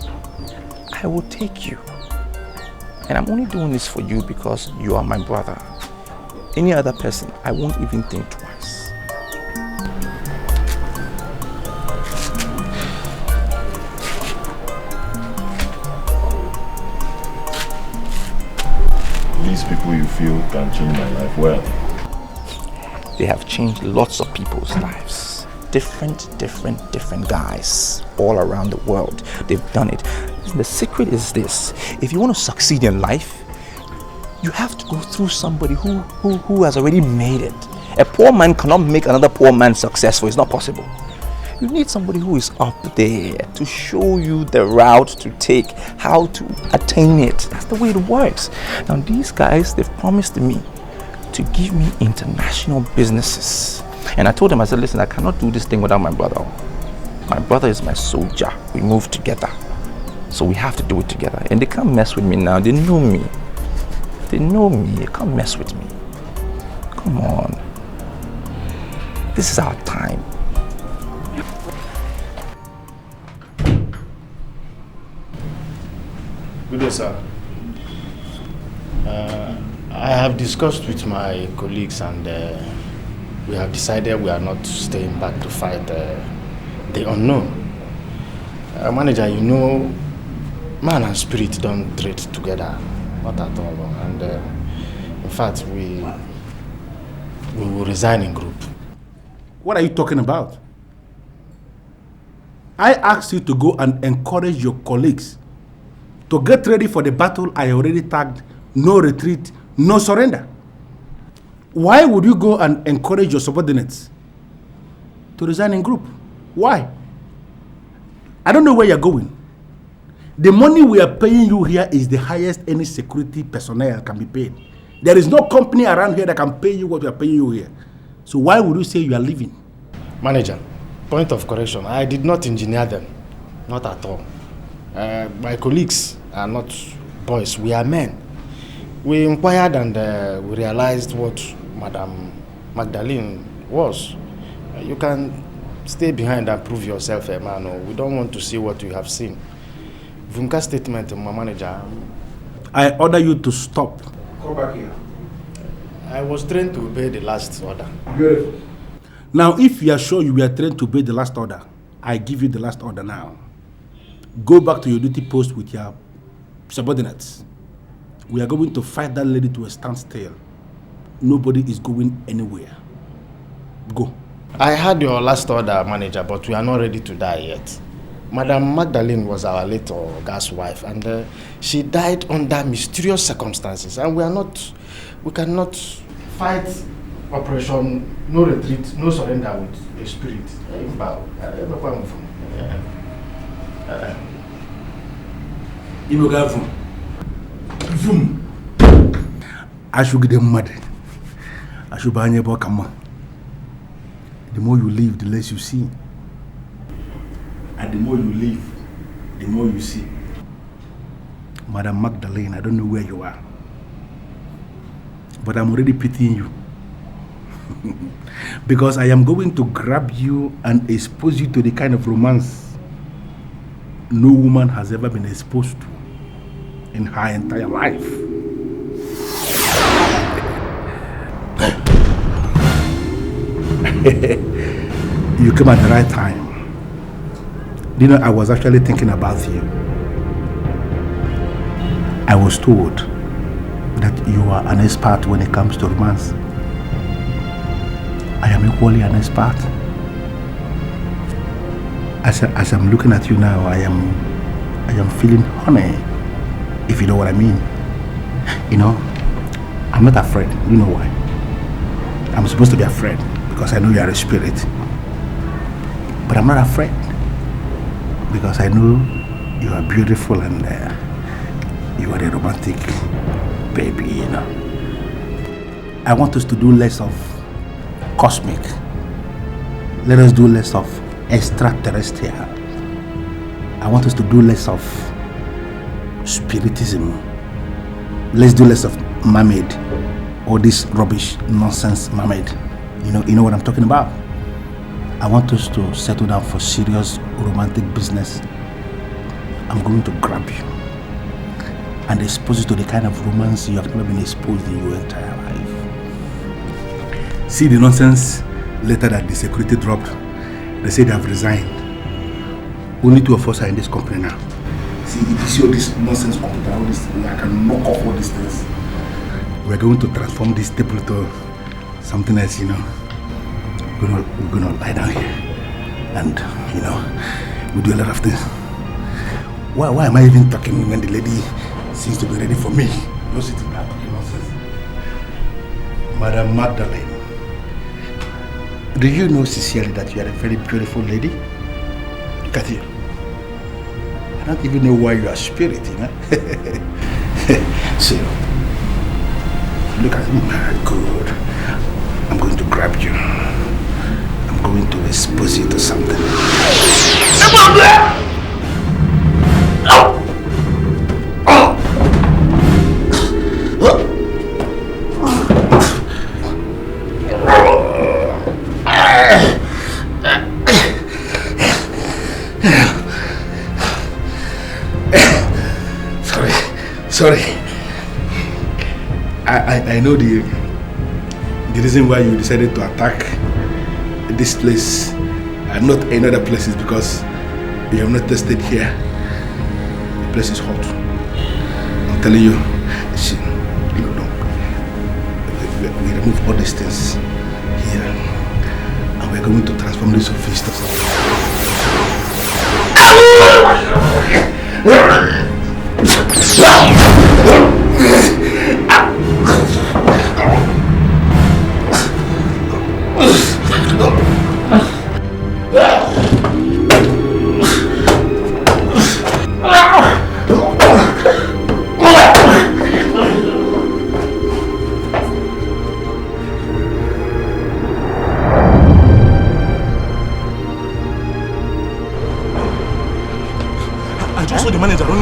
I will take you. And I'm only doing this for you because you are my brother. Any other person, I won't even think twice. These people you feel can change my life, where are they? They have changed lots of people's lives. Different guys all around the world. They've done it. The secret is this. If you want to succeed in life, you have to go through somebody who has already made it. A poor man cannot make another poor man successful. It's not possible. You need somebody who is up there to show you the route to take, how to attain it. That's the way it works. Now these guys, they've promised me to give me international businesses. And I told them, I said, listen, I cannot do this thing without my brother. My brother is my soldier. We move together. So we have to do it together. And they can't mess with me now. They know me. They know me. They can't mess with me. Come on. This is our time. Good day, sir. I have discussed with my colleagues and we have decided we are not staying back to fight the unknown. Manager, you know, man and spirit don't trade together, not at all. And in fact, we will resign in group. What are you talking about? I asked you to go and encourage your colleagues to get ready for the battle I already tagged no retreat, no surrender. Why would you go and encourage your subordinates to resign in group? Why? I don't know where you're going. The money we are paying you here is the highest any security personnel can be paid. There is no company around here that can pay you what we are paying you here. So why would you say you are leaving? Manager, point of correction. I did not engineer them. Not at all. My colleagues are not boys. We are men. We inquired and we realized what Madam Magdalene was. You can stay behind and prove yourself a man. We don't want to see what you have seen. Vunka statement, my manager. I order you to stop. Come back here. I was trained to obey the last order. Beautiful. Now, if you are sure you were trained to obey the last order, I give you the last order now. Go back to your duty post with your subordinates. We are going to fight that lady to a standstill. Nobody is going anywhere. Go. I heard your last order, manager, but we are not ready to die yet. Madam Magdalene was our late gas wife, and she died under mysterious circumstances, and we cannot fight Operation No Retreat, No Surrender with a spirit. I should get them mad. I should buy a book. The more you live, the less you see. And the more you live, the more you see. Madam Magdalene, I don't know where you are, but I'm already pitying you. Because I am going to grab you and expose you to the kind of romance no woman has ever been exposed to in her entire life. You came at the right time. You know, I was actually thinking about you. I was told that you are an expert when it comes to romance. I am equally an expert. As I'm looking at you now, I am feeling honey, if you know what I mean. You know, I'm not afraid. You know why? I'm supposed to be afraid because I know you are a spirit. But I'm not afraid because I know you are beautiful and you are a romantic baby, you know. I want us to do less of cosmic. Let us do less of extraterrestrial. I want us to do less of spiritism. Let's do less of mermaid. All this rubbish, nonsense mermaid. You know what I'm talking about? I want us to settle down for serious romantic business. I'm going to grab you and expose you to the kind of romance you have never been exposed in your entire life. See the nonsense letter that the security dropped. They say they have resigned. Only 2 of us are in this company now. See, if you see all this nonsense computer, all this, I can knock off all these things. We're going to transform this table to something else, you know. We're gonna lie down here and, you know, we do a lot of things. Why am I even talking when the lady seems to be ready for me? Don't sit in that talking nonsense. Madam Magdalene, do you know sincerely that you are a very beautiful lady? Look at you. I don't even know why you are spirit, you know? See, look at me. Good. I'm going to grab you. I'm going to expose you to something. Sorry. I know the reason why you decided to attack this place and not any other places, because you have not tested here. The place is hot. I'm telling you, see, we remove all these things here and we're going to transform this office to something.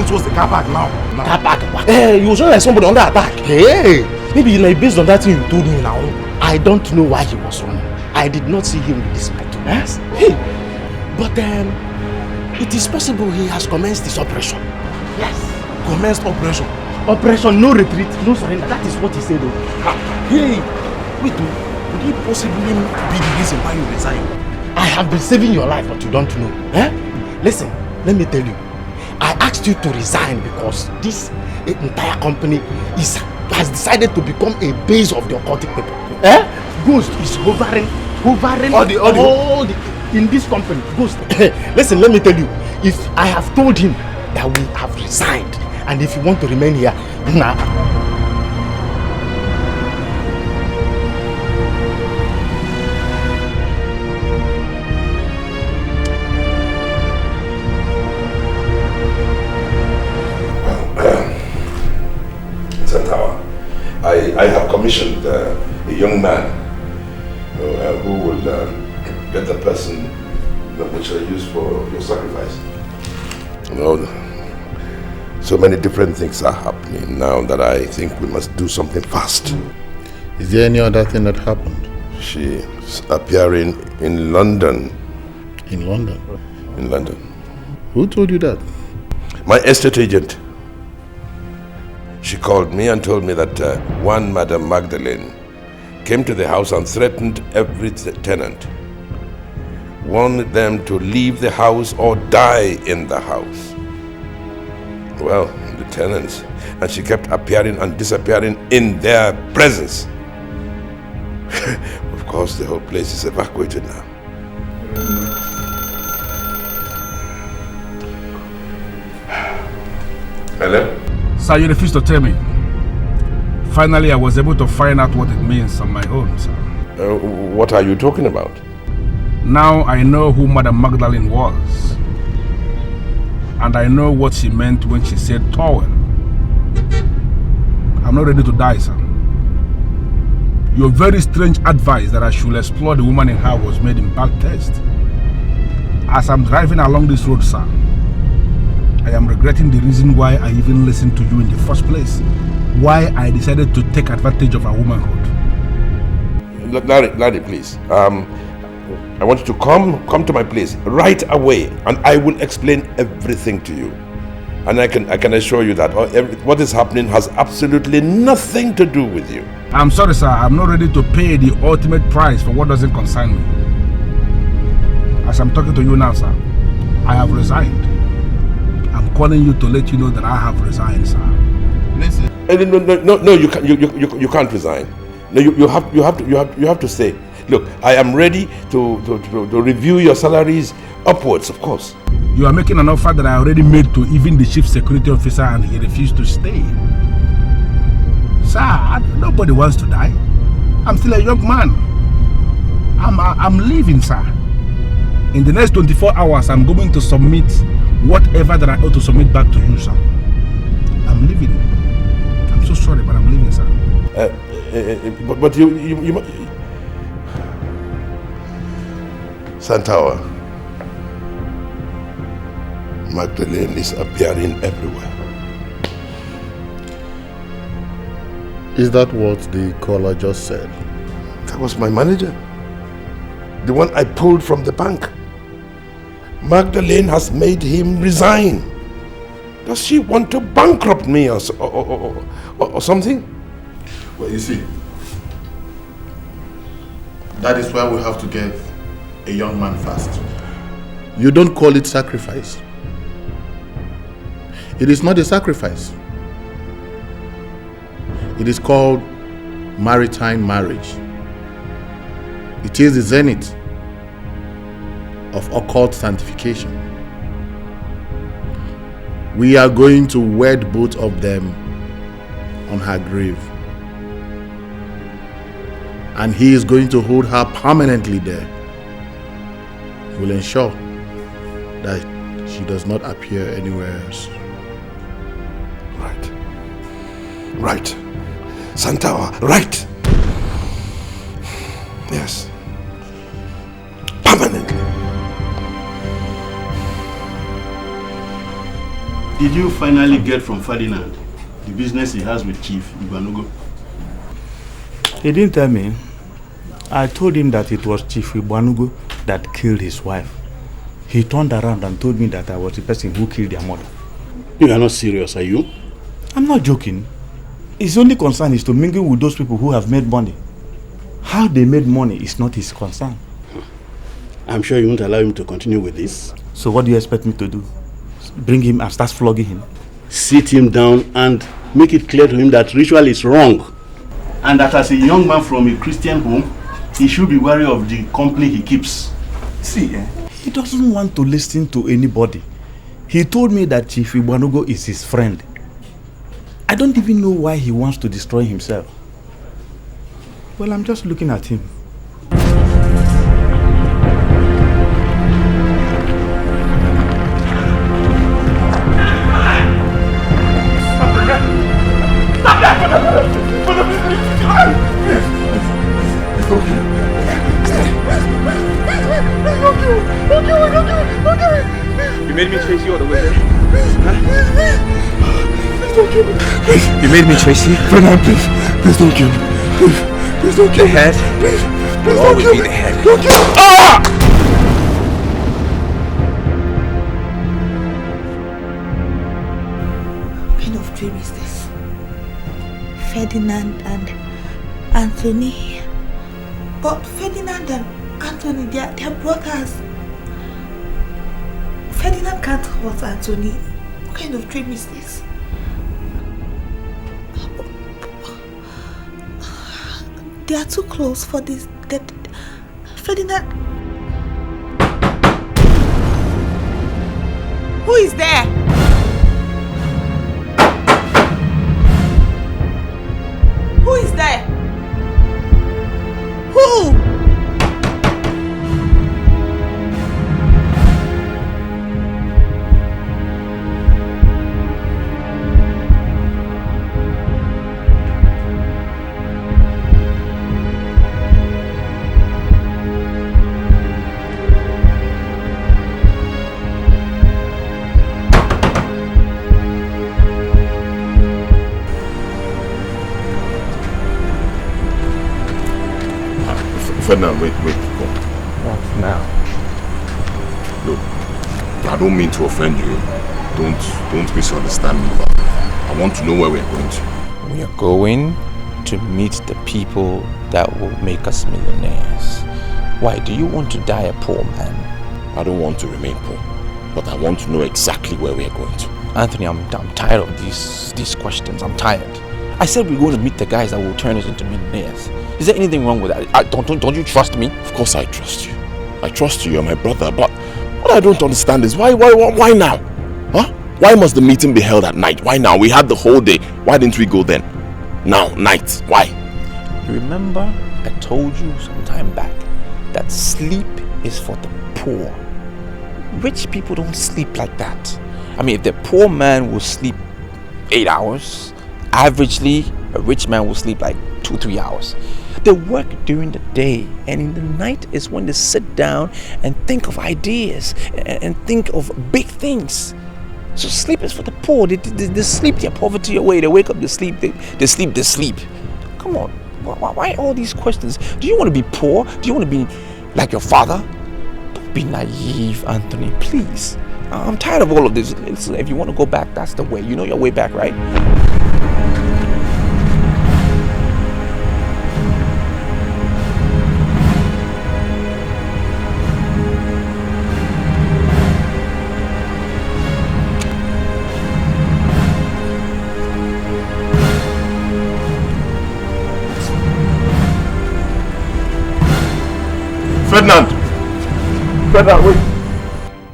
Towards the car park now. Car park? Hey, you was not like somebody under attack. Hey, maybe like based on that thing you told me now. I don't know why he was running. I did not see him with this fight. Yes? Hey, but it is possible he has commenced his operation. Yes. Commenced operation. Operation, no retreat, no surrender. That is what he said. Hey, wait, would it possibly be the reason why you resigned? I have been saving your life, but you don't know. Eh? Listen, let me tell you. I asked you to resign because this entire company has decided to become a base of the occultic people. Eh? Ghost is hovering all in this company. Ghost. Listen, let me tell you. If I have told him that we have resigned, and if you want to remain here, nah. I have commissioned a young man who will get the person which I use for your sacrifice. You know, so many different things are happening now that I think we must do something fast. Is there any other thing that happened? She's appearing in London. In London? In London. Who told you that? My estate agent. She called me and told me that one Madam Magdalene came to the house and threatened every tenant. Warned them to leave the house or die in the house. Well, the tenants. And she kept appearing and disappearing in their presence. Of course, the whole place is evacuated now. Helen? Sir, you refused to tell me. Finally, I was able to find out what it means on my own, sir. What are you talking about? Now I know who Madam Magdalene was. And I know what she meant when she said towel. I'm not ready to die, sir. Your very strange advice that I should explore the woman in her was made in bad taste. As I'm driving along this road, sir, I am regretting the reason why I even listened to you in the first place. Why I decided to take advantage of her womanhood. Larry, please. I want you to come to my place right away, and I will explain everything to you. And I can assure you that what is happening has absolutely nothing to do with you. I'm sorry, sir. I'm not ready to pay the ultimate price for what doesn't concern me. As I'm talking to you now, sir, I have resigned. I'm calling you to let you know that I have resigned, sir. Listen. No, you can't resign. No, you have to say, look, I am ready to review your salaries upwards, of course. You are making an offer that I already made to even the chief security officer, and he refused to stay. Sir, nobody wants to die. I'm still a young man. I'm leaving, sir. In the next 24 hours, I'm going to submit whatever that I ought to submit back to you, sir. I'm leaving. I'm so sorry, but I'm leaving, sir. But you Santawa, Magdalene is appearing everywhere. Is that what the caller just said? That was my manager. The one I pulled from the bank. Magdalene has made him resign. Does she want to bankrupt me or something? Well, you see, that is why we have to get a young man fast. You don't call it sacrifice. It is not a sacrifice. It is called maritime marriage. It is the zenith of occult sanctification. We are going to wed both of them on her grave. And he is going to hold her permanently there. He will ensure that she does not appear anywhere else. Right. Santawa, right. Yes. Permanently. Did you finally get from Ferdinand the business he has with Chief Ibanugo? He didn't tell me. I told him that it was Chief Ibanugo that killed his wife. He turned around and told me that I was the person who killed their mother. You are not serious, are you? I'm not joking. His only concern is to mingle with those people who have made money. How they made money is not his concern. I'm sure you won't allow him to continue with this. So what do you expect me to do? Bring him and start flogging him? Sit him down and make it clear to him that ritual is wrong. And that as a young man from a Christian home, he should be wary of the company he keeps. See, he doesn't want to listen to anybody. He told me that Chief Ibanugo is his friend. I don't even know why he wants to destroy himself. Well, I'm just looking at him. You made me chase you all the way there. You made me chase you? Ferdinand, please don't kill me. Please don't kill me. The head will always be the head. Don't kill me. Ah! What kind of dream is this? Ferdinand and Anthony. But Ferdinand and Anthony, they're brothers. Ferdinand can't hurt Anthony. What kind of dream is this? They are too close for this. Ferdinand. Who is there? Who is there? Who? Ferdinand, wait, go. What now? Look, I don't mean to offend you. Don't misunderstand me, but I want to know where we're going to. We are going to meet the people that will make us millionaires. Why, do you want to die a poor man? I don't want to remain poor, but I want to know exactly where we're going to. Anthony, I'm tired of these questions. I'm tired. I said we're going to meet the guys that will turn us into millionaires. Is there anything wrong with that? Don't you trust me? Of course I trust you. I trust you, you're my brother, but what I don't understand is why now? Huh? Why must the meeting be held at night? Why now? We had the whole day. Why didn't we go then? Now, night. Why? You remember I told you some time back that sleep is for the poor. Rich people don't sleep like that. I mean, if the poor man will sleep 8 hours, averagely a rich man will sleep like 2-3 hours. They work during the day, and in the night is when they sit down and think of ideas and think of big things. So sleep is for the poor. They sleep their poverty away. They wake up, they sleep. They sleep. Come on, why all these questions? Do you want to be poor? Do you want to be like your father? Don't be naive, Anthony, please. I'm tired of all of this. Listen, if you want to go back, that's the way. You know your way back, right? Ferdinand, wait.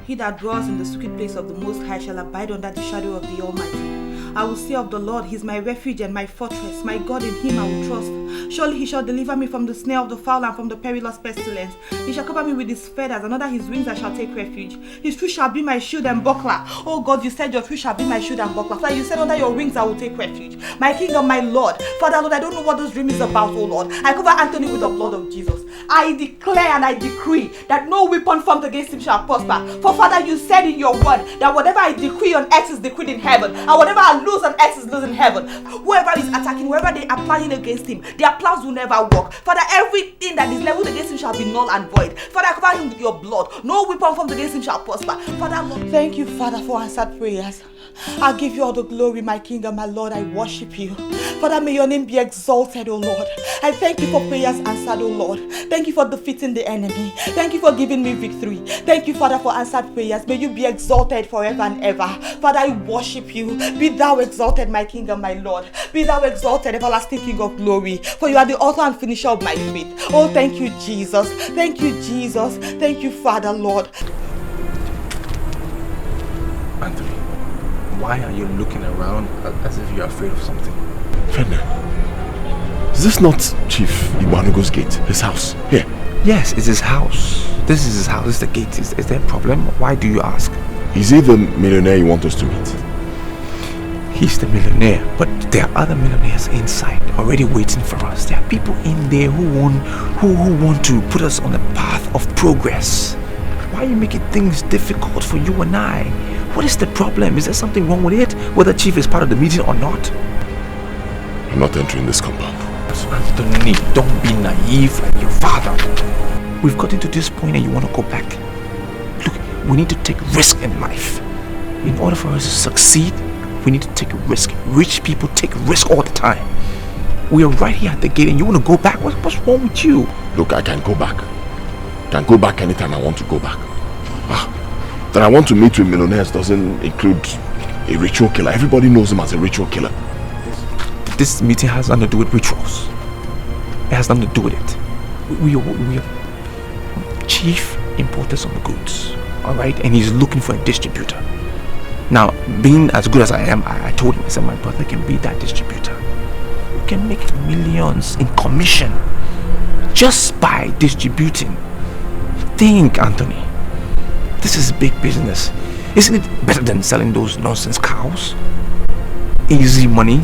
He that dwells in the secret place of the Most High shall abide under the shadow of the Almighty. I will say of the Lord, He is my refuge and my fortress. My God, in Him I will trust. Surely He shall deliver me from the snare of the fowler and from the perilous pestilence. He shall cover me with His feathers, and under His wings I shall take refuge. His truth shall be my shield and buckler. Oh God, you said your truth shall be my shield and buckler. Father, you said under your wings I will take refuge. My King and my Lord. Father, Lord, I don't know what this dream is about, oh Lord. I cover Anthony with the blood of Jesus. I declare and I decree that no weapon formed against him shall prosper. For Father, you said in your word that whatever I decree on earth is decreed in heaven, and whatever I lose on earth is loose in heaven. Whoever is attacking, wherever they are planning against him, their plans will never work. Father, everything that is leveled against him shall be null and void. Father, cover him with your blood. No weapon formed against him shall prosper. Father, Lord, thank you, Father, for answered prayers. I give you all the glory, my King and my Lord. I worship you. Father, may your name be exalted, O Lord. I thank you for prayers answered, O Lord. Thank you for defeating the enemy. Thank you for giving me victory. Thank you, Father, for answered prayers. May you be exalted forever and ever. Father, I worship you. Be thou exalted, my King and my Lord. Be thou exalted, everlasting King of glory. For you are the author and finisher of my faith. Oh, thank you, Jesus. Thank you, Jesus. Thank you, Father, Lord. Anthony, why are you looking around as if you're afraid of something? Ferdinand, is this not Chief Ibanugo's gate? His house? Here? Yes, it's his house. This is his house. This is the gate. Is there a problem? Why do you ask? Is he the millionaire you want us to meet? He's the millionaire, but there are other millionaires inside already waiting for us. There are people in there who want to put us on the path of progress. Why are you making things difficult for you and I? What is the problem? Is there something wrong with it? Whether Chief is part of the meeting or not? I'm not entering this compound. Anthony, don't be naive like your father. We've gotten to this point and you want to go back. Look, we need to take risk in life. In order for us to succeed, we need to take a risk. Rich people take risk all the time. We are right here at the gate and you want to go back? What's wrong with you? Look, I can go back. I can go back anytime I want to go back. That I want to meet with millionaires doesn't include a ritual killer. Everybody knows him as a ritual killer. This meeting has nothing to do with rituals. It has nothing to do with it. We are chief importers of the goods, alright? And he's looking for a distributor. Now, being as good as I am, I told him, I said, my brother can be that distributor. We can make millions in commission just by distributing. Think, Anthony. This is big business. Isn't it better than selling those nonsense cows? Easy money.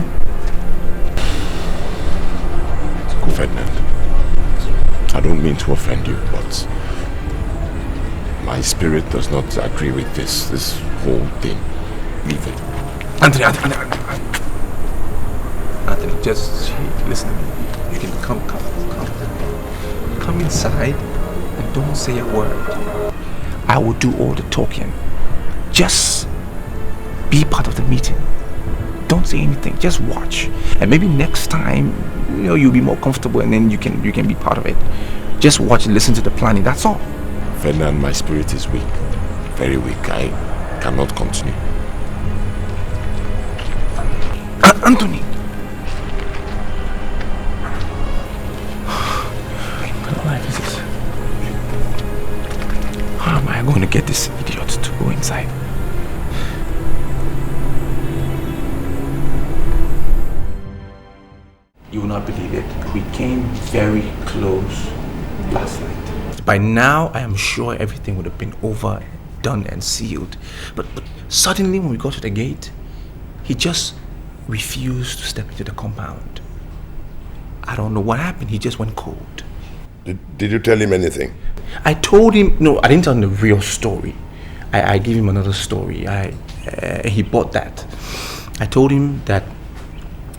Ferdinand, I don't mean to offend you, but my spirit does not agree with this whole thing. Leave it. Anthony, just listen to me. You can come come inside and don't say a word. I will do all the talking. Just be part of the meeting. Don't say anything. Just watch. And maybe next time, you'll be more comfortable and then you can be part of it. Just watch and listen to the planning. That's all. Ferdinand, my spirit is weak. Very weak. I cannot continue. Anthony. How am I going to get this idiot to go inside? You will not believe it. We came very close last night. By now, I am sure everything would have been over, done and sealed. But suddenly when we got to the gate, he just refused to step into the compound. I don't know what happened. He just went cold. Did you tell him anything? I told him, no, I didn't tell him the real story. I gave him another story. He bought that. I told him that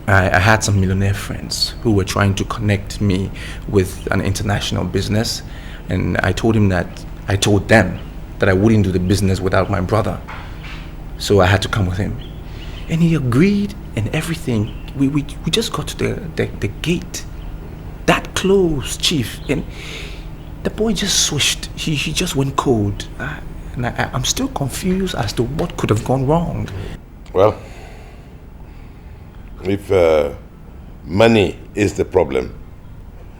I had some millionaire friends who were trying to connect me with an international business. And I told them that I wouldn't do the business without my brother. So I had to come with him. And he agreed and everything. We just got to the gate. That close, Chief. And the boy just switched. He just went cold. And I'm still confused as to what could have gone wrong. Well, if money is the problem,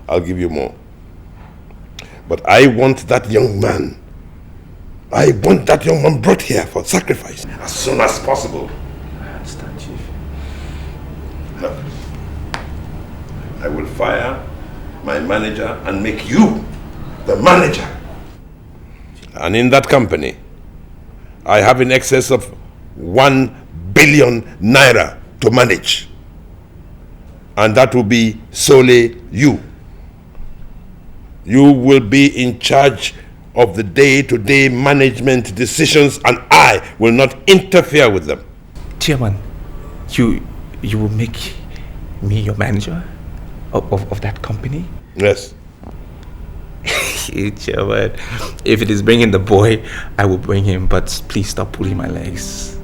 I'll give you more. But I want that young man. I want that young man brought here for sacrifice as soon as possible. I understand, Chief. No. I will fire my manager and make you the manager. And in that company, I have in excess of 1 billion naira to manage. And that will be solely you. You will be in charge of the day-to-day management decisions and I will not interfere with them. Chairman, you will make me your manager of that company? Yes. Chairman, if it is bringing the boy, I will bring him, but please stop pulling my legs.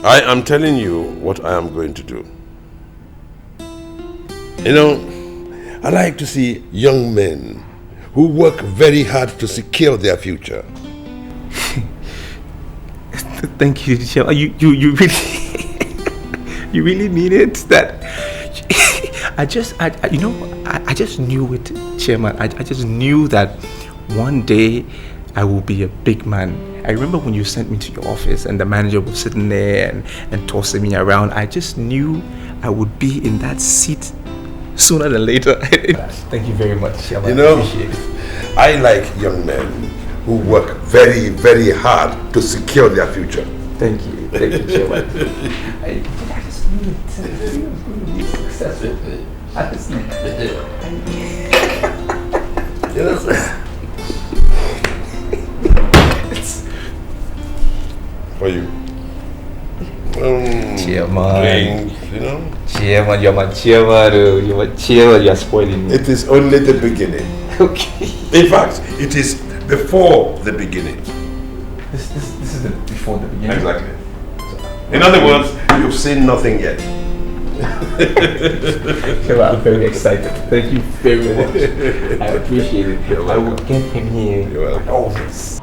I am telling you what I am going to do. You know, I like to see young men who work very hard to secure their future. Thank you, Chairman. You really, you really mean it? That I just knew it, Chairman. I just knew that one day I will be a big man. I remember when you sent me to your office and the manager was sitting there and tossing me around. I just knew I would be in that seat sooner than later. Thank you very much, Chairman. You know, I appreciate it. I like young men who work very, very hard to secure their future. Thank you, Chairman. I just knew it. You will be successful. I just knew it. You know, it's for you. Chairman. Drink, you know. Chairman, you're my chairman. You're my chairman. You're spoiling me. It is only the beginning. Okay. In fact, it is before the beginning. This is before the beginning. Exactly. In other words, you've seen nothing yet. I'm very excited. Thank you very much. I appreciate it. I will get him here. You're welcome. Always.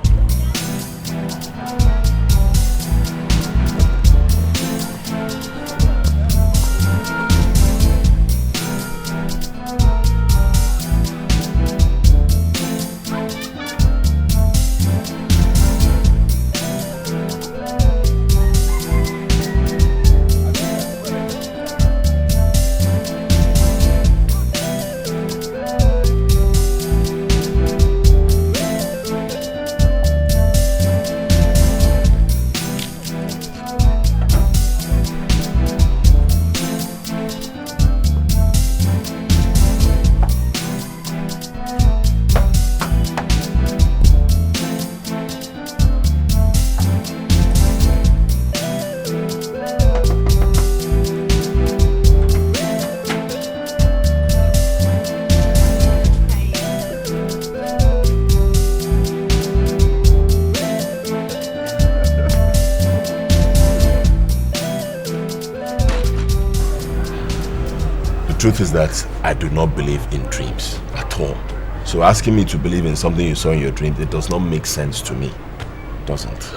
truth is that I do not believe in dreams at all. So asking me to believe in something you saw in your dream, it does not make sense to me. It doesn't.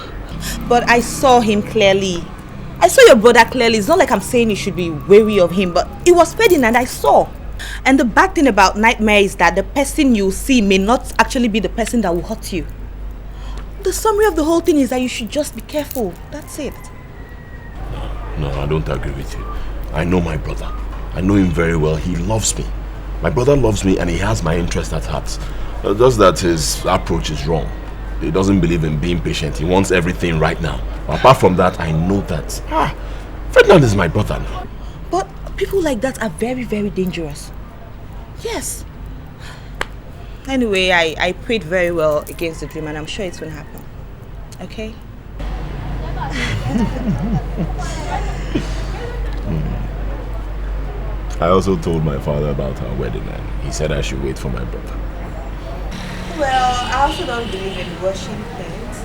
But I saw him clearly. I saw your brother clearly. It's not like I'm saying you should be wary of him, but it was Ferdinand I saw. And the bad thing about nightmare is that the person you see may not actually be the person that will hurt you. The summary of the whole thing is that you should just be careful. That's it. No, I don't agree with you. I know my brother. I know him very well. He loves me. My brother loves me and he has my interest at heart. Just that his approach is wrong. He doesn't believe in being patient. He wants everything right now. Apart from that, I know that Ferdinand is my brother now. But people like that are very, very dangerous. Yes. Anyway, I prayed very well against the dream and I'm sure it's going to happen. Okay? I also told my father about our wedding and he said I should wait for my brother. Well, I also don't believe in rushing things.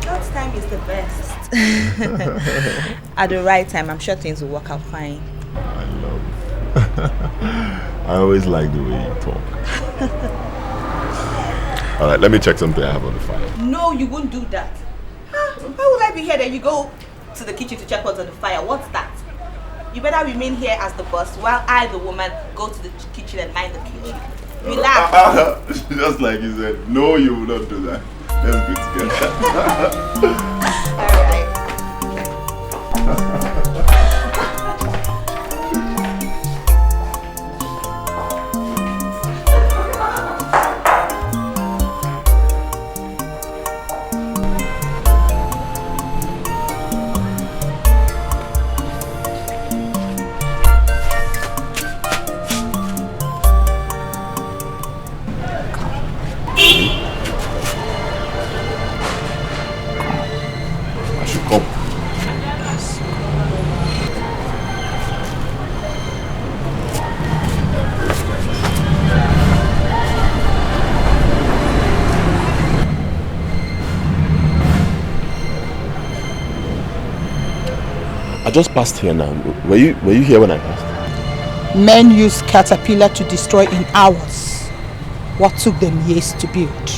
God's time is the best. At the right time, I'm sure things will work out fine. I love it. I always like the way you talk. Alright, let me check something I have on the fire. No, you won't do that. Why would I be here? Then you go to the kitchen to check what's on the fire. What's that? You better remain here as the boss while I, the woman, go to the kitchen and mind the kitchen. Relax. Just like you said, no, you will not do that. Let's go together. Alright. I just passed here now. Were you here when I passed? Men use caterpillar to destroy in hours what took them years to build.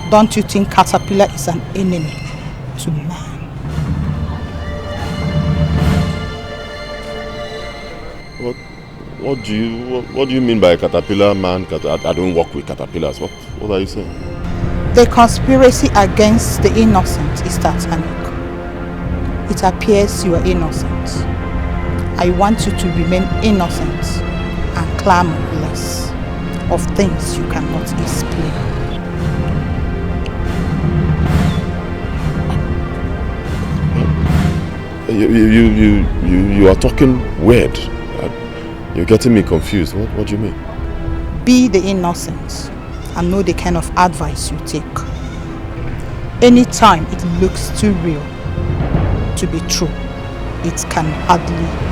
Don't you think caterpillar is an enemy to man? What do you mean by caterpillar man? I don't work with caterpillars. What are you saying? The conspiracy against the innocent is satanic. It appears you are innocent. I want you to remain innocent and clamor less of things you cannot explain. You are talking weird. You're getting me confused. What do you mean? Be the innocent and know the kind of advice you take. Anytime it looks too real to be true, it can hardly be.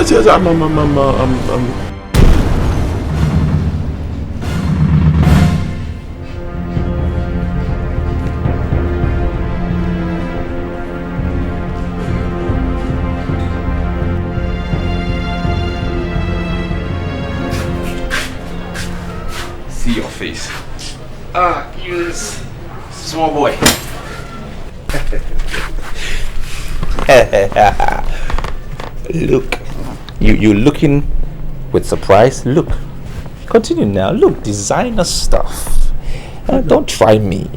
Yes, I'm See your face. You small boy. Look. You looking with surprise? Look. Continue now. Look, designer stuff. Don't try me.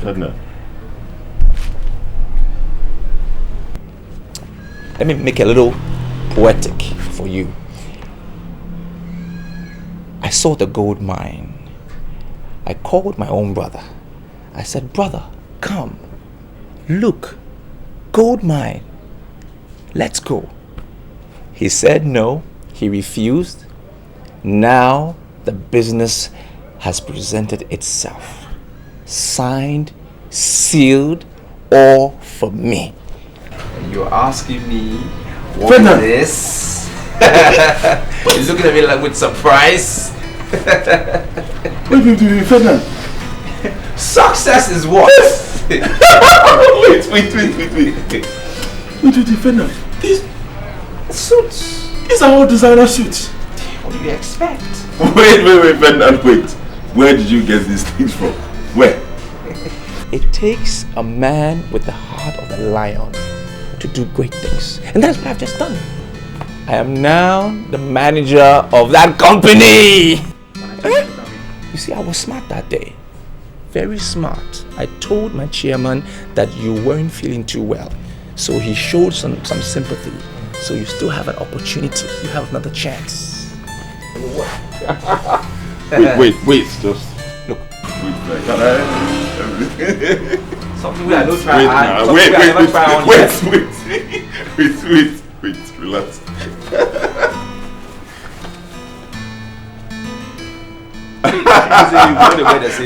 No. Let me make a little poetic for you. I saw the gold mine. I called my own brother. I said, brother, come. Look, gold mine. Let's go. He said no. He refused. Now the business has presented itself. Signed, sealed, all for me. And you're asking me what Ferdinand. is this? You're looking at me like with surprise. Wait, Ferdinand. Success is what? wait, Ferdinand. These suits. These are all designer suits. What do you expect? Wait, Ferdinand, wait. Where did you get these things from? Where? It takes a man with the heart of a lion to do great things. And that's what I've just done. I am now the manager of that company. You see, I was smart that day. Very smart. I told my chairman that you weren't feeling too well. So he showed some sympathy. So you still have an opportunity. You have another chance. wait, just look. Wait, can I? Something we are not trying. Wait, relax.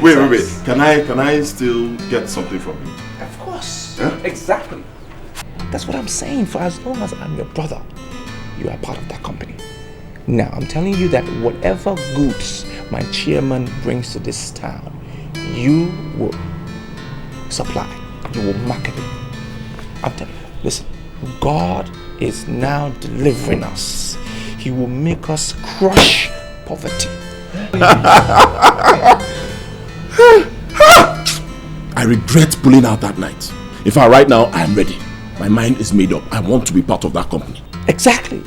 Wait. Can I still get something from you? Of course. Huh? Exactly. That's what I'm saying. For as long as I'm your brother, you are part of that company. Now, I'm telling you that whatever goods my chairman brings to this town, you will supply. You will market it. I'm telling you, listen, God is now delivering us. He will make us crush poverty. I regret pulling out that night. In fact, right now, I am ready. My mind is made up. I want to be part of that company. Exactly.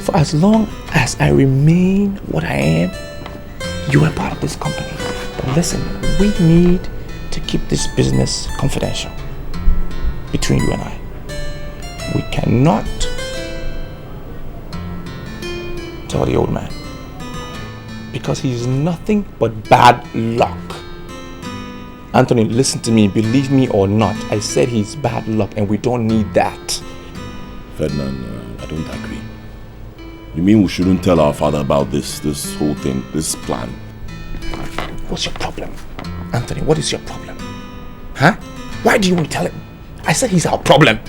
For as long as I remain what I am, you are part of this company. But listen, we need to keep this business confidential between you and I. We cannot tell the old man, because he is nothing but bad luck. Anthony, listen to me, believe me or not, I said he's bad luck and we don't need that. Ferdinand, I don't agree. You mean we shouldn't tell our father about this whole thing, this plan? What's your problem? Anthony, what is your problem? Huh? Why do you want to tell him? I said he's our problem.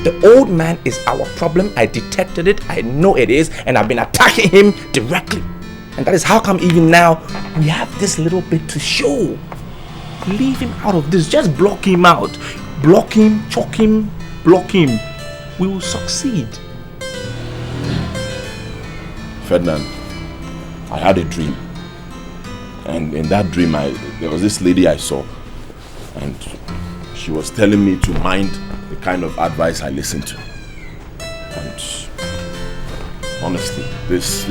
The old man is our problem. I detected it, I know it is, and I've been attacking him directly. And that is how come even now we have this little bit to show. Leave him out of this. Just block him out. Block him, choke him, block him. We will succeed. Ferdinand, I had a dream. And in that dream, there was this lady I saw. And she was telling me to mind the kind of advice I listened to. And honestly, this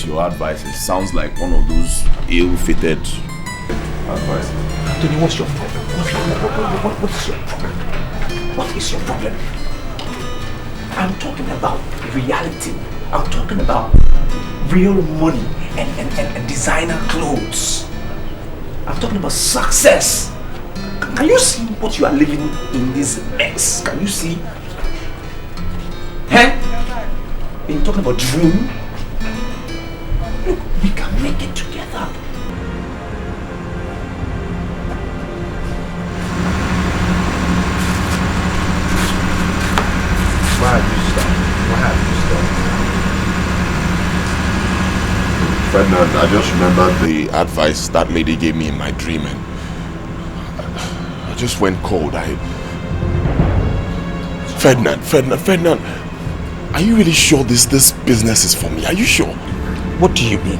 your advice, it sounds like one of those ill-fitted advice. Anthony, what's your problem? What is your problem? What is your problem? I'm talking about reality. I'm talking about real money and designer clothes. I'm talking about success. Can you see what you are living in this mess? Can you see? Huh? You're talking about dream? Look, we can make it together. Why have you stopped? Ferdinand, I just remembered the advice that lady gave me in my dream, and I just went cold. Ferdinand, are you really sure this business is for me? Are you sure? What do you mean?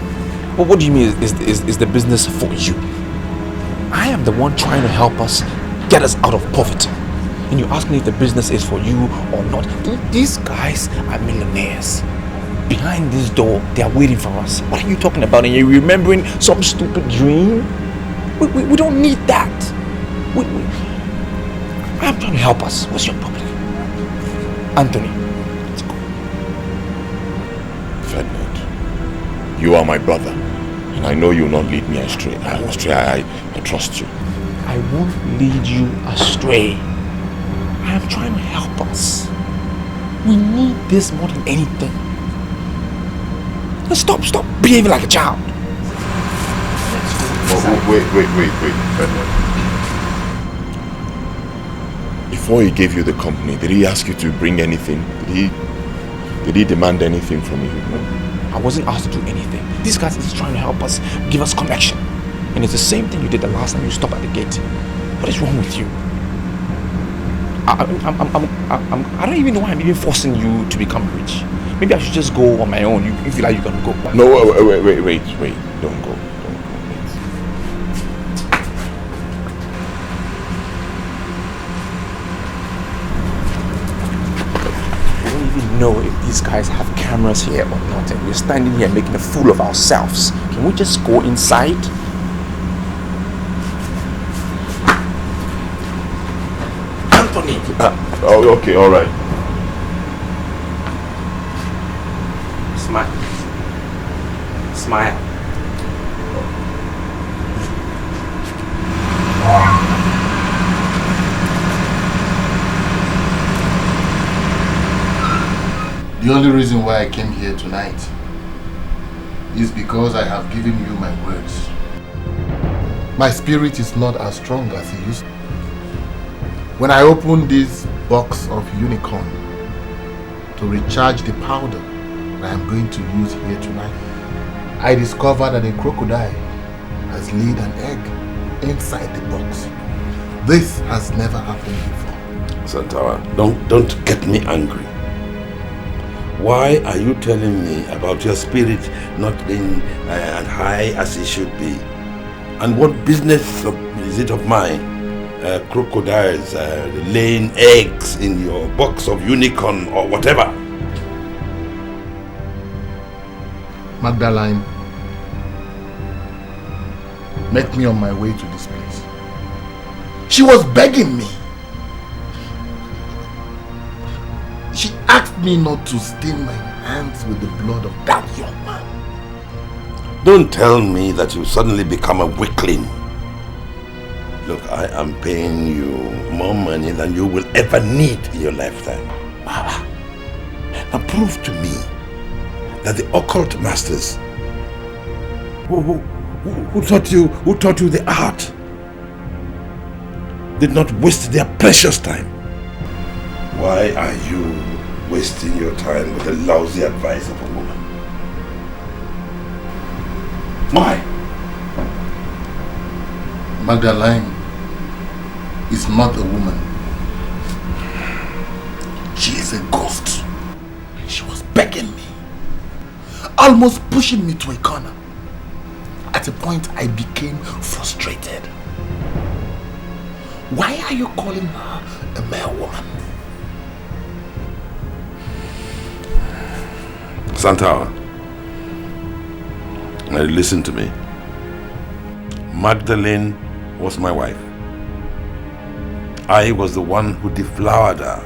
What do you mean is the business for you? I am the one trying to help us get us out of poverty. And you ask me if the business is for you or not. These guys are millionaires. Behind this door, they are waiting for us. What are you talking about? And you're remembering some stupid dream? We don't need that. I'm trying to help us. What's your problem? Anthony, let's go. Ferdinand, you are my brother. And I know you will not lead me astray. I trust you. I won't lead you astray. I am trying to help us. We need this more than anything. Stop behaving like a child. Wait. Before he gave you the company, did he ask you to bring anything? Did he demand anything from you? No? I wasn't asked to do anything. This guy is trying to help us, give us connection. And it's the same thing you did the last time you stopped at the gate. What is wrong with you? I don't even know why I'm even forcing you to become rich. Maybe I should just go on my own. You feel like you're gonna go. No, wait. Don't go. I don't even know if these guys have cameras here or not, and we're standing here making a fool of ourselves. Can we just go inside? Anthony! Okay, all right. Smile. The only reason why I came here tonight is because I have given you my words. My spirit is not as strong as it used to. When I opened this box of unicorn to recharge the powder that I'm going to use here tonight, I discovered that a crocodile has laid an egg inside the box. This has never happened before. Santawa, don't get me angry. Why are you telling me about your spirit not being as high as it should be? And what business is it of mine? Crocodiles laying eggs in your box of unicorn or whatever? Magdalene met me on my way to this place. She was begging me. She asked me not to stain my hands with the blood of that young man. Don't tell me that you suddenly become a weakling. Look, I am paying you more money than you will ever need in your lifetime. Now prove to me that the occult masters who taught you the art did not waste their precious time. Why are you wasting your time with the lousy advice of a woman? Why? Magdalene is not a woman. She is a ghost. She was begging me, almost pushing me to a corner. At a point, I became frustrated. Why are you calling her a mere woman? Santawa, now listen to me. Magdalene was my wife. I was the one who deflowered her.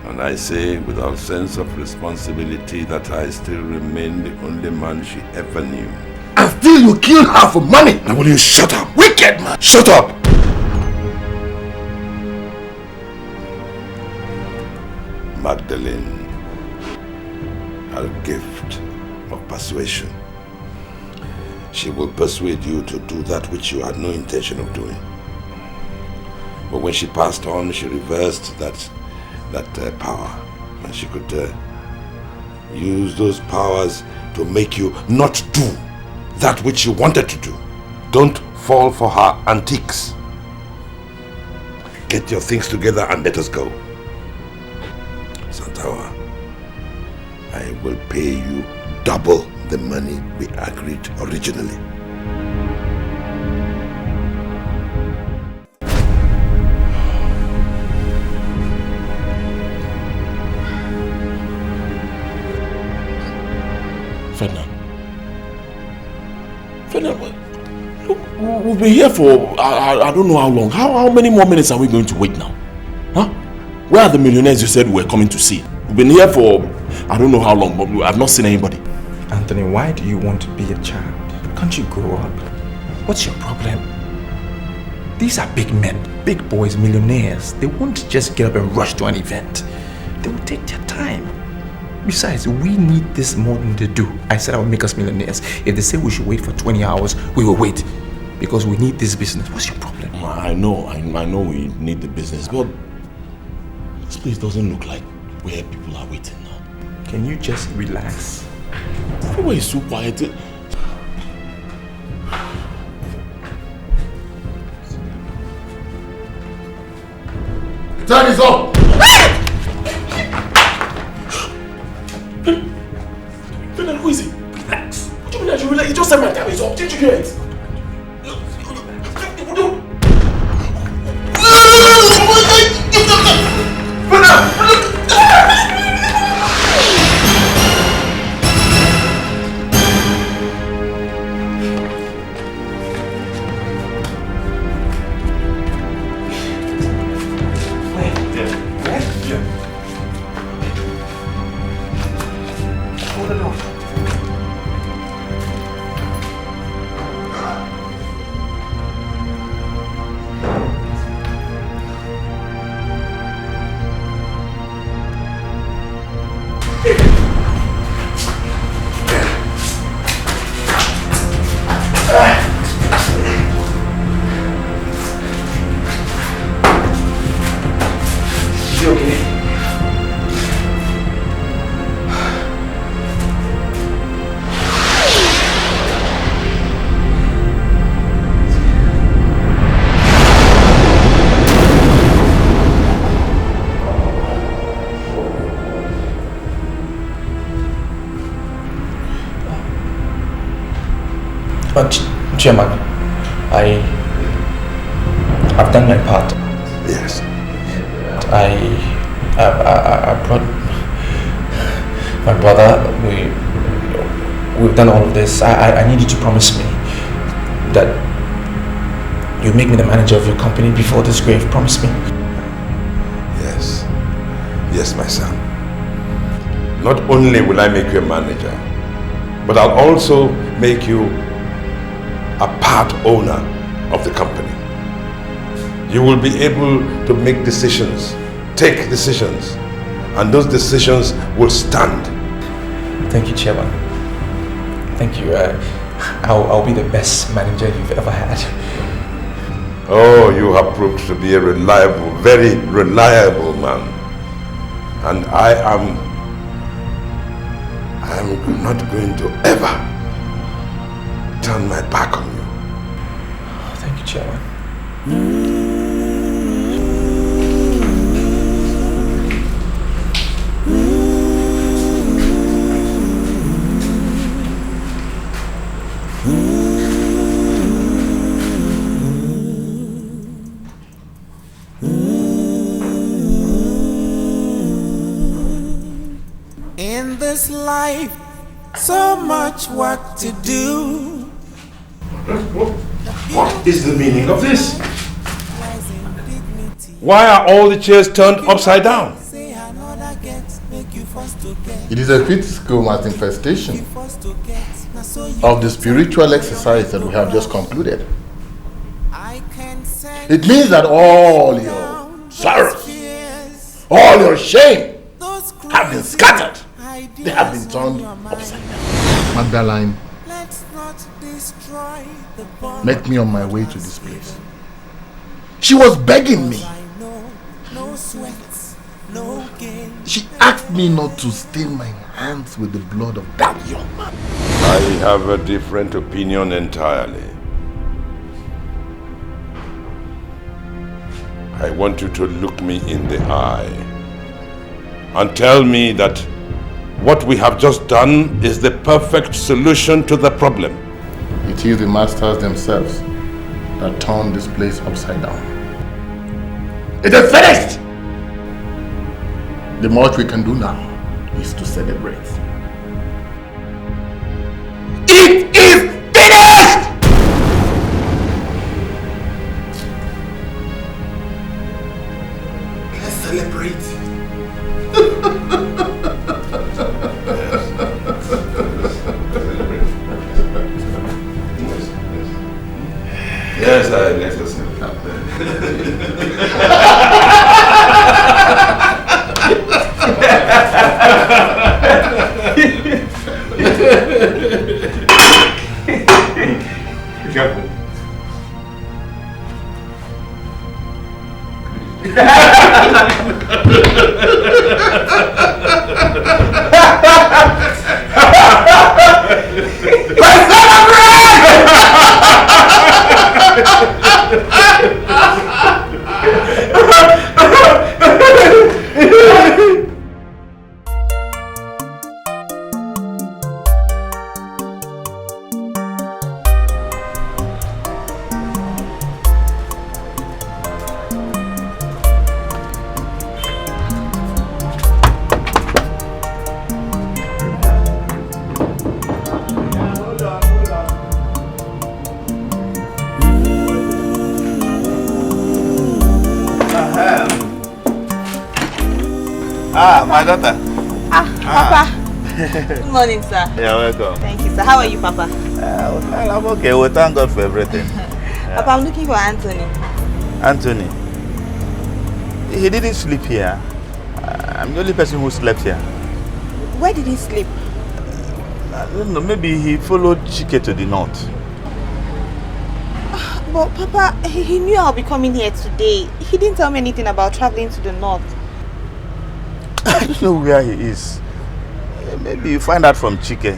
And I say without sense of responsibility that I still remain the only man she ever knew. And still you killed her for money! Now will you shut up? Wicked man! Shut up! Magdalene had a gift of persuasion. She will persuade you to do that which you had no intention of doing. But when she passed on, she reversed that power, and she could use those powers to make you not do that which you wanted to do. Don't fall for her antiques. Get your things together and let us go. Santawa, I will pay you double the money we agreed originally. Ferdinand, look, we've been here for I don't know how long. How many more minutes are we going to wait now? Huh? Where are the millionaires you said we were coming to see? We've been here for I don't know how long, but I've not seen anybody. Anthony, why do you want to be a child? Can't you grow up? What's your problem? These are big men, big boys, millionaires. They won't just get up and rush to an event. They will take their time. Besides, we need this more than they do. I said I would make us millionaires. If they say we should wait for 20 hours, we will wait. Because we need this business. What's your problem? I know we need the business, but this place doesn't look like where people are waiting now. Can you just relax? Everywhere is so quiet. Time is up! Ferdinand, who is it? Relax. What do you mean I should relax? You just said my time is up. Didn't you hear it? Chairman, I've done my part. Yes. I brought my brother. We've done all of this. I need you to promise me that you make me the manager of your company before this grave. Promise me. Yes. Yes, my son. Not only will I make you a manager, but I'll also make you a part owner of the company. You will be able to make decisions, take decisions, and those decisions will stand. Thank you, Chairman. Thank you. I'll be the best manager you've ever had. Oh, you have proved to be a reliable, very reliable man. And I am not going to ever turn my back on you. Thank you, Chairman. In this life, so much work to do. What is the meaning of this? Why are all the chairs turned upside down? It is a physical manifestation of the spiritual exercise that we have just concluded. It means that all your sorrows, all your shame have been scattered. They have been turned upside down. Magdalene, met me on my way to this place. She was begging me. She asked me not to stain my hands with the blood of that young man. I have a different opinion entirely. I want you to look me in the eye and tell me that what we have just done is the perfect solution to the problem. It is the masters themselves that turned this place upside down. It is finished! The much we can do now is to celebrate. It is finished! Let's celebrate. Yes, let us celebrate. Be careful. My daughter. Papa. Good morning, sir. You're welcome. Thank you, sir. How are you, Papa? Well, I'm okay. We thank God for everything. Papa, I'm looking for Anthony. Anthony. He didn't sleep here. I'm the only person who slept here. Where did he sleep? I don't know. Maybe he followed Chike to the north. But Papa, he knew I'll be coming here today. He didn't tell me anything about traveling to the north. I don't know where he is. Maybe you find out from Chike.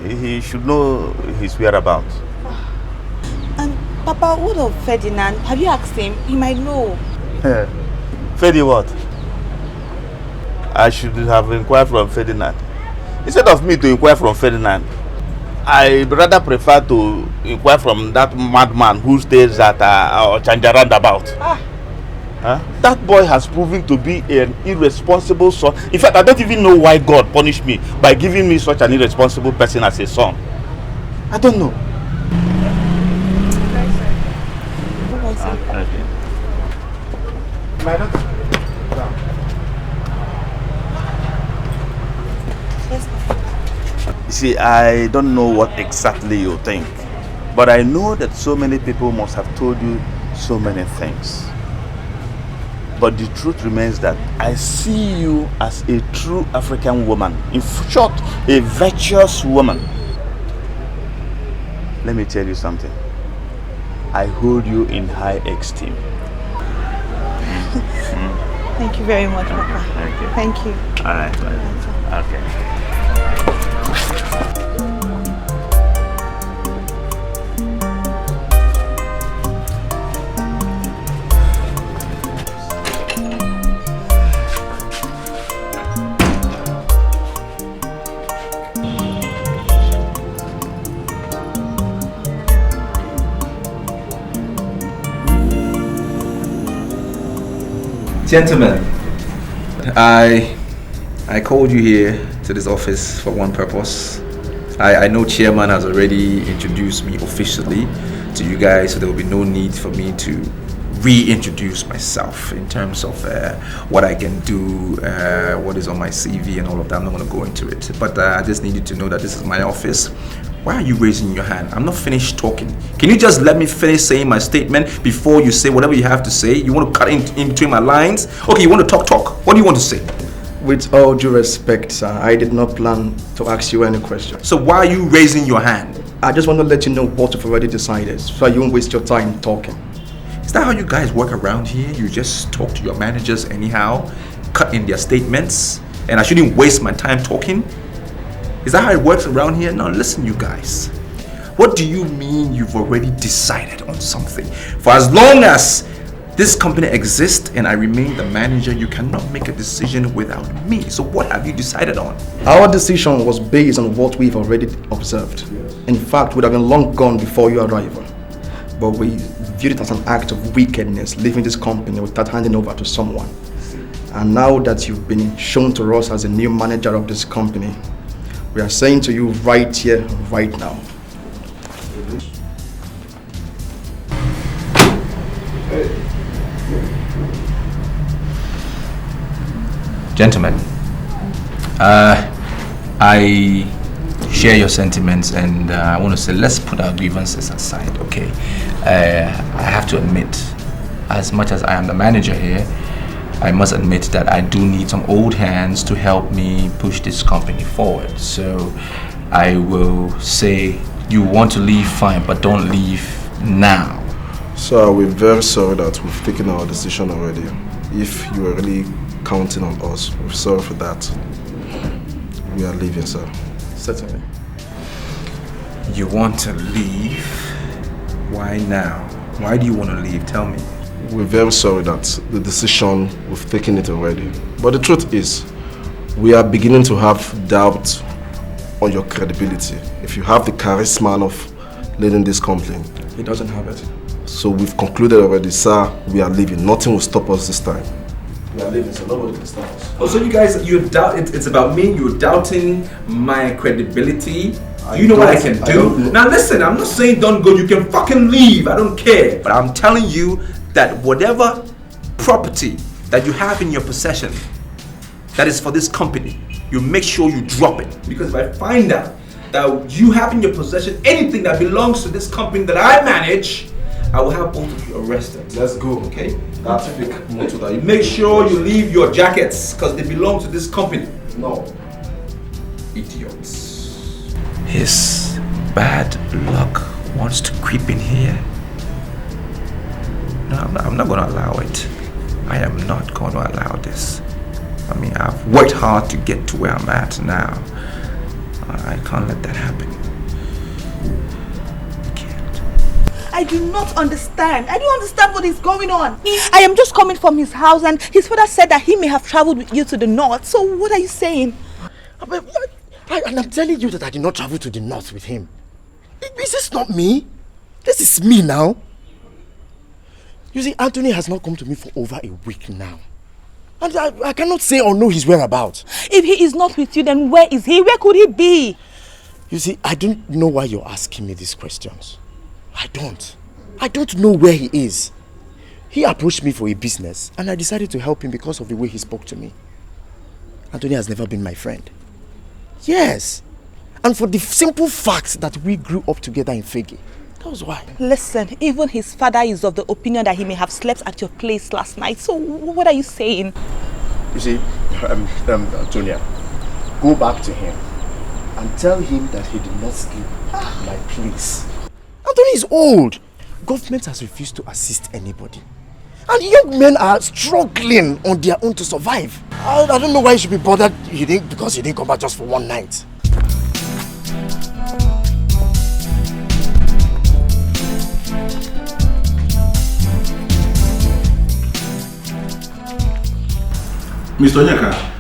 He should know his whereabouts. And Papa, what of Ferdinand? Have you asked him? He might know. Ferdy what? I should have inquired from Ferdinand. Instead of me to inquire from Ferdinand, I rather prefer to inquire from that madman who stays at Ochanja roundabout. That boy has proven to be an irresponsible son. In fact, I don't even know why God punished me by giving me such an irresponsible person as a son. I don't know. Okay. My daughter. You see, I don't know what exactly you think, but I know that so many people must have told you so many things. But the truth remains that I see you as a true African woman. In short, a virtuous woman. Let me tell you something. I hold you in high esteem. Thank you very much, Papa. Okay. Thank you. All right. Okay. Gentlemen, I called you here to this office for one purpose. I know Chairman has already introduced me officially to you guys, so there will be no need for me to reintroduce myself in terms of what I can do, what is on my CV and all of that. I'm not going to go into it, but I just need you to know that this is my office. Why are you raising your hand? I'm not finished talking. Can you just let me finish saying my statement before you say whatever you have to say? You want to cut in between my lines? Okay, you want to talk. What do you want to say? With all due respect, sir, I did not plan to ask you any questions. So why are you raising your hand? I just want to let you know what you've already decided, so you won't waste your time talking. Is that how you guys work around here? You just talk to your managers anyhow, cut in their statements, and I shouldn't waste my time talking? Is that how it works around here? Now listen, you guys. What do you mean you've already decided on something? For as long as this company exists and I remain the manager, you cannot make a decision without me. So what have you decided on? Our decision was based on what we've already observed. In fact, we'd have been long gone before your arrival. But we viewed it as an act of wickedness, leaving this company without handing over to someone. And now that you've been shown to us as a new manager of this company, we are saying to you right here, right now. Gentlemen, I share your sentiments, and I want to say let's put our grievances aside, okay? I have to admit, as much as I am the manager here, I must admit that I do need some old hands to help me push this company forward. So I will say, you want to leave, fine, but don't leave now. Sir, we're very sorry that we've taken our decision already. If you are really counting on us, we're sorry for that. We are leaving, sir. Certainly. You want to leave? Why now? Why do you want to leave? Tell me. We're very sorry that the decision, we've taken it already. But the truth is, we are beginning to have doubt on your credibility. If you have the charisma of leading this company. He doesn't have it. So we've concluded already, sir, we are leaving. Nothing will stop us this time. We are leaving, so nobody can stop us. Oh, so you guys, you doubt it's about me? You're doubting my credibility? You know what I can do? Now listen, I'm not saying don't go, you can fucking leave, I don't care. But I'm telling you that whatever property that you have in your possession that is for this company, you make sure you drop it. Because if I find out that you have in your possession anything that belongs to this company that I manage, I will have both of you arrested. Let's go. Okay? That's big motto that you make sure you leave your jackets because they belong to this company. No. Idiots. His bad luck wants to creep in here. No, I'm not going to allow it. I am not going to allow this. I mean, I've worked hard to get to where I'm at now. I can't let that happen. I do not understand. I don't understand what is going on. I am just coming from his house and his father said that he may have traveled with you to the north. So what are you saying? And I'm telling you that I did not travel to the north with him. Is this not me? This is me now. You see, Anthony has not come to me for over a week now. And I cannot say or know his whereabouts. If he is not with you, then where is he? Where could he be? You see, I don't know why you're asking me these questions. I don't know where he is. He approached me for a business and I decided to help him because of the way he spoke to me. Anthony has never been my friend. Yes. And for the simple fact that we grew up together in Fege. That was why. Listen, even his father is of the opinion that he may have slept at your place last night. So what are you saying? You see, Antonia, go back to him and tell him that he did not sleep at my place. Anthony is old. Government has refused to assist anybody. And young men are struggling on their own to survive. I don't know why you should be bothered because he didn't come back just for one night. Mr. Onyeka,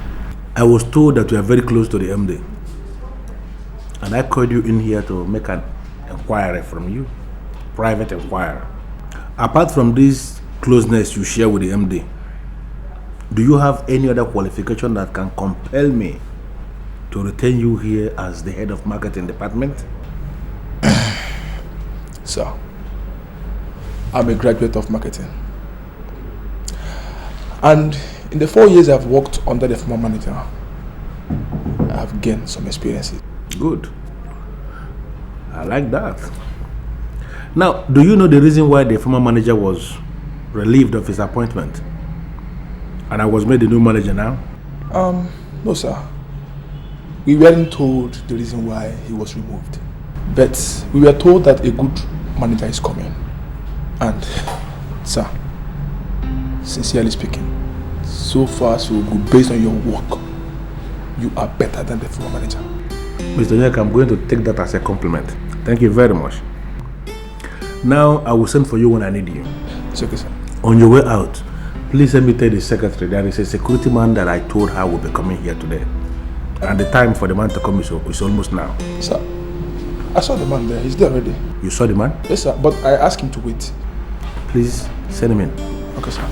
I was told that you are very close to the MD. And I called you in here to make an inquiry from you. Private inquiry. Apart from this closeness you share with the MD, do you have any other qualification that can compel me to retain you here as the head of marketing department? Sir, I'm a graduate of marketing. And in the 4 years I've worked under the former manager, I have gained some experiences. Good. I like that. Now, do you know the reason why the former manager was relieved of his appointment and I was made the new manager now? No, sir. We weren't told the reason why he was removed. But we were told that a good manager is coming. And, sir, sincerely speaking, so far so good. Based on your work, you are better than the former manager. Mr. Onyeka, I'm going to take that as a compliment. Thank you very much. Now, I will send for you when I need you. It's okay, sir. On your way out, please let me tell the secretary there is a security man that I told her will be coming here today. And the time for the man to come is almost now. Sir, I saw the man there. He's there already. You saw the man? Yes, sir. But I asked him to wait. Please send him in. Okay, sir.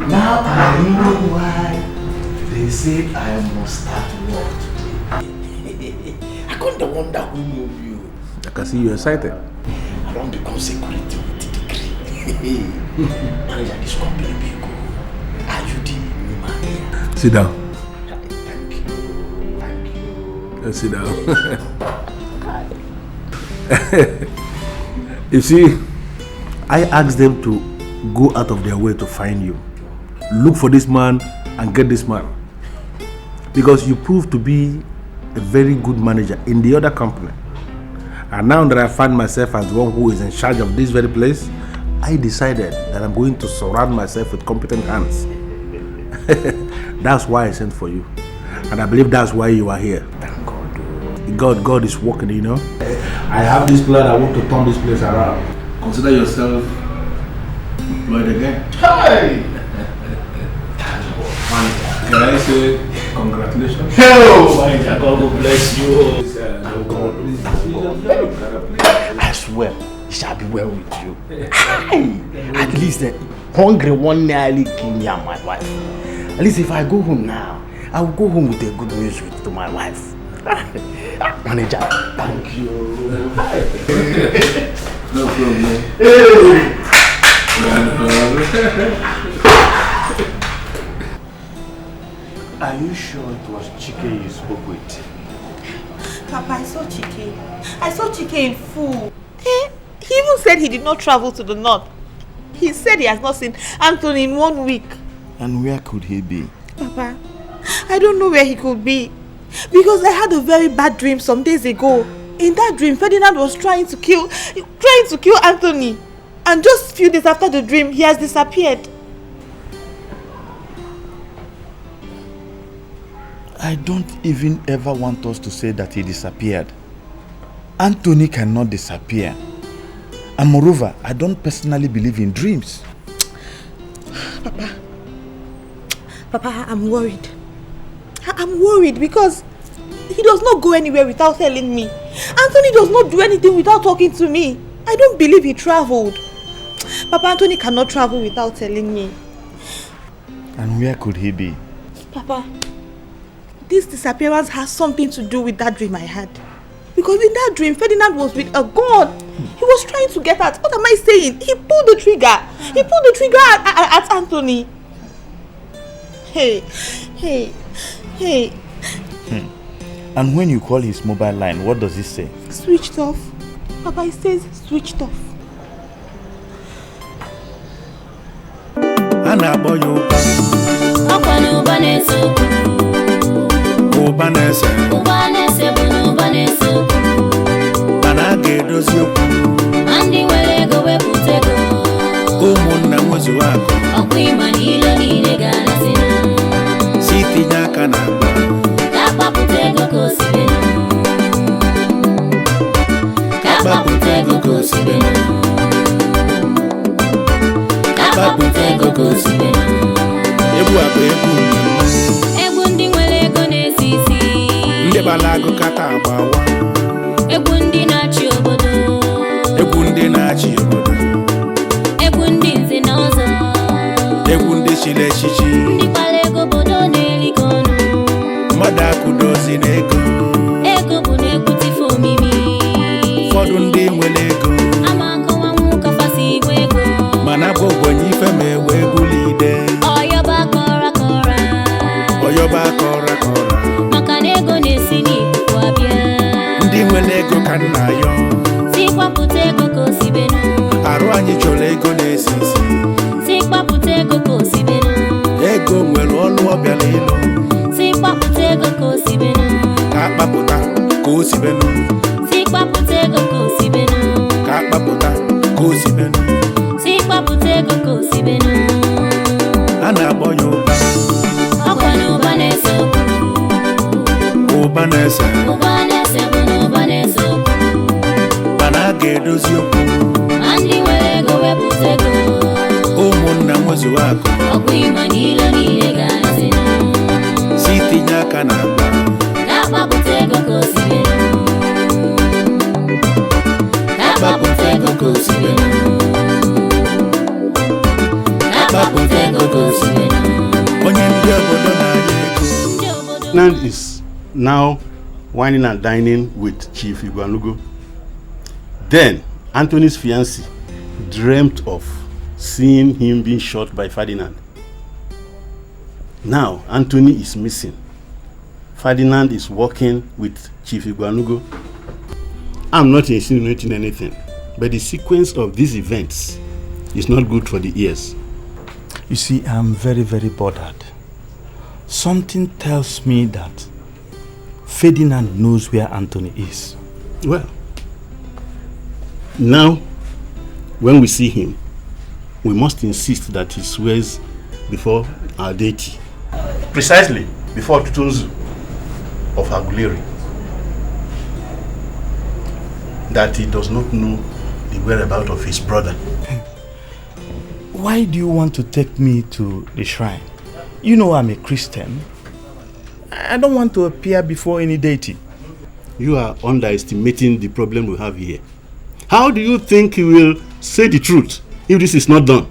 Now I know why they said I must start work today. I couldn't wonder who moved you. I can see you're excited. I don't become security with the degree. Manager, this company be good. Are you the new man? Sit down. Thank you. Thank you. Let's sit down. You see, I asked them to go out of their way to find you. Look for this man and get this man. Because you proved to be a very good manager in the other company. And now that I find myself as the one who is in charge of this very place, I decided that I'm going to surround myself with competent hands. That's why I sent for you. And I believe that's why you are here. Thank God. God is working, you know. I have this plan. I want to turn this place around. Consider yourself employed again. Hey! Can I say congratulations? Oh, manager, God will bless you. I swear, it shall be well with you. At least the hungry one nearly killed me and my wife. At least if I go home now, I will go home with a good news to my wife. Manager, thank you. No problem. Are you sure it was Chike you spoke with? Papa, I saw Chike. I saw Chike in full. He even said he did not travel to the north. He said he has not seen Anthony in 1 week. And where could he be? Papa, I don't know where he could be. Because I had a very bad dream some days ago. In that dream, Ferdinand was trying to kill Anthony. And just a few days after the dream, he has disappeared. I don't even ever want us to say that he disappeared. Anthony cannot disappear. And moreover, I don't personally believe in dreams. Papa, I'm worried. I'm worried because he does not go anywhere without telling me. Anthony does not do anything without talking to me. I don't believe he traveled. Papa, Anthony cannot travel without telling me. And where could he be? Papa, this disappearance has something to do with that dream I had. Because in that dream, Ferdinand was with a gun. He was trying to get at, what am I saying? He pulled the trigger. He pulled the trigger at Anthony. Hey. And when you call his mobile line, what does it say? Switched off. Papa, it says switched off. Egwu ndị nwere ego na-esi isi, ndị balago kata agbawa, egwu ndị na-achị obodo, egwu ndị na-achị obodo, egwu ndị nze na ọzọ, egwu ndị chile echichi, ndị kpara ego obodo na-eligo ọnụ, mmadụ akụdozi n'ego, ego bụ na-ekwutifo omimi, ụfọdụ ndị nwere ego, ama nkọwanwu kafasi igwe ego, mana bụ ogbenye ife ma ewe egwulide. Maka na ego na-esi n'ikuku abịa. Ndị nwere ego ka nna yo. Si kwapụta ego ka osibenu. Arụ anyị chọrọ ego na-esi isi. Si kwapụta ego ka osibenu. Ego nwere ọlụ ọbịala ịlụ. Si kwapụta ego ka osibenu. Ka akpapụta ka osibenu. Si kwapụta ego ka osibenu. Ka akpapụta ka osibenu. Si kwapụta ego ka osibenu. A na-akpọ ya ụba. Ubanese bụ n'ubanese okwu, mana a ga-edozi okwu. Ndị nwere ego wepụta ego, ụmụnna nwezuo akụ, ọkụ ịma n'ilo niile ga-asị si tinye aka na akpa, na-akpapụta ego ka osibenu, na-akpapụta ego ka osibenu, na-akpapụta ego ka osibenu. Onye ndị obodo na-anya ego. Ferdinand is now whining and dining with Chief Ibanugo. Then Anthony's fiancée dreamt of seeing him being shot by Ferdinand. Now Anthony is missing. Ferdinand is working with Chief Ibanugo. I'm not insinuating anything, but the sequence of these events is not good for the ears. You see, I'm very, very bothered. Something tells me that Ferdinand knows where Anthony is. Well, now, when we see him, we must insist that he swears before our deity. Precisely before Tutunzu of Aguleri. That he does not know the whereabouts of his brother. Why do you want to take me to the shrine? You know I'm a Christian. I don't want to appear before any deity. You are underestimating the problem we have here. How do you think he will say the truth if this is not done?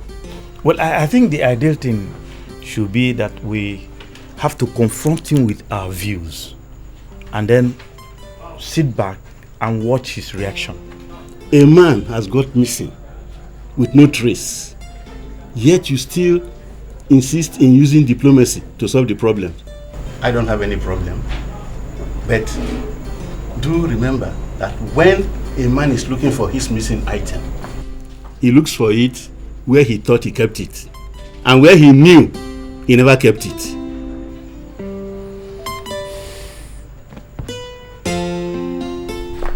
Well, I think the ideal thing should be that we have to confront him with our views and then sit back and watch his reaction. A man has got missing with no trace, yet you still insist in using diplomacy to solve the problem. I don't have any problem, but do remember that when a man is looking for his missing item, he looks for it where he thought he kept it, and where he knew he never kept it.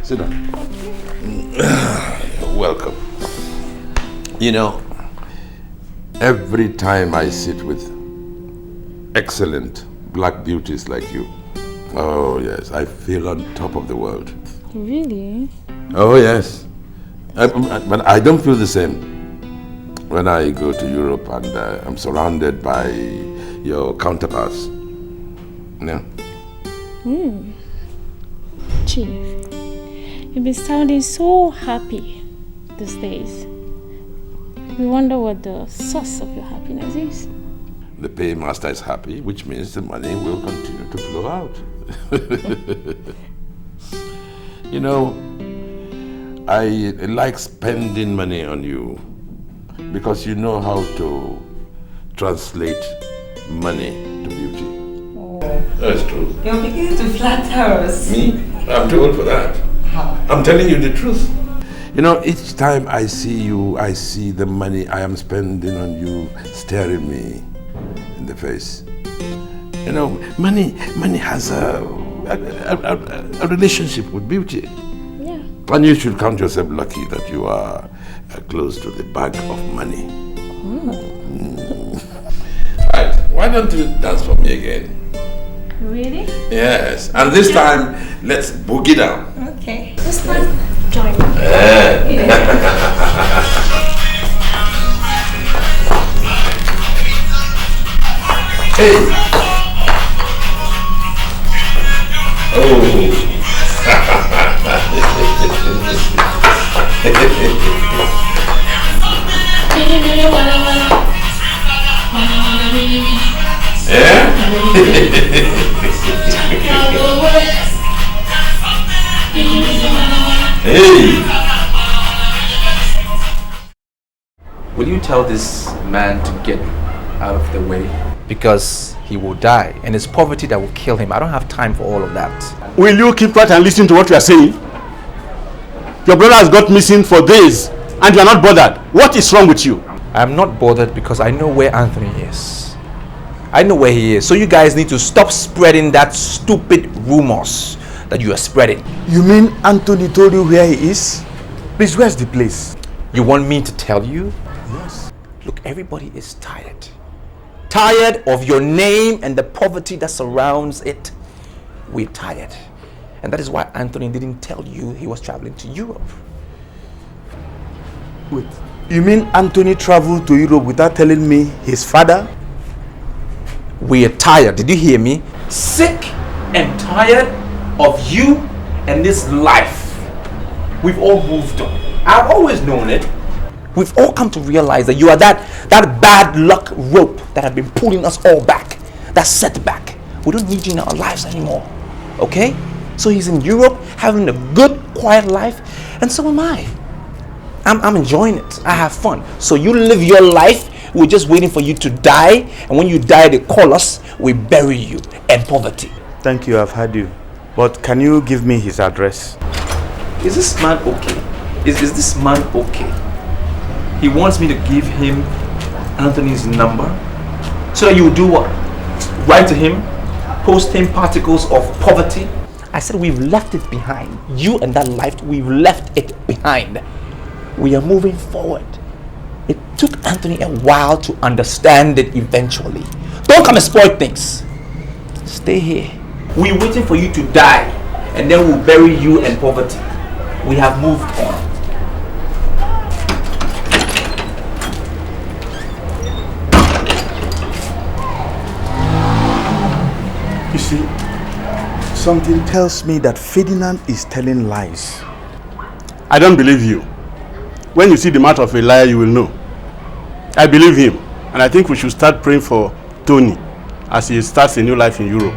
Sit down. Welcome. You know, every time I sit with excellent black beauties like you, oh yes, I feel on top of the world. Really? Oh yes. But I don't feel the same when I go to Europe and I'm surrounded by your counterparts. Yeah. Chief, you've been sounding so happy these days. We wonder what the source of your happiness is. The paymaster is happy, which means the money will continue to flow out. You know, I like spending money on you because you know how to translate money to beauty. Oh. That's true. You're beginning to flatter us. Me? I'm too old for that. I'm telling you the truth. You know, each time I see you, I see the money I am spending on you staring me in the face. You know, money has a relationship with beauty. Yeah. And you should count yourself lucky that you are close to the bag of money. Right, why don't you dance for me again? Really? Yes, and this time, let's boogie down. Okay. This time, join me. Hey! Oh! Yeah? Hey! Will you tell this man to get out of the way? Because he will die, and it's poverty that will kill him. I don't have time for all of that. Will you keep quiet and listen to what you are saying? Your brother has got missing for days, and you are not bothered. What is wrong with you? I'm not bothered because I know where Anthony is. I know where he is. So you guys need to stop spreading that stupid rumors that you are spreading. You mean Anthony told you where he is? Please, where's the place? You want me to tell you? Yes. Look, everybody is tired. Tired of your name and the poverty that surrounds it. We're tired. And that is why Anthony didn't tell you he was traveling to Europe. Wait, you mean Anthony traveled to Europe without telling me his father? We are tired. Did you hear me? Sick and tired of you and this life. We've all moved on. I've always known it. We've all come to realize that you are that bad luck rope that have been pulling us all back. That setback. We don't need you in our lives anymore. Okay? So he's in Europe having a good, quiet life. And so am I. I'm enjoying it. I have fun. So you live your life. We're just waiting for you to die. And when you die, they call us. We bury you in poverty. Thank you, I've heard you. But can you give me his address? Is this man okay? Is this man okay? He wants me to give him Anthony's number so that you do what? Write to him, post him particles of poverty. I said we've left it behind. You and that life, we've left it behind. We are moving forward. It took Anthony a while to understand it eventually. Don't come and spoil things. Stay here. We're waiting for you to die, and then we'll bury you in poverty. We have moved on. You see, something tells me that Ferdinand is telling lies. I don't believe you. When you see the mouth of a liar, you will know. I believe him, and I think we should start praying for Tony as he starts a new life in Europe.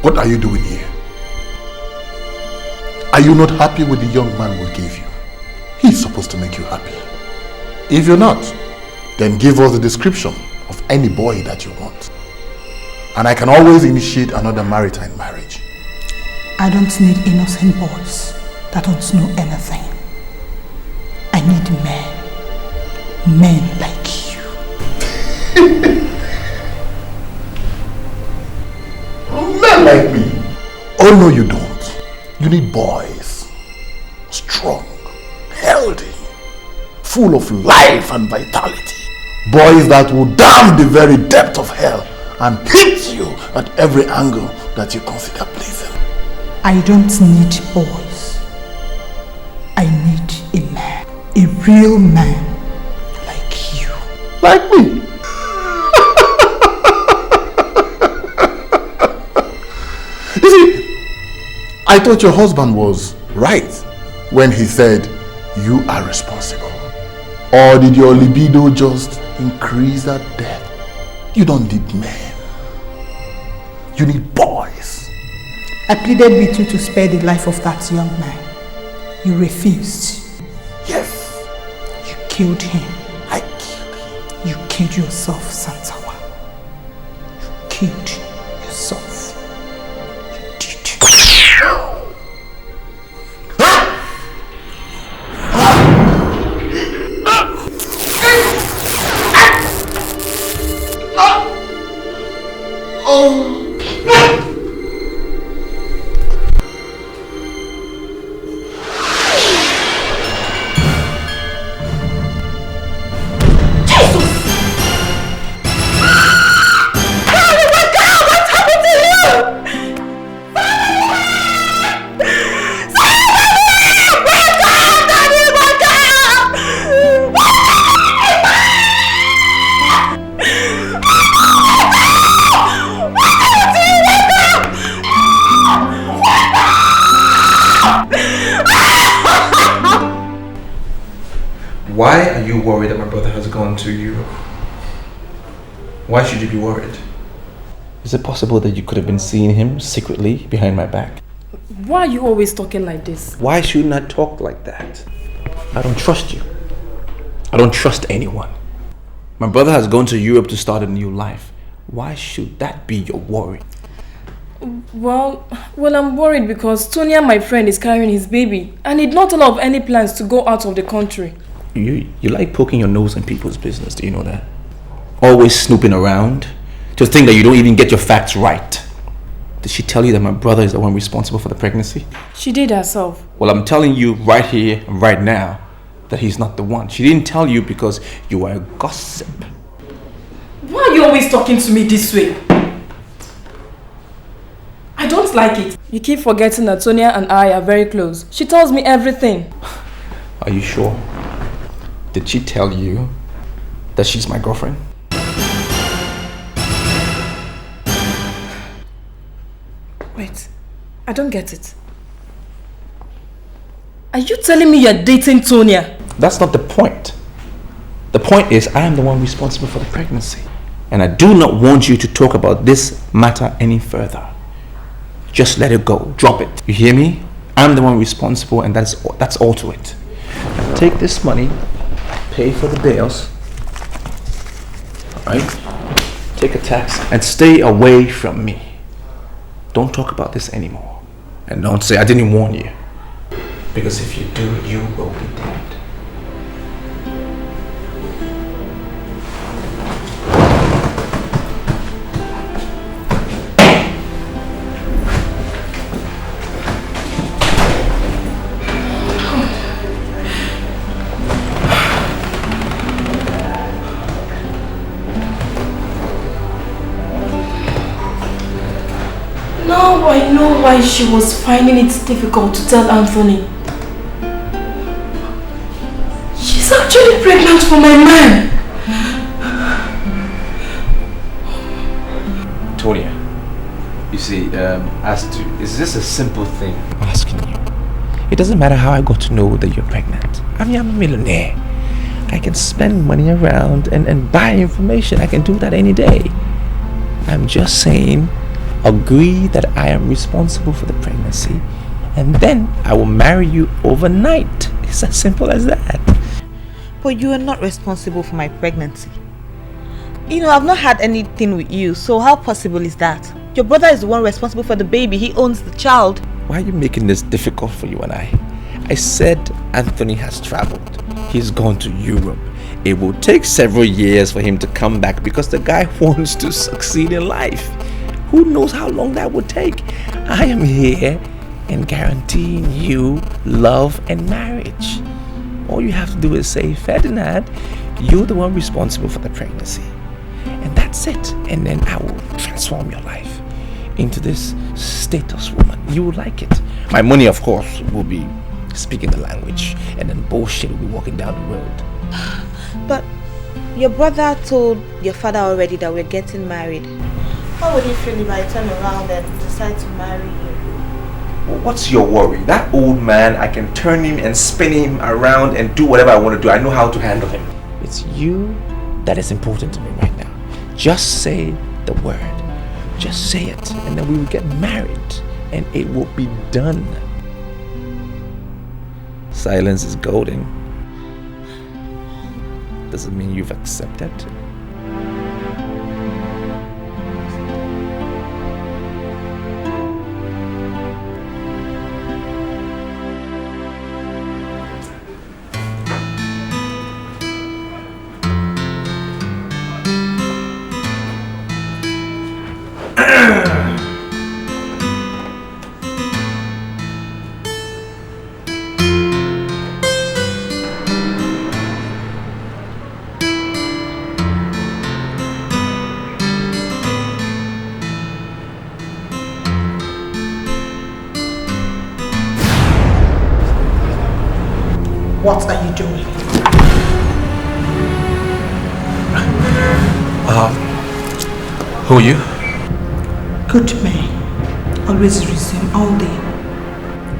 What are you doing here? Are you not happy with the young man we gave you? He's supposed to make you happy. If you're not, then give us the description of any boy that you want. And I can always initiate another maritime marriage. I don't need innocent boys that don't know anything. I need men. Men like you. Men like me? Oh no, you don't. You need boys. Strong, healthy, full of life and vitality. Boys that will damn the very depth of hell and hit you at every angle that you consider pleasing. I don't need boys. I need a man. A real man like you. Like me? You see, I thought your husband was right when he said you are responsible. Or did your libido just increase at death? You don't need men. You need boys. I pleaded with you to spare the life of that young man. You refused. Yes. You killed him. I killed him. You killed yourself, Santawa. You killed yourself. Why are you worried that my brother has gone to Europe? Why should you be worried? Is it possible that you could have been seeing him secretly behind my back? Why are you always talking like this? Why shouldn't I talk like that? I don't trust you. I don't trust anyone. My brother has gone to Europe to start a new life. Why should that be your worry? Well, I'm worried because Tonya, my friend, is carrying his baby and he did not tell of any plans to go out of the country. You like poking your nose in people's business, do you know that? Always snooping around to think that you don't even get your facts right. Did she tell you that my brother is the one responsible for the pregnancy? She did herself. Well, I'm telling you right here and right now that he's not the one. She didn't tell you because you are a gossip. Why are you always talking to me this way? I don't like it. You keep forgetting that Tonya and I are very close. She tells me everything. Are you sure? Did she tell you that she's my girlfriend? Wait, I don't get it. Are you telling me you're dating Tonya? That's not the point. The point is I am the one responsible for the pregnancy. And I do not want you to talk about this matter any further. Just let it go. Drop it. You hear me? I'm the one responsible, and that's all to it. Now take this money, pay for the bills, alright? Take a taxi and stay away from me. Don't talk about this anymore. And don't say I didn't warn you. Because if you do, you will be dead. Now I know why she was finding it difficult to tell Anthony. She's actually pregnant for my man. Tonya, you see, is this a simple thing I'm asking you? It doesn't matter how I got to know that you're pregnant. I mean, I'm a millionaire. I can spend money around and buy information. I can do that any day. I'm just saying, agree that I am responsible for the pregnancy, and then I will marry you overnight. It's as simple as that. But you are not responsible for my pregnancy. You know, I've not had anything with you, so how possible is that? Your brother is the one responsible for the baby. He owns the child. Why are you making this difficult for you and I? I said Anthony has traveled. He's gone to Europe. It will take several years for him to come back because the guy wants to succeed in life. Who knows how long that would take? I am here and guaranteeing you love and marriage. All you have to do is say, Ferdinand, you're the one responsible for the pregnancy. And that's it. And then I will transform your life into this status woman. You will like it. My money, of course, will be speaking the language. And then bullshit will be walking down the road. But your brother told your father already that we're getting married. How would he feel if I turn around and decide to marry you? Well, what's your worry? That old man, I can turn him and spin him around and do whatever I want to do. I know how to handle him. It's you that is important to me right now. Just say the word. Just say it, and then we will get married, and it will be done. Silence is golden. Doesn't mean you've accepted. What are you doing? Who are you? Good men always resume all day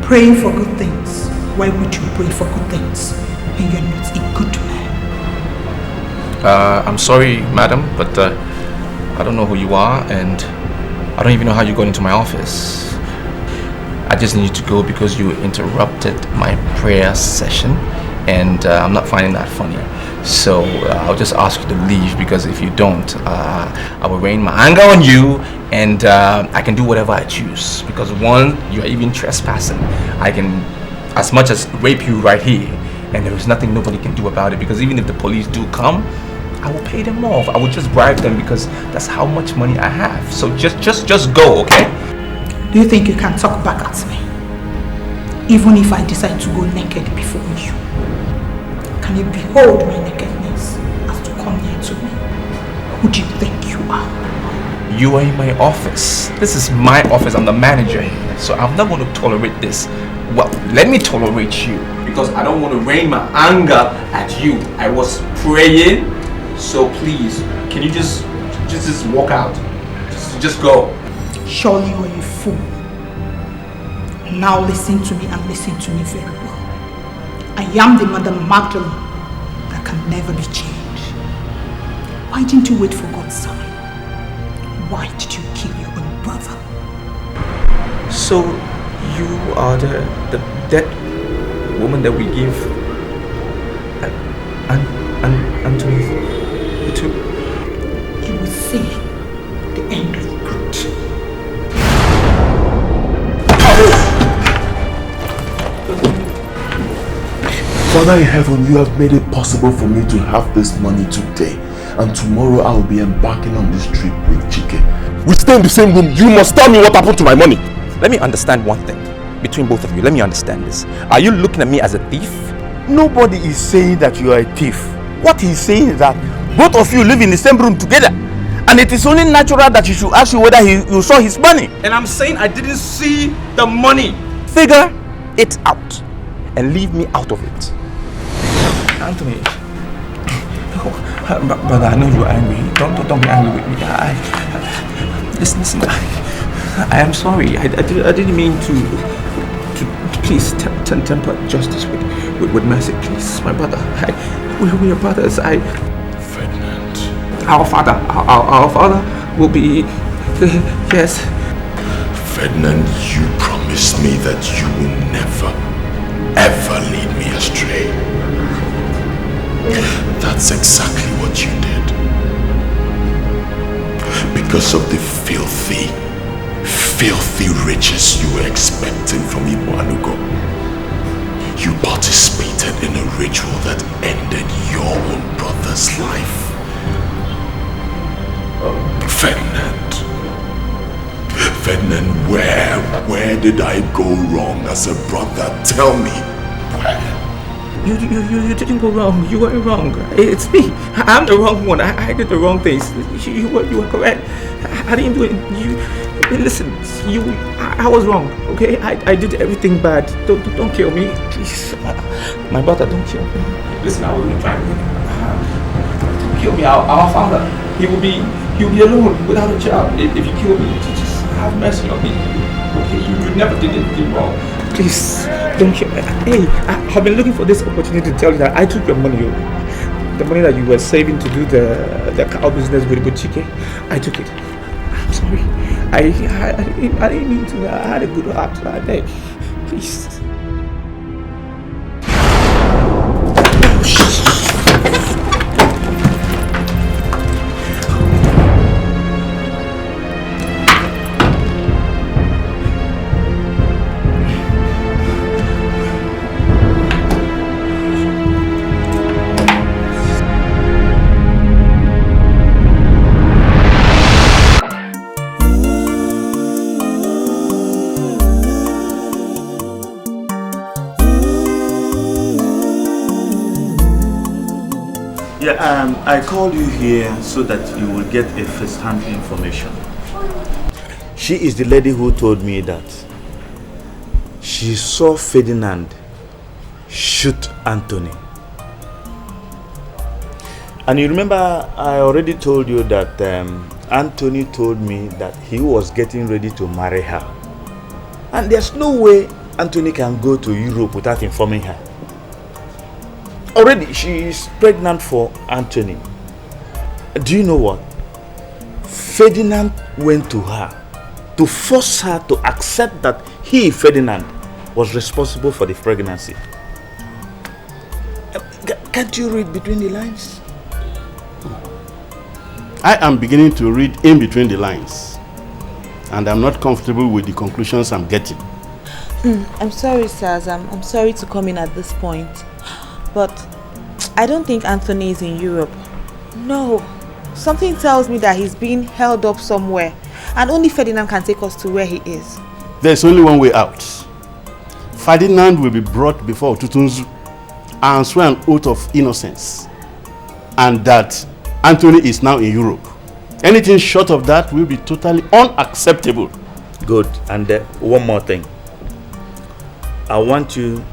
praying for good things. Why would you pray for good things when you're not a good man? I'm sorry, madam, but I don't know who you are, and I don't even know how you got into my office. I just need you to go because you interrupted my prayer session, and I'm not finding that funny. So I'll just ask you to leave, because if you don't, I will rain my anger on you, and I can do whatever I choose. Because one, you are even trespassing. I can, as much as rape you right here, and there is nothing nobody can do about it. Because even if the police do come, I will pay them off. I will just bribe them, because that's how much money I have. So just go, okay? Do you think you can talk back at me? Even if I decide to go naked before you? Can you behold my nakedness as to come near to me? Who do you think you are? You are in my office. This is my office. I'm the manager here. So I'm not going to tolerate this. Well, let me tolerate you, because I don't want to rain my anger at you. I was praying. So please, can you just walk out? Just go. Surely you are a fool Now listen to me and listen to me very well. I am the Mother Magdalene that can never be changed. Why didn't you wait for God's sign? Why did you kill your own brother? So, you are the dead woman that we give Anthony to? You will see the end of good. Father in heaven, you have made it possible for me to have this money today. And tomorrow I will be embarking on this trip with Chike. We stay in the same room. You must tell me what happened to my money. Let me understand one thing. Between both of you, let me understand this. Are you looking at me as a thief? Nobody is saying that you are a thief. What he's saying is that both of you live in the same room together. And it is only natural that you should ask you whether you saw his money. And I'm saying I didn't see the money. Figure it out and leave me out of it. Anthony, brother, I know you're angry. Don't be angry with me. Listen. I am sorry. I didn't mean to please temper justice with mercy, please, my brother. We are brothers. Ferdinand. Our father will be yes. Ferdinand, you promised me that you will never, ever lead me astray. That's exactly what you did. Because of the filthy riches you were expecting from Ibanugo, you participated in a ritual that ended your own brother's life. Ferdinand, where did I go wrong as a brother? Tell me, where? You didn't go wrong. You weren't wrong. It's me. I'm the wrong one. I did the wrong things. You were correct. I didn't do it. Listen. I was wrong. Okay. I did everything bad. Don't kill me, please. My brother, don't kill me. Listen, I wasn't trying to. Don't kill me. Our father. He will be alone without a child. If you kill me, just have mercy on me. Okay. You never did anything wrong. Please, don't kill me. Hey, I've been looking for this opportunity to tell you that I took your money. The money that you were saving to do the cow business with Chike. I took it. I'm sorry. I didn't mean to. I had a good heart. I beg. Please. I called you here so that you will get a first-hand information. She is the lady who told me that she saw Ferdinand shoot Anthony. And you remember I already told you that Anthony told me that he was getting ready to marry her. And there's no way Anthony can go to Europe without informing her. Already, she is pregnant for Anthony. Do you know what? Ferdinand went to her to force her to accept that he, Ferdinand, was responsible for the pregnancy. Can't you read between the lines? I am beginning to read in between the lines. And I'm not comfortable with the conclusions I'm getting. I'm sorry, sirs. I'm sorry to come in at this point. But I don't think Anthony is in Europe. No. Something tells me that he's being held up somewhere. And only Ferdinand can take us to where he is. There's only one way out. Ferdinand will be brought before Tutunzu and swear an oath of innocence. And that Anthony is now in Europe. Anything short of that will be totally unacceptable. Good. And one more thing. I want you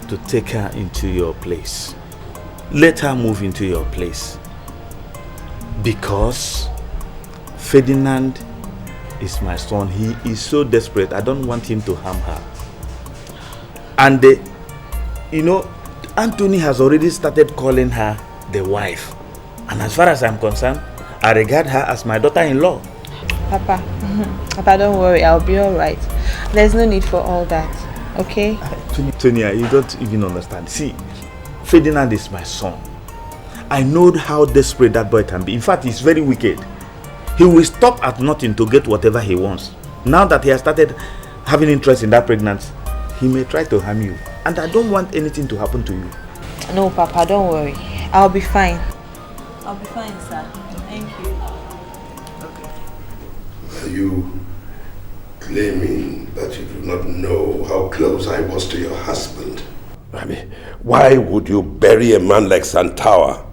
to take her into your place. Let her move into your place. Because Ferdinand is my son. He is so desperate. I don't want him to harm her. And Anthony has already started calling her the wife. And as far as I'm concerned, I regard her as my daughter-in-law. Papa, don't worry, I'll be alright. There's no need for all that, okay? Tonya, you don't even understand. See, Ferdinand is my son. I know how desperate that boy can be. In fact, he's very wicked. He will stop at nothing to get whatever he wants. Now that he has started having interest in that pregnancy, he may try to harm you. And I don't want anything to happen to you. No, Papa, don't worry. I'll be fine. I'll be fine, sir. Thank you. Are you claiming that you do not know how close I was to your husband? I mean, why would you bury a man like Santawa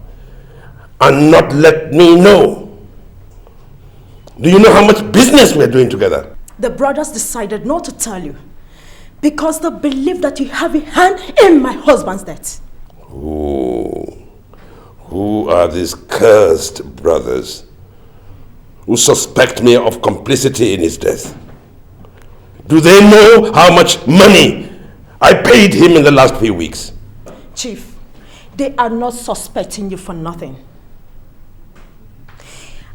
and not let me know? Do you know how much business we're doing together? The brothers decided not to tell you because they believe that you have a hand in my husband's death. Who are these cursed brothers who suspect me of complicity in his death? Do they know how much money I paid him in the last few weeks? Chief, they are not suspecting you for nothing.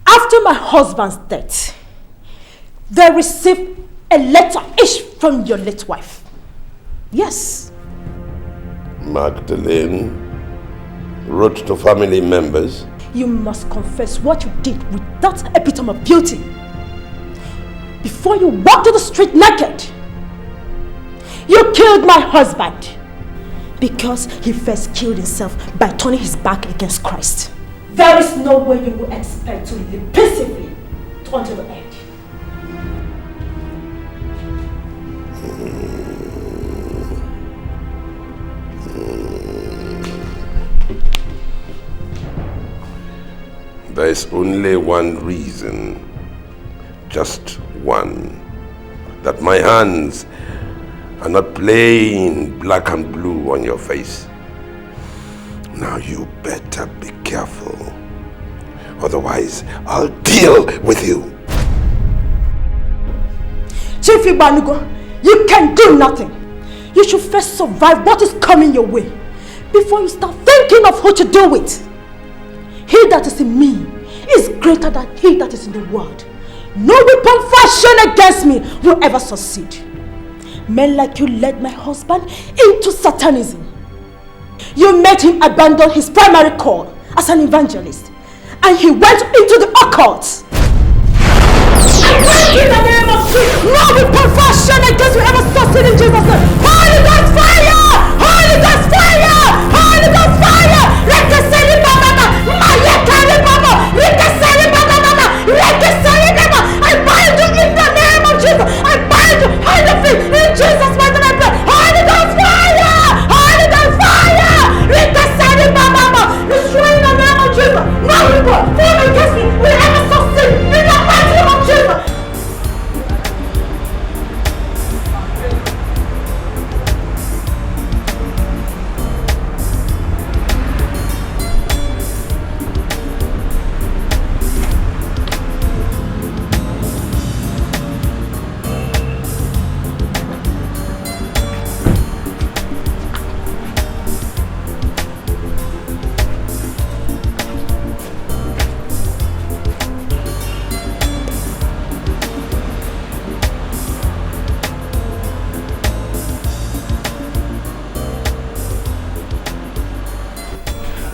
After my husband's death, they received a letter each from your late wife. Yes. Magdalene wrote to family members. You must confess what you did with that epitome of beauty before you walked to the street naked. You killed my husband because he first killed himself by turning his back against Christ. There is no way you will expect to live peacefully until the end. There is only one reason, just one, that my hands are not plain black and blue on your face. Now you better be careful, otherwise I'll deal with you. Chief Ibanugo, you can do nothing. You should first survive what is coming your way before you start thinking of who to do it. He that is in me is greater than he that is in the world. No weapon fashioned against me will ever succeed. Men like you led my husband into Satanism. You made him abandon his primary call as an evangelist, and he went into the occult. I pray in the name of Jesus, no weapon fashioned against you ever succeed in Jesus' name. Holy Ghost fire! Holy Ghost fire! Holy Ghost fire! Rekeseli baba, mayekali baba, rekeseli baba, rekeseli baba. I bind you in the name of Jesus. I bind you, hide the feet in Jesus' mighty name. Holy Ghost fire! Holy Ghost fire! Rekeseli baba, destroy in the name of Jesus. No weapon formed against me will ever succeed in the mighty name of Jesus.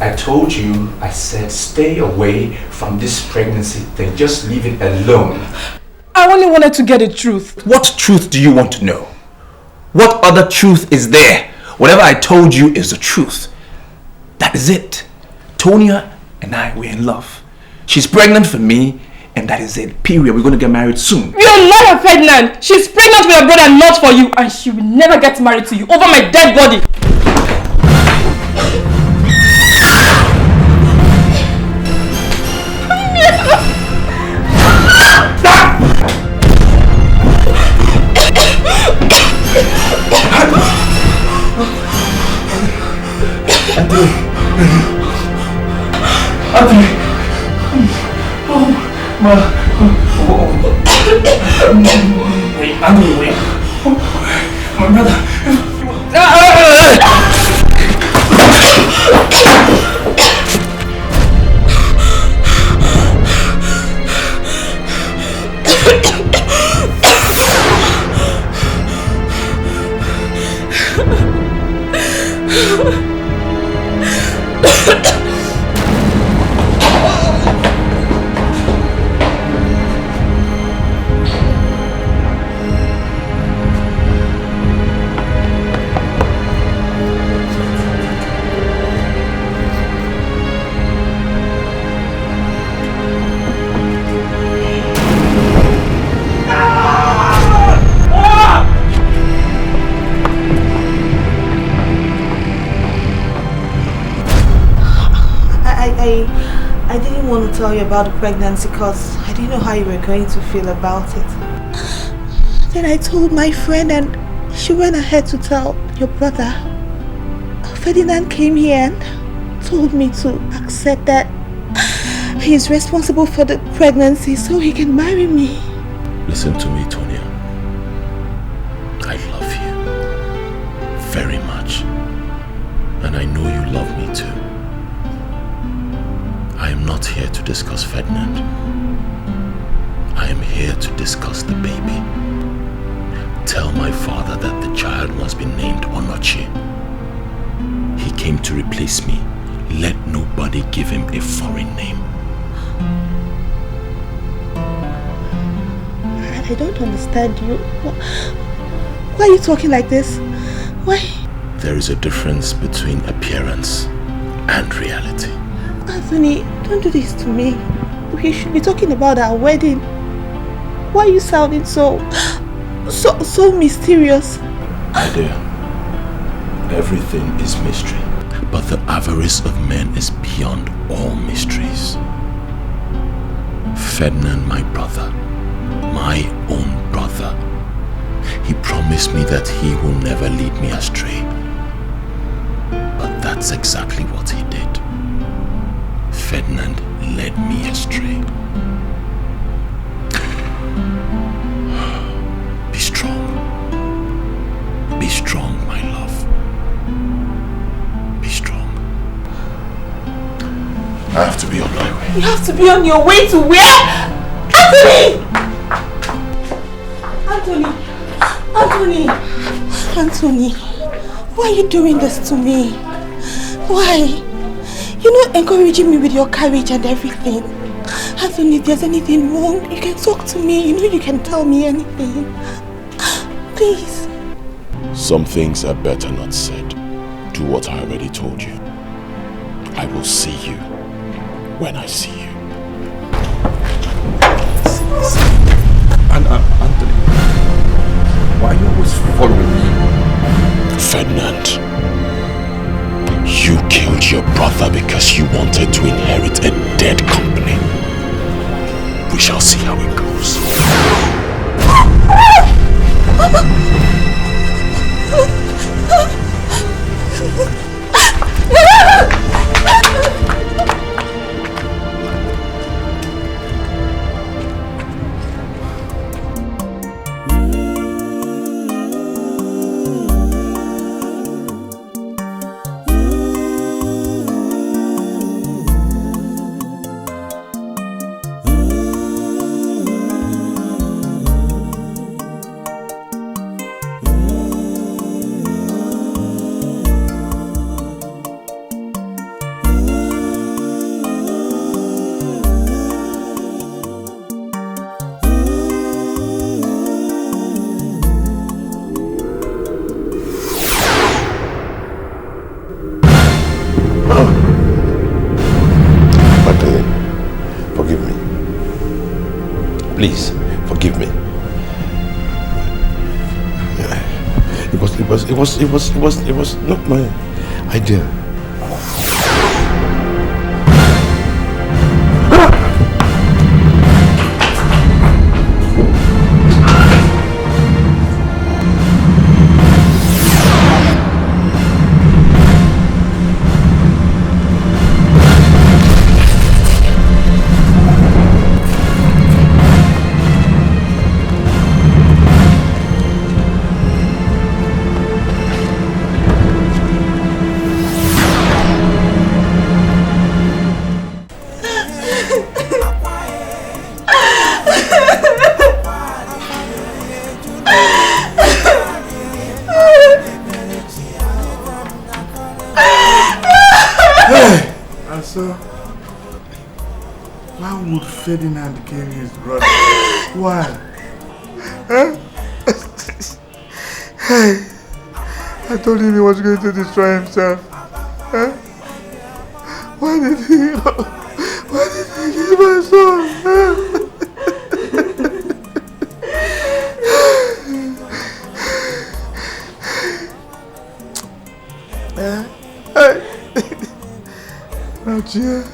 I told you, I said stay away from this pregnancy thing. Just leave it alone. I only wanted to get the truth. What truth do you want to know? What other truth is there? Whatever I told you is the truth. That is it. Tonya and I, we're in love. She's pregnant for me, and that is it. Period. We're going to get married soon. You're not a Ferdinand. She's pregnant with a brother, not for you, and she will never get married to you over my dead body. Anthony! Oh, my... Wait, Anthony, wait. My brother... I didn't want to tell you about the pregnancy because I didn't know how you were going to feel about it. Then I told my friend and she went ahead to tell your brother. Ferdinand came here and told me to accept that he is responsible for the pregnancy so he can marry me. Listen to me, Tonya. I love you very much. And I know you love me too. I am not here to discuss Ferdinand. I am here to discuss the baby. Tell my father that the child must be named Onny. He came to replace me. Let nobody give him a foreign name. I don't understand you. Why are you talking like this? Why? There is a difference between appearance and reality. Anthony, don't do this to me. We should be talking about our wedding. Why are you sounding so mysterious? My dear, everything is mystery. But the avarice of men is beyond all mysteries. Ferdinand, my brother, my own brother, he promised me that he will never lead me astray. But that's exactly what he did. Ferdinand led me astray. Be strong. Be strong, my love. Be strong. I have to be on my way. You have to be on your way to where? Anthony! Anthony, why are you doing this to me? Why? You're not encouraging me with your courage and everything. Anthony, if there's anything wrong, you can talk to me. You know you can tell me anything. Please. Some things are better not said. Do what I already told you. I will see you when I see you. And Anthony, why are you always following me? Ferdinand, you killed your brother because you wanted to inherit a dead company. We shall see how it goes. Please, forgive me. It was not my idea. Hey! And so, why would Ferdinand kill his brother? Why? Huh? Hey! I told him he was going to destroy himself. Huh? Why did he kill my son? Huh? Not yet.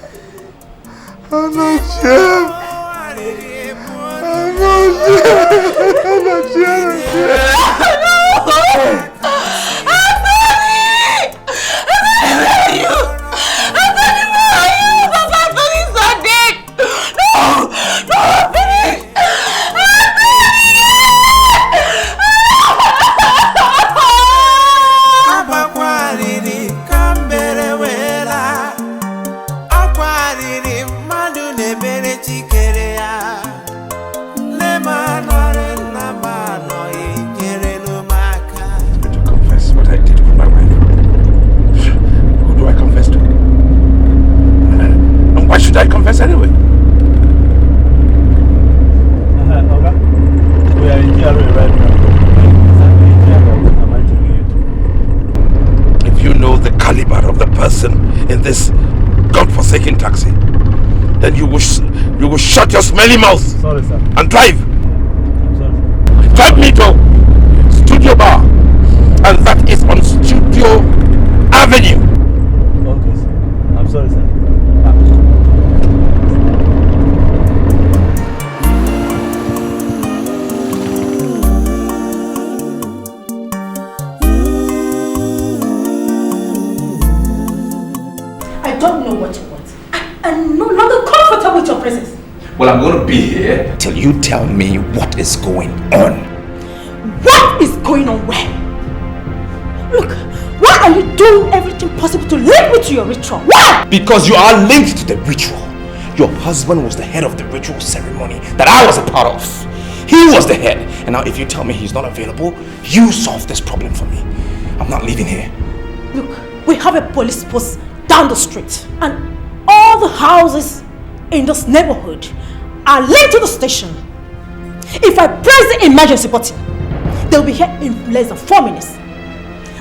I'm not yet. I'm not yet. I confess anyway. Okay. We are in GRA right now. Am I taking you to? If you know the caliber of the person in this godforsaken taxi, then you will shut your smelly mouth. Sorry, sir. And drive. I'm sorry, sir. Drive me to Studio Bar, and that is on Studio Avenue. Okay, sir. I'm sorry, sir. I don't know what you want. I'm no longer comfortable with your presence. Well, I'm going to be here till you tell me what is going on. What is going on where? Look, why are you doing everything possible to link me to your ritual? Why? Because you are linked to the ritual. Your husband was the head of the ritual ceremony that I was a part of. He was the head. And now if you tell me he's not available, you solve this problem for me. I'm not leaving here. Look, we have a police post down the street. And all the houses in this neighborhood are linked to the station. If I press the emergency button, they'll be here in less than 4 minutes.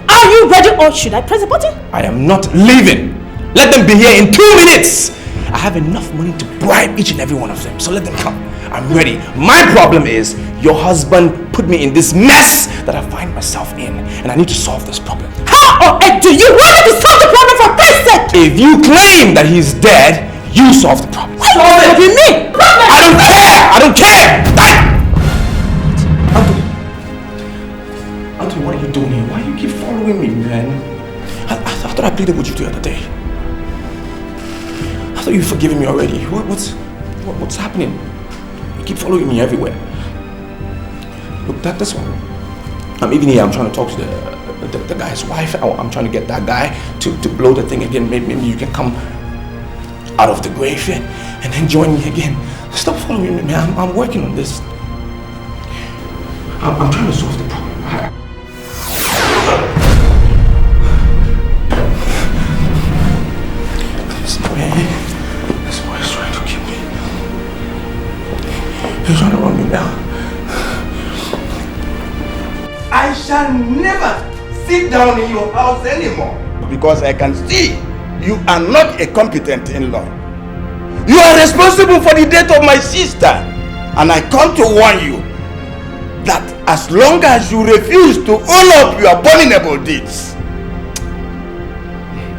Are you ready or should I press the button? I am not leaving. Let them be here in 2 minutes. I have enough money to bribe each and every one of them, so let them come. I'm ready. My problem is your husband put me in this mess that I find myself in, and I need to solve this problem. How on earth do you want me to solve the problem for Christ's sake? If you claim that he's dead, you solve the problem. Solve it! What do you mean? I don't care! I don't care! Anthony, what are you doing here? Why do you keep following me, man? I thought I pleaded with you the other day. I thought you'd forgiven me already. What's happening? You keep following me everywhere. Look, this one. I'm even here. I'm trying to talk to the guy's wife. I'm trying to get that guy to blow the thing again. Maybe you can come out of the grave and then join me again. Stop following me, man. I'm working on this. I'm trying to solve the problem. This boy is trying to kill me. He's trying to run me down. I shall never sit down in your house anymore because I can see you are not a competent in-law. You are responsible for the death of my sister, and I come to warn you that as long as you refuse to own up your abominable deeds,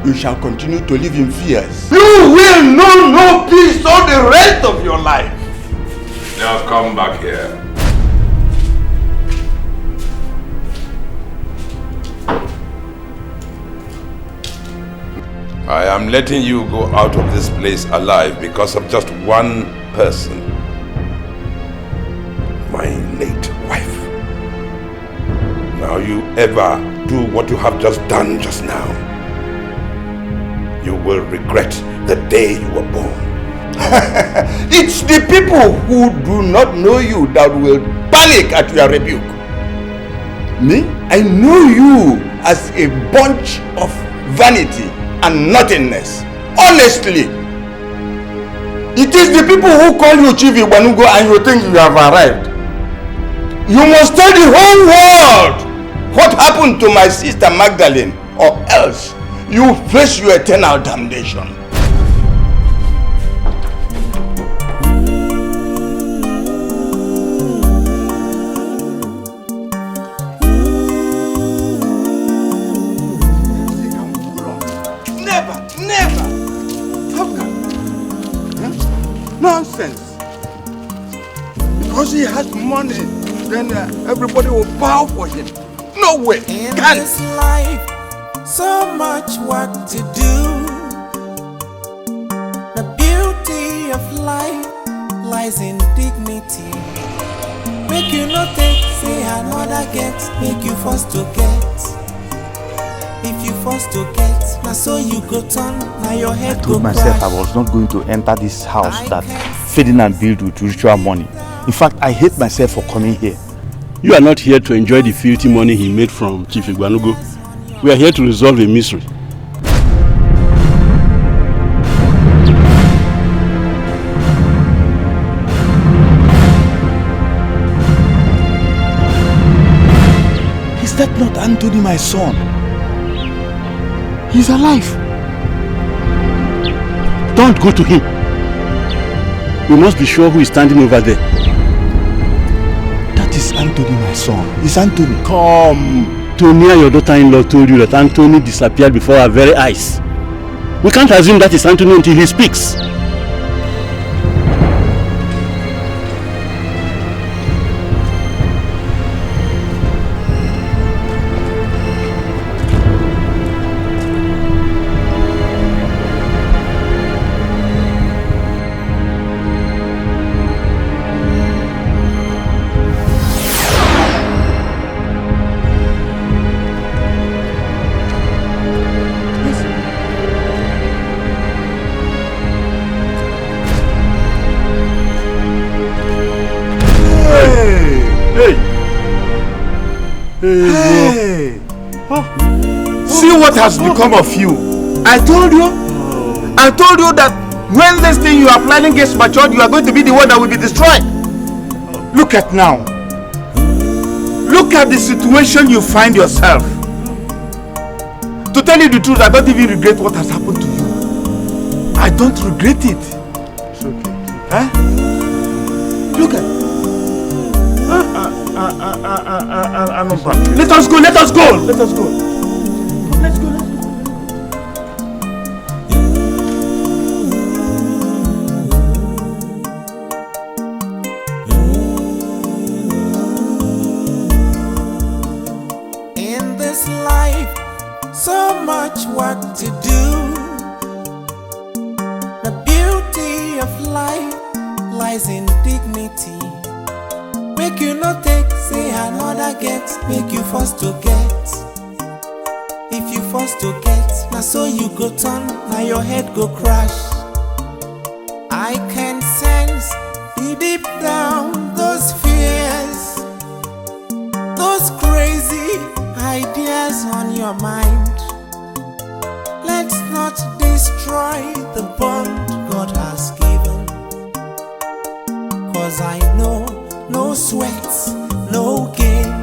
you shall continue to live in fears. You will know no peace all the rest of your life. Now come back here. I am letting you go out of this place alive because of just one person. My late wife. Now you ever do what you have just done just now, you will regret the day you were born. It's the people who do not know you that will panic at your rebuke. Me? I know you as a bunch of vanity and nothingness. Honestly. It is the people who call you Chief Ibanugo and you think you have arrived. You must tell the whole world what happened to my sister Magdalene, or else you face your eternal damnation. Never. How can? Nonsense. Because he has money, then everybody will bow for him. No way. In this life, so much work to do. The beauty of life lies in dignity. Make you not think, say another get, make you first to get. If you first to get, now so you go turn, now your head I go told myself crash. I was not going to enter this house that Ferdinand built with ritual money. In fact, I hate myself for coming here. You are not here to enjoy the filthy money he made from Chief Ibanugo. We are here to resolve a mystery. Is that not Anthony, my son? He's alive. Don't go to him. We must be sure who is standing over there. That is Anthony, my son. It's Anthony. Come. Tonia, your daughter-in-law, told you that Anthony disappeared before our very eyes. We can't assume that is Anthony until he speaks. Hey! See what has become of you. I told you that when this thing you are planning gets matured, you are going to be the one that will be destroyed. Look at now. Look at the situation you find yourself. To tell you the truth, I don't even regret what has happened to you. I don't regret it. It's okay. Huh? Look at. Let us go. In this life, so much work to do. The beauty of life lies in dignity. Make you not take, say another get, make you first to get. If you first to get, now so you go turn, now your head go crash. I can sense deep down those fears, those crazy ideas on your mind. Let's not destroy the bond God has given. 'Cause I know no sweat, no gain.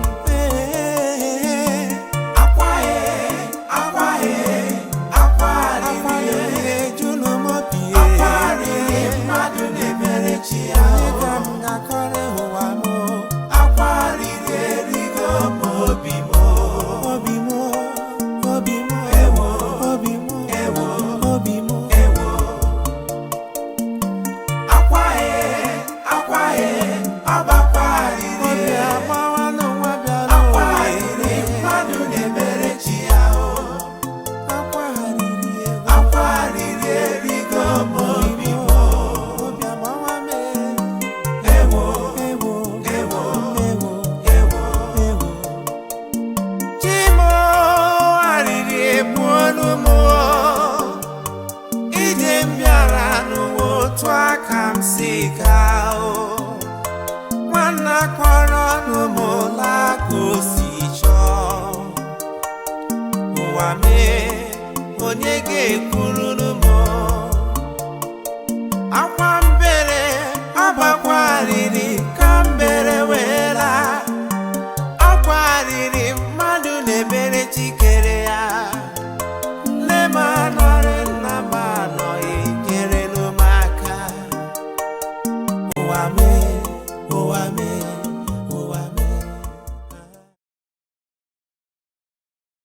onye ga-ekwururu m akwa mbere agbakwarịrị ka mbere wela akwarịrị mmadụ na-ebere Chike